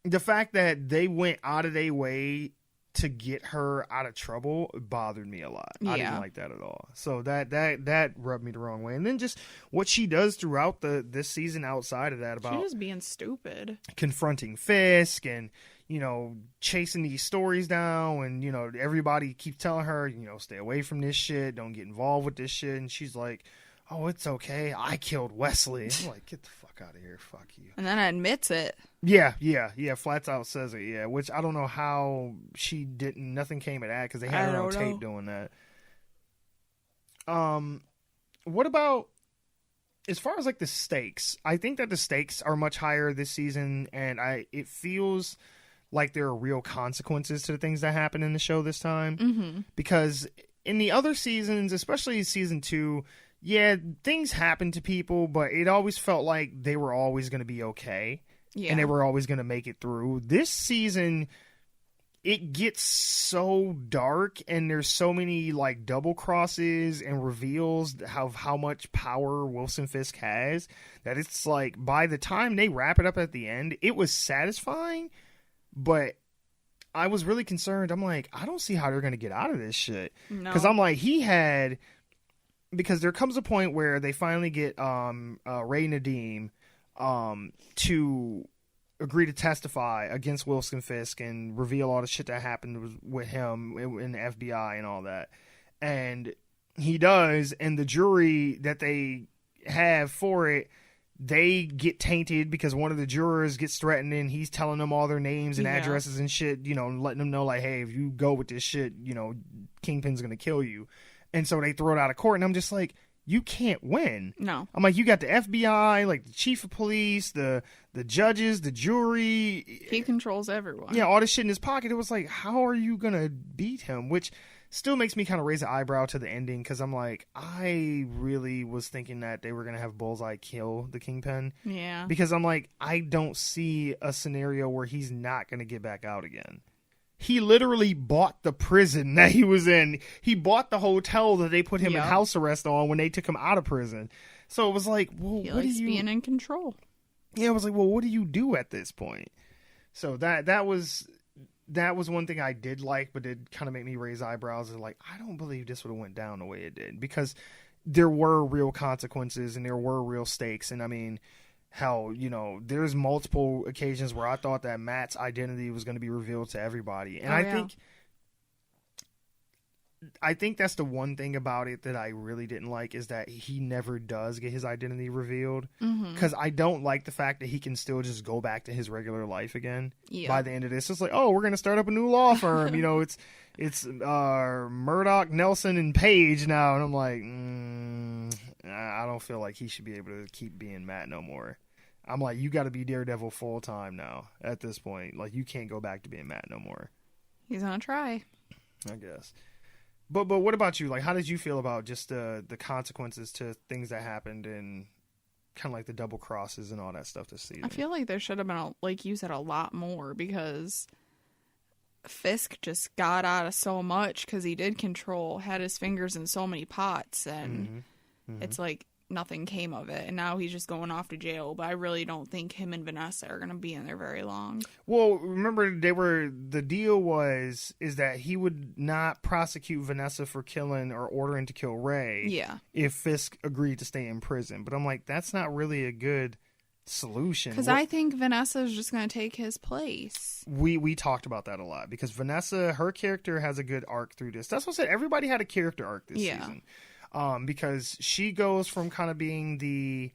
the fact that they went out of their way to get her out of trouble bothered me a lot. I didn't like that at all. So that rubbed me the wrong way. And then just what she does throughout this season outside of that about... She was being stupid. Confronting Fisk and, you know, chasing these stories down, and, you know, everybody keeps telling her, you know, stay away from this shit, don't get involved with this shit, and she's like, oh, it's okay, I killed Wesley. I'm like, get the fuck out of here, fuck you. And then admits it. Yeah, flats out says it, which I don't know how she didn't, nothing came of that, because they had her on tape doing that. What about, as far as like the stakes, I think that the stakes are much higher this season, and it feels like there are real consequences to the things that happen in the show this time. Mm-hmm. Because in the other seasons, especially season 2, yeah, things happen to people, but it always felt like they were always going to be okay. Yeah. And they were always going to make it through. This season, it gets so dark, and there's so many like double crosses and reveals how much power Wilson Fisk has, that it's like by the time they wrap it up at the end, it was satisfying, but I was really concerned. I'm like, I don't see how they're going to get out of this shit. Because I'm like, because there comes a point where they finally get Ray Nadeem to agree to testify against Wilson Fisk and reveal all the shit that happened with him in the FBI and all that. And he does, and the jury that they have for it, they get tainted because one of the jurors gets threatened, and he's telling them all their names and addresses and shit, you know, letting them know, like, hey, if you go with this shit, you know, Kingpin's going to kill you. And so they throw it out of court, and I'm just like, you can't win. No. I'm like, you got the FBI, like the chief of police, the judges, the jury. He controls everyone. Yeah, all this shit in his pocket. It was like, how are you going to beat him? Which still makes me kind of raise an eyebrow to the ending, because I'm like, I really was thinking that they were going to have Bullseye kill the Kingpin. Yeah. Because I'm like, I don't see a scenario where he's not going to get back out again. He literally bought the prison that he was in. He bought the hotel that they put him in house arrest on when they took him out of prison. So it was like, well, he what likes do you... being in control. Yeah, I was like, well, what do you do at this point? So that was one thing I did like, but it kind of made me raise eyebrows. And like, I don't believe this would have went down the way it did, because there were real consequences and there were real stakes. And I mean, hell, you know, there's multiple occasions where I thought that Matt's identity was going to be revealed to everybody. And I think that's the one thing about it that I really didn't like, is that he never does get his identity revealed. Because I don't like the fact that he can still just go back to his regular life again by the end of this. It's like, oh, we're going to start up a new law firm. You know, it's Murdoch, Nelson, and Page now. And I'm like, I don't feel like he should be able to keep being Matt no more. I'm like, you got to be Daredevil full time now at this point. Like, you can't go back to being Matt no more. He's gonna try, I guess. But what about you? Like, how did you feel about just the consequences to things that happened, and kind of like the double crosses and all that stuff this season? I feel like there should have been, like you said, a lot more, because Fisk just got out of so much, because he did had his fingers in so many pots, and it's like nothing came of it, and now he's just going off to jail. But I really don't think him and Vanessa are going to be in there very long. Well, remember, the deal is that he would not prosecute Vanessa for killing or ordering to kill Ray if Fisk agreed to stay in prison. But I'm like, that's not really a good solution, because I think Vanessa is just going to take his place. We talked about that a lot, because Vanessa, her character has a good arc through this. That's what I said. Everybody had a character arc this season. Because she goes from kind of being the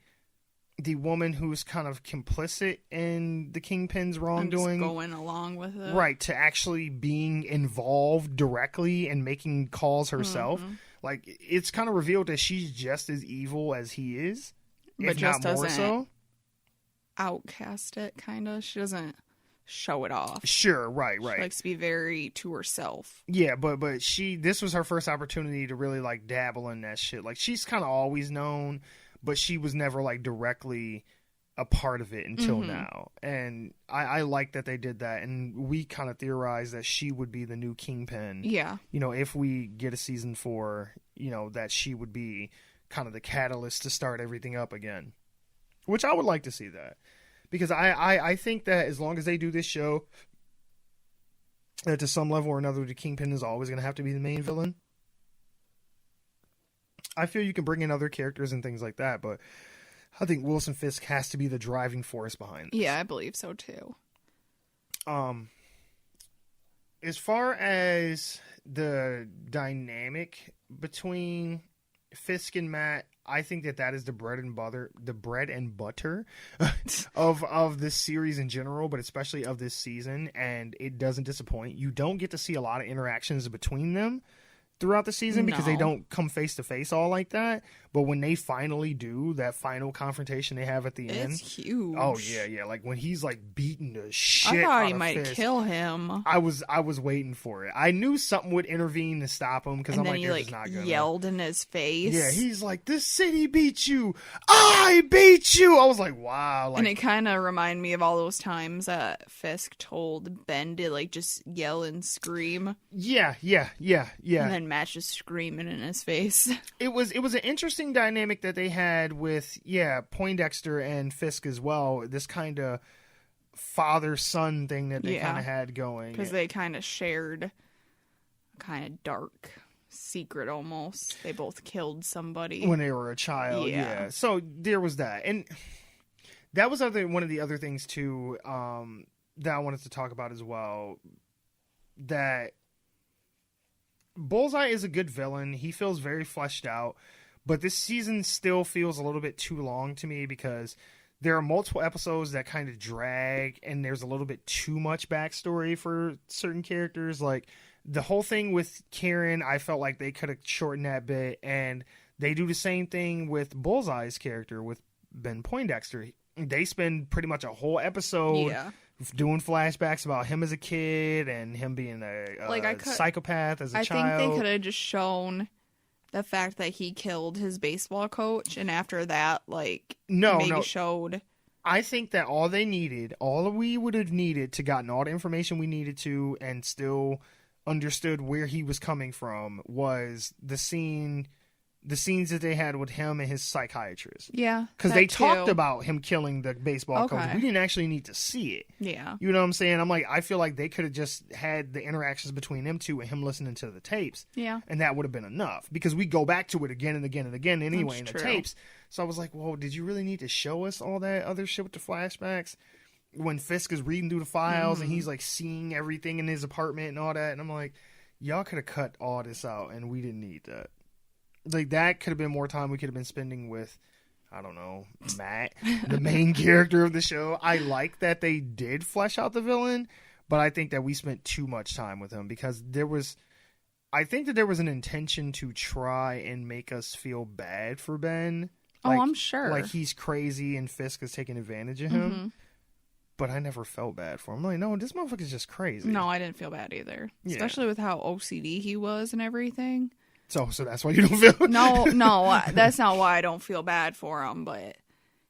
woman who's kind of complicit in the Kingpin's wrongdoing, just going along with it, right, to actually being involved directly and making calls herself. Like, it's kind of revealed that she's just as evil as he is, but if just not more so. Outcast it, kind of. She doesn't show it off. Sure, right. She likes to be very to herself. Yeah, but this was her first opportunity to really like dabble in that shit. Like, she's kind of always known, but she was never like directly a part of it until now. And I like that they did that, and we kind of theorized that she would be the new Kingpin. Yeah. You know, if we get a season 4, you know, that she would be kind of the catalyst to start everything up again. Which I would like to see that. Because I think that as long as they do this show, that to some level or another, the Kingpin is always going to have to be the main villain. I feel you can bring in other characters and things like that, but I think Wilson Fisk has to be the driving force behind this. Yeah, I believe so too. As far as the dynamic between Fisk and Matt, I think that is the bread and butter of this series in general, but especially of this season, and it doesn't disappoint. You don't get to see a lot of interactions between them throughout the season because they don't come face to face all like that. But when they finally do that final confrontation they have at the end, it's huge. Oh yeah, like when he's like beating the shit. I thought out he of might Fisk, kill him. I was waiting for it. I knew something would intervene to stop him because I'm like, he this is not gonna. Yelled in his face. Yeah, he's like, "This city beat you. I beat you." I was like, "Wow!" Like, and it kind of reminded me of all those times that Fisk told Ben to like just yell and scream. Yeah. And then Matt just screaming in his face. It was an interesting dynamic that they had with Poindexter and Fisk as well. This kind of father-son thing that they kind of had going because they kind of shared a kind of dark secret almost. They both killed somebody when they were a child. Yeah. So there was that, and that was one of the other things too that I wanted to talk about as well. That Bullseye is a good villain. He feels very fleshed out, but this season still feels a little bit too long to me because there are multiple episodes that kind of drag, and there's a little bit too much backstory for certain characters. Like the whole thing with Karen, I felt like they could have shortened that bit, and they do the same thing with Bullseye's character with Ben Poindexter. They spend pretty much a whole episode doing flashbacks about him as a kid and him being a psychopath as a child. I think they could have just shown the fact that he killed his baseball coach, and after that, showed. I think that all we would have needed to gotten all the information we needed to and still understood where he was coming from was the scenes that they had with him and his psychiatrist. Yeah. Because they talked about him killing the baseball coach. We didn't actually need to see it. Yeah. You know what I'm saying? I'm like, I feel like they could have just had the interactions between them two and him listening to the tapes. Yeah. And that would have been enough. Because we go back to it again and again and again anyway That's in the true. tapes. So I was like, well, did you really need to show us all that other shit with the flashbacks? When Fisk is reading through the files and he's like seeing everything in his apartment and all that. And I'm like, y'all could have cut all this out and we didn't need that. Like, that could have been more time we could have been spending with, I don't know, Matt, the main character of the show. I like that they did flesh out the villain, but I think that we spent too much time with him because I think that there was an intention to try and make us feel bad for Ben. Like, I'm sure. Like, he's crazy and Fisk is taking advantage of him. Mm-hmm. But I never felt bad for him. I'm like, no, this motherfucker's just crazy. No, I didn't feel bad either. Yeah. Especially with how OCD he was and everything. So that's why you don't feel... No, that's not why I don't feel bad for him, but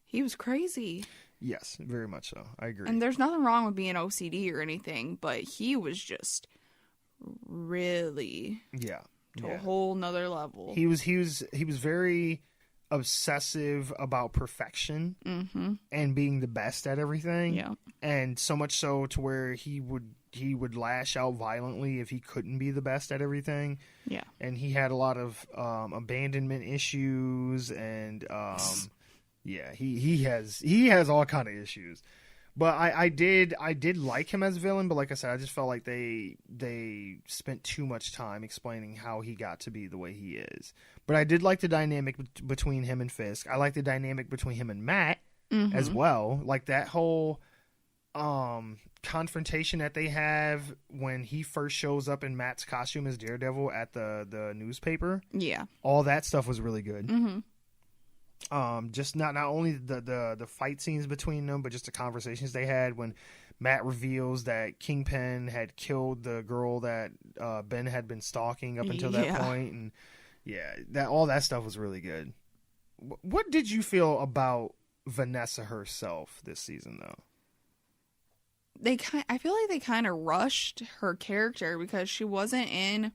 he was crazy. Yes, very much so. I agree. And there's nothing wrong with being OCD or anything, but he was just really to a whole nother level. He was very obsessive about perfection and being the best at everything. Yeah. And so much so to where he would lash out violently if he couldn't be the best at everything. Yeah. And he had a lot of abandonment issues and he has all kind of issues. But I did like him as a villain, but like I said, I just felt like they spent too much time explaining how he got to be the way he is. But I did like the dynamic between him and Fisk. I like the dynamic between him and Matt as well. Like that whole confrontation that they have when he first shows up in Matt's costume as Daredevil at the newspaper. Yeah. All that stuff was really good. Just not only the fight scenes between them, but just the conversations they had when Matt reveals that Kingpin had killed the girl that Ben had been stalking up until that point, and all that stuff was really good. What did you feel about Vanessa herself this season, though? I feel like they kind of rushed her character because she wasn't in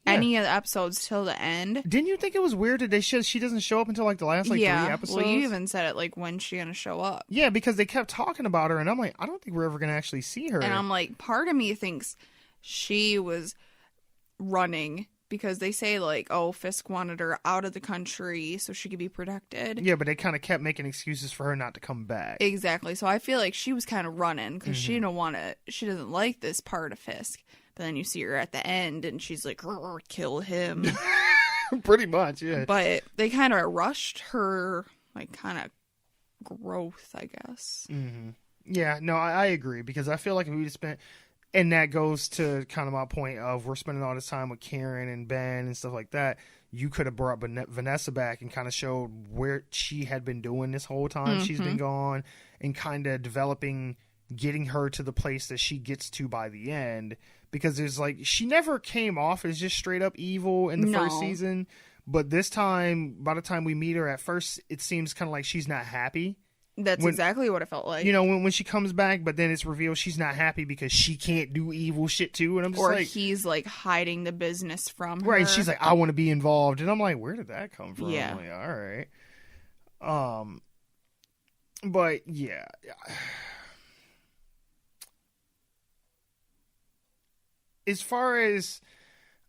any of the episodes till the end. Didn't you think it was weird that she doesn't show up until like the last 3 episodes? Well, you even said it, like, when's she gonna show up? Yeah, because they kept talking about her, and I'm like, I don't think we're ever gonna actually see her. And I'm like, part of me thinks she was running because they say, like, oh, Fisk wanted her out of the country so she could be protected. Yeah, but they kind of kept making excuses for her not to come back. Exactly. So I feel like she was kind of running because she doesn't like this part of Fisk. But then you see her at the end and she's like, kill him. Pretty much, yeah. But they kind of rushed her, like, kind of growth, I guess. Mm-hmm. Yeah, no, I agree because I feel like if we spent... And that goes to kind of my point of we're spending all this time with Karen and Ben and stuff like that. You could have brought Vanessa back and kind of showed where she had been doing this whole time she's been gone, and kind of developing, getting her to the place that she gets to by the end. Because there's like, she never came off as just straight up evil in the first season. But this time, by the time we meet her at first, it seems kind of like she's not happy. That's exactly what it felt like. You know, when she comes back, but then it's revealed she's not happy because she can't do evil shit too. And I'm just like, he's like hiding the business from her. Right. She's like, I want to be involved. And I'm like, where did that come from? Yeah. I'm like, all right. But yeah. As far as,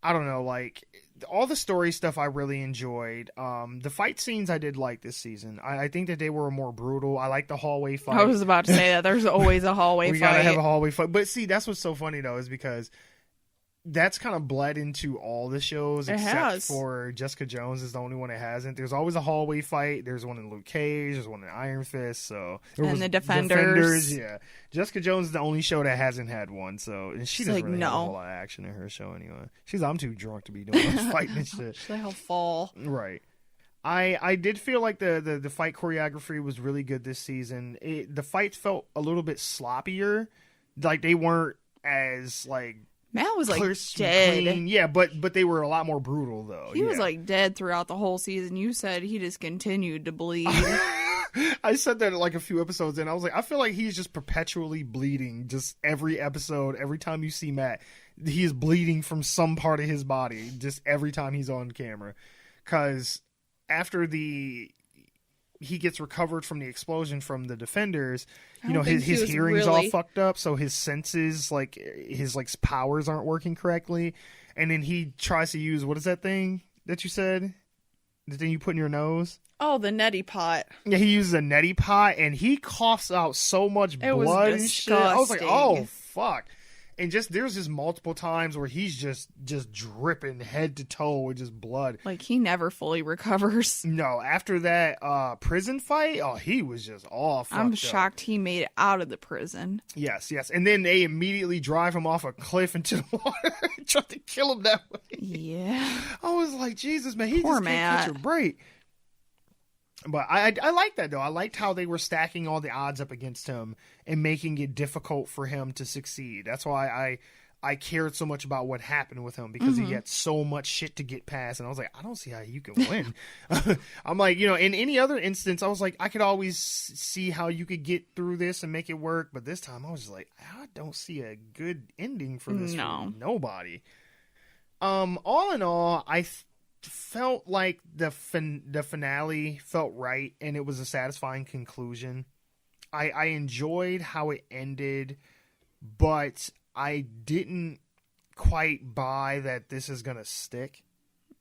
I don't know, like, all the story stuff I really enjoyed. The fight scenes I did like this season. I think that they were more brutal. I like the hallway fight. I was about to say that. There's always a hallway fight. We gotta have a hallway fight. But see, that's what's so funny, though, is because that's kind of bled into all the shows except for Jessica Jones is the only one that hasn't. There's always a hallway fight. There's one in Luke Cage. There's one in Iron Fist. So and the Defenders. Yeah. Jessica Jones is the only show that hasn't had one. So and she doesn't really have a whole lot of action in her show anyway. I'm too drunk to be doing this fighting and shit. She's like, I'll fall. Right. I did feel like the fight choreography was really good this season. The fights felt a little bit sloppier. Like they weren't as like Matt was like dead. Clean. Yeah, but they were a lot more brutal though. He was like dead throughout the whole season. You said he just continued to bleed. I said that like a few episodes in. I was like, I feel like he's just perpetually bleeding. Just every episode, every time you see Matt, he is bleeding from some part of his body. Just every time he's on camera, because after he gets recovered from the explosion from the Defenders, you know, his hearing's all fucked up, so his senses, like his like powers aren't working correctly, and then he tries to use, what is that thing that you said? The thing you put in your nose? Oh, the neti pot. Yeah, he uses a neti pot, and he coughs out so much blood and shit. I was like, oh fuck. And there's just multiple times where he's just dripping head to toe with just blood. Like, he never fully recovers. No, after that prison fight, he was just all fucked I'm shocked he made it out of the prison. Yes. And then they immediately drive him off a cliff into the water and try to kill him that way. Yeah. I was like, Jesus, man, he Poor just Matt. can't catch a break. But I liked that, though. I liked how they were stacking all the odds up against him and making it difficult for him to succeed. That's why I cared so much about what happened with him, because he had so much shit to get past. And I was like, I don't see how you can win. I'm like, you know, in any other instance, I was like, I could always see how you could get through this and make it work. But this time I was just like, I don't see a good ending for this for nobody. All in all, I felt like the finale felt right, and it was a satisfying conclusion. I enjoyed how it ended, but I didn't quite buy that this is gonna stick.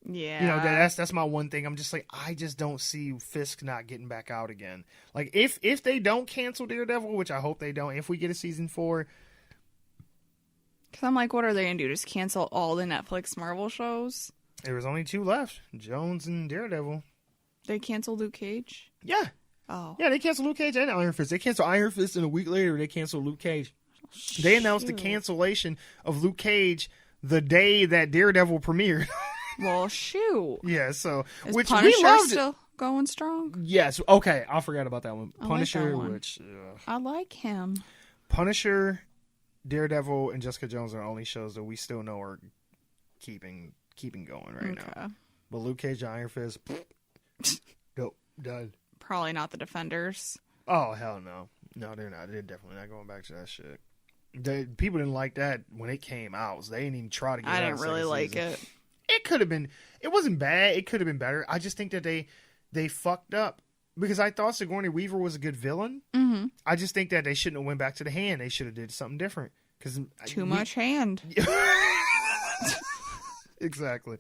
Yeah, you know, that's my one thing. I'm just like, I just don't see Fisk not getting back out again. Like if they don't cancel Daredevil, which I hope they don't, if we get a season 4. Because I'm like, what are they gonna do? Just cancel all the Netflix Marvel shows? There was only 2 left, Jones and Daredevil. They canceled Luke Cage? Yeah. Oh. Yeah, they canceled Luke Cage and Iron Fist. They canceled Iron Fist, and a week later they canceled Luke Cage. They announced the cancellation of Luke Cage the day that Daredevil premiered. Well, shoot. Yeah, so Is which Punisher we loved still going strong? Yes. Okay, I forgot about that one. I Punisher, like that one. which I like him. Punisher, Daredevil, and Jessica Jones are the only shows that we still know are keeping going right now. But Luke Cage and Iron Fist, go done. Probably not the Defenders. Oh hell no, they're not. They're definitely not going back to that shit. People didn't like that when it came out, so they didn't even try to get it. I didn't really like it. It could have been. It wasn't bad. It could have been better. I just think that they fucked up, because I thought Sigourney Weaver was a good villain. Mm-hmm. I just think that they shouldn't have went back to the hand. They should have did something different. Too much hand. Exactly.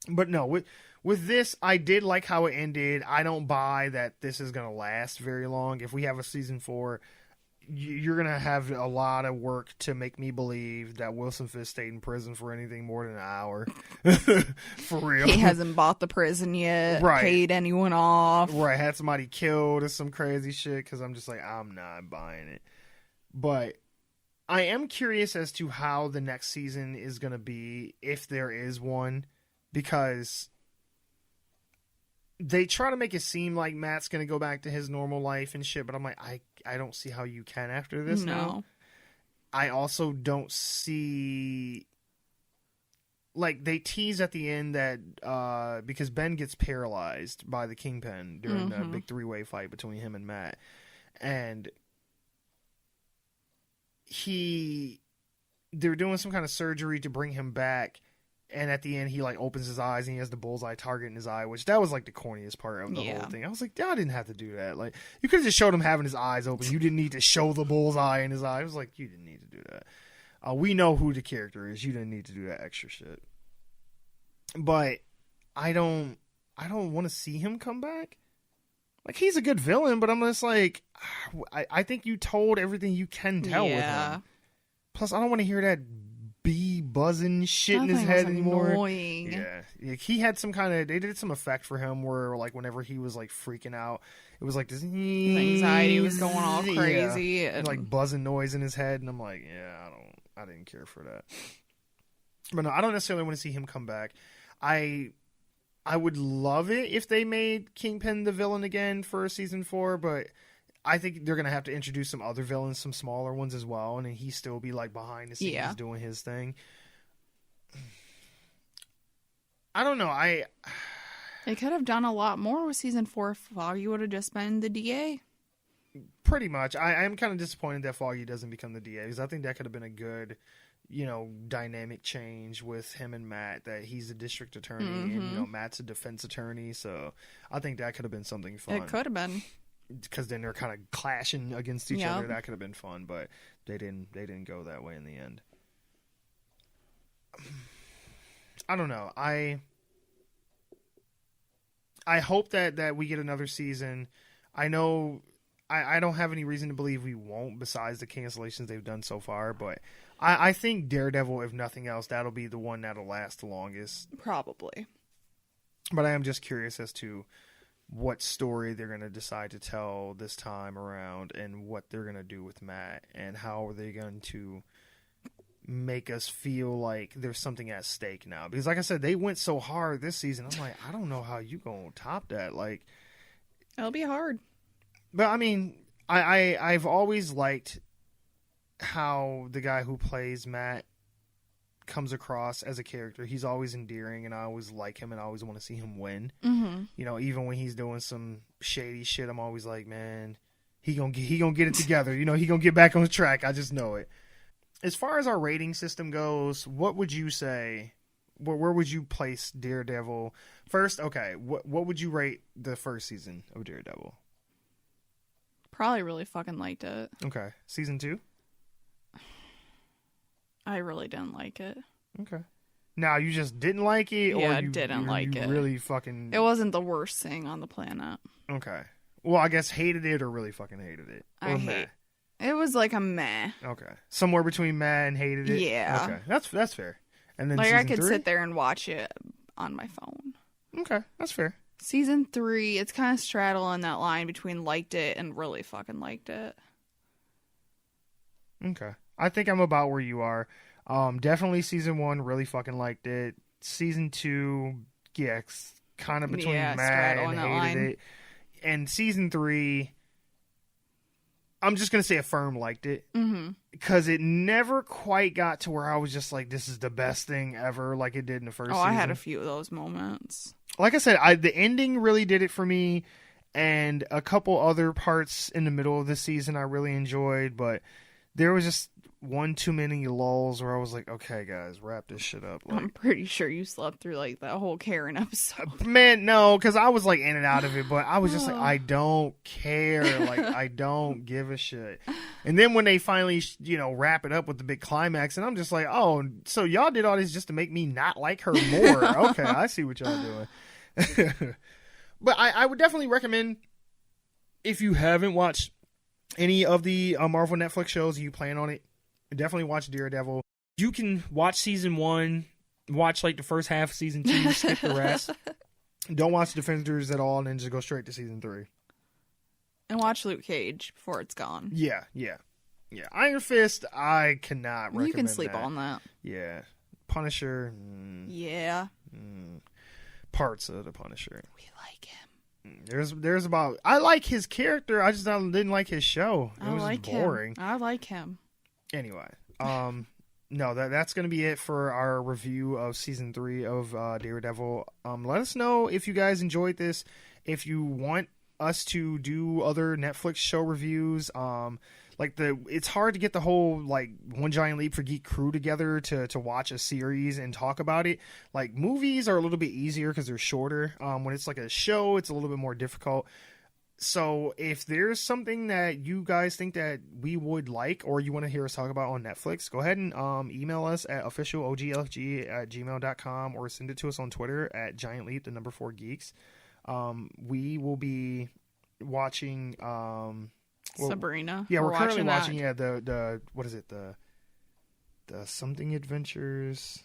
But no, with this, I did like how it ended. I don't buy that this is going to last very long. If we have a season 4, you're going to have a lot of work to make me believe that Wilson Fisk stayed in prison for anything more than an hour. For real. He hasn't bought the prison yet, paid anyone off. Right, had somebody killed or some crazy shit, because I'm just like, I'm not buying it. But I am curious as to how the next season is going to be, if there is one, because they try to make it seem like Matt's going to go back to his normal life and shit, but I'm like, I don't see how you can after this now. I also don't see... Like, they tease at the end that because Ben gets paralyzed by the Kingpin during the big three-way fight between him and Matt. And they're doing some kind of surgery to bring him back. And at the end, he, like, opens his eyes and he has the bullseye target in his eye, which that was, like, the corniest part of the whole thing. I was like, I didn't have to do that. Like, you could have just showed him having his eyes open. You didn't need to show the bullseye in his eye. I was like, you didn't need to do that. We know who the character is. You didn't need to do that extra shit. But I don't want to see him come back. Like, he's a good villain, but I'm just like, I think you told everything you can tell with him. Plus, I don't want to hear that bee buzzing shit in his head anymore. Annoying. Yeah. He had some kind of, they did some effect for him where, like, whenever he was, like, freaking out, it was like this anxiety was going all crazy and like buzzing noise in his head, and I'm like, I didn't care for that. But no, I don't necessarily want to see him come back. I would love it if they made Kingpin the villain again for season 4, but I think they're going to have to introduce some other villains, some smaller ones as well, and then he still be like behind the scenes doing his thing. I don't know. They could have done a lot more with season 4 if Foggy would have just been the DA. Pretty much. I am kind of disappointed that Foggy doesn't become the DA, because I think that could have been a good, dynamic change with him and Matt, that he's a district attorney and, Matt's a defense attorney. So I think that could have been something fun. It could have been. Because then they're kind of clashing against each other. That could have been fun, but they didn't go that way in the end. I don't know. I hope that we get another season. I know I don't have any reason to believe we won't, besides the cancellations they've done so far, but I think Daredevil, if nothing else, that'll be the one that'll last the longest. Probably. But I am just curious as to what story they're going to decide to tell this time around, and what they're going to do with Matt, and how are they going to make us feel like there's something at stake now. Because like I said, they went so hard this season. I'm like, I don't know how you going to top that. Like, it'll be hard. But I mean, I've always liked how the guy who plays Matt comes across as a character. He's always endearing, and I always like him, and I always want to see him win. Even when he's doing some shady shit, I'm always like, man, he gonna get it together. He gonna get back on the track. I just know it. As far as our rating system goes, what would you say? Where would you place Daredevil? First, okay, what would you rate the first season of Daredevil? Probably really fucking liked it. Okay. Season 2? I really didn't like it. Okay. Now, you just didn't like it? Yeah, or I didn't like it. Really fucking... It wasn't the worst thing on the planet. Okay. Well, I guess hated it or really fucking hated it? Or meh? It was like a meh. Okay. Somewhere between meh and hated it? Yeah. Okay. That's fair. And then like, season I could 3? sit there and watch it on my phone. Okay. That's fair. Season 3, it's kind of straddling that line between liked it and really fucking liked it. Okay. I think I'm about where you are. Definitely season 1, really fucking liked it. Season 2, yeah, kind of between mad and hated it. And season 3, I'm just going to say affirm liked it. Because it never quite got to where I was just like, this is the best thing ever, like it did in the first season. I had a few of those moments. Like I said, the ending really did it for me, and a couple other parts in the middle of the season I really enjoyed, but there was just one too many lulls where I was like, okay, guys, wrap this shit up. Like, I'm pretty sure you slept through like that whole Karen episode. Man, no, because I was like in and out of it, but I was just like, I don't care. Like, I don't give a shit. And then when they finally, wrap it up with the big climax, and I'm just like, oh, so y'all did all this just to make me not like her more. Okay, I see what y'all doing. But I would definitely recommend, if you haven't watched any of the Marvel Netflix shows, you plan on it, definitely watch Daredevil. You can watch season 1, watch like the first half of season 2, skip the rest. Don't watch Defenders at all, and then just go straight to season 3. And watch Luke Cage before it's gone. Yeah. Yeah, Iron Fist, I cannot recommend. You can sleep that. on that. Yeah. Punisher. Yeah. Parts of the Punisher. We like him. There's about. I like his character. I just didn't like his show. It was like boring. I like him. Anyway, no, that's gonna be it for our review of season 3 of Daredevil. Let us know if you guys enjoyed this. If you want us to do other Netflix show reviews, it's hard to get the whole like One Giant Leap for Geek crew together to watch a series and talk about it. Like movies are a little bit easier because they're shorter. When it's like a show, it's a little bit more difficult. So if there's something that you guys think that we would like or you want to hear us talk about on Netflix, go ahead and email us at officialOGLFG@gmail.com or send it to us on Twitter at GiantLeap4Geeks. We will be watching Sabrina. Yeah, we're currently watching that. the what is it, the something adventures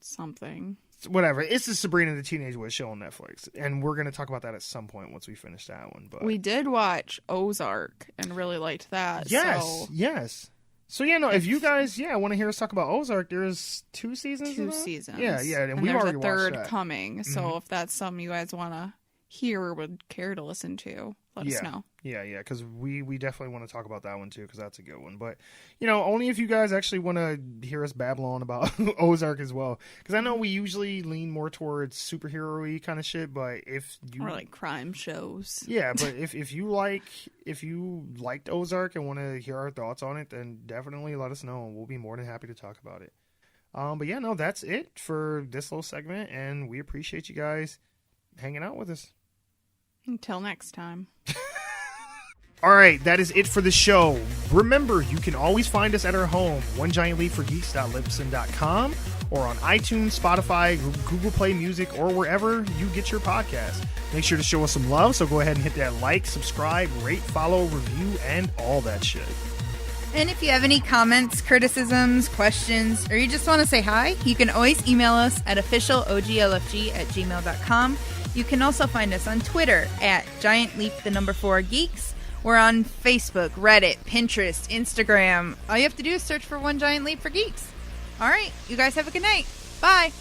something. Whatever. It's the Sabrina the Teenage Witch show on Netflix, and we're going to talk about that at some point once we finish that one. But we did watch Ozark and really liked that. Yes. So if you guys want to hear us talk about Ozark, there's 2 seasons. 2 seasons. Yeah, and we've there's already a third watched that. coming. So if that's something you guys want to hear or would care to listen to, let us know. Yeah, because we definitely want to talk about that one too, because that's a good one. But only if you guys actually want to hear us babble on about Ozark as well, because I know we usually lean more towards superhero-y kind of shit. But if you or like crime shows, but if you liked Ozark and want to hear our thoughts on it, then definitely let us know, and we'll be more than happy to talk about it. But that's it for this little segment, and we appreciate you guys hanging out with us. Until next time. All right, that is it for the show. Remember, you can always find us at our home, OneGiantLeapForGeeks.libsyn.com, or on iTunes, Spotify, Google Play Music, or wherever you get your podcasts. Make sure to show us some love, so go ahead and hit that like, subscribe, rate, follow, review, and all that shit. And if you have any comments, criticisms, questions, or you just want to say hi, you can always email us at officialoglfg@gmail.com. You can also find us on Twitter at GiantLeap4Geeks. We're on Facebook, Reddit, Pinterest, Instagram. All you have to do is search for One Giant Leap for Geeks. All right, you guys have a good night. Bye.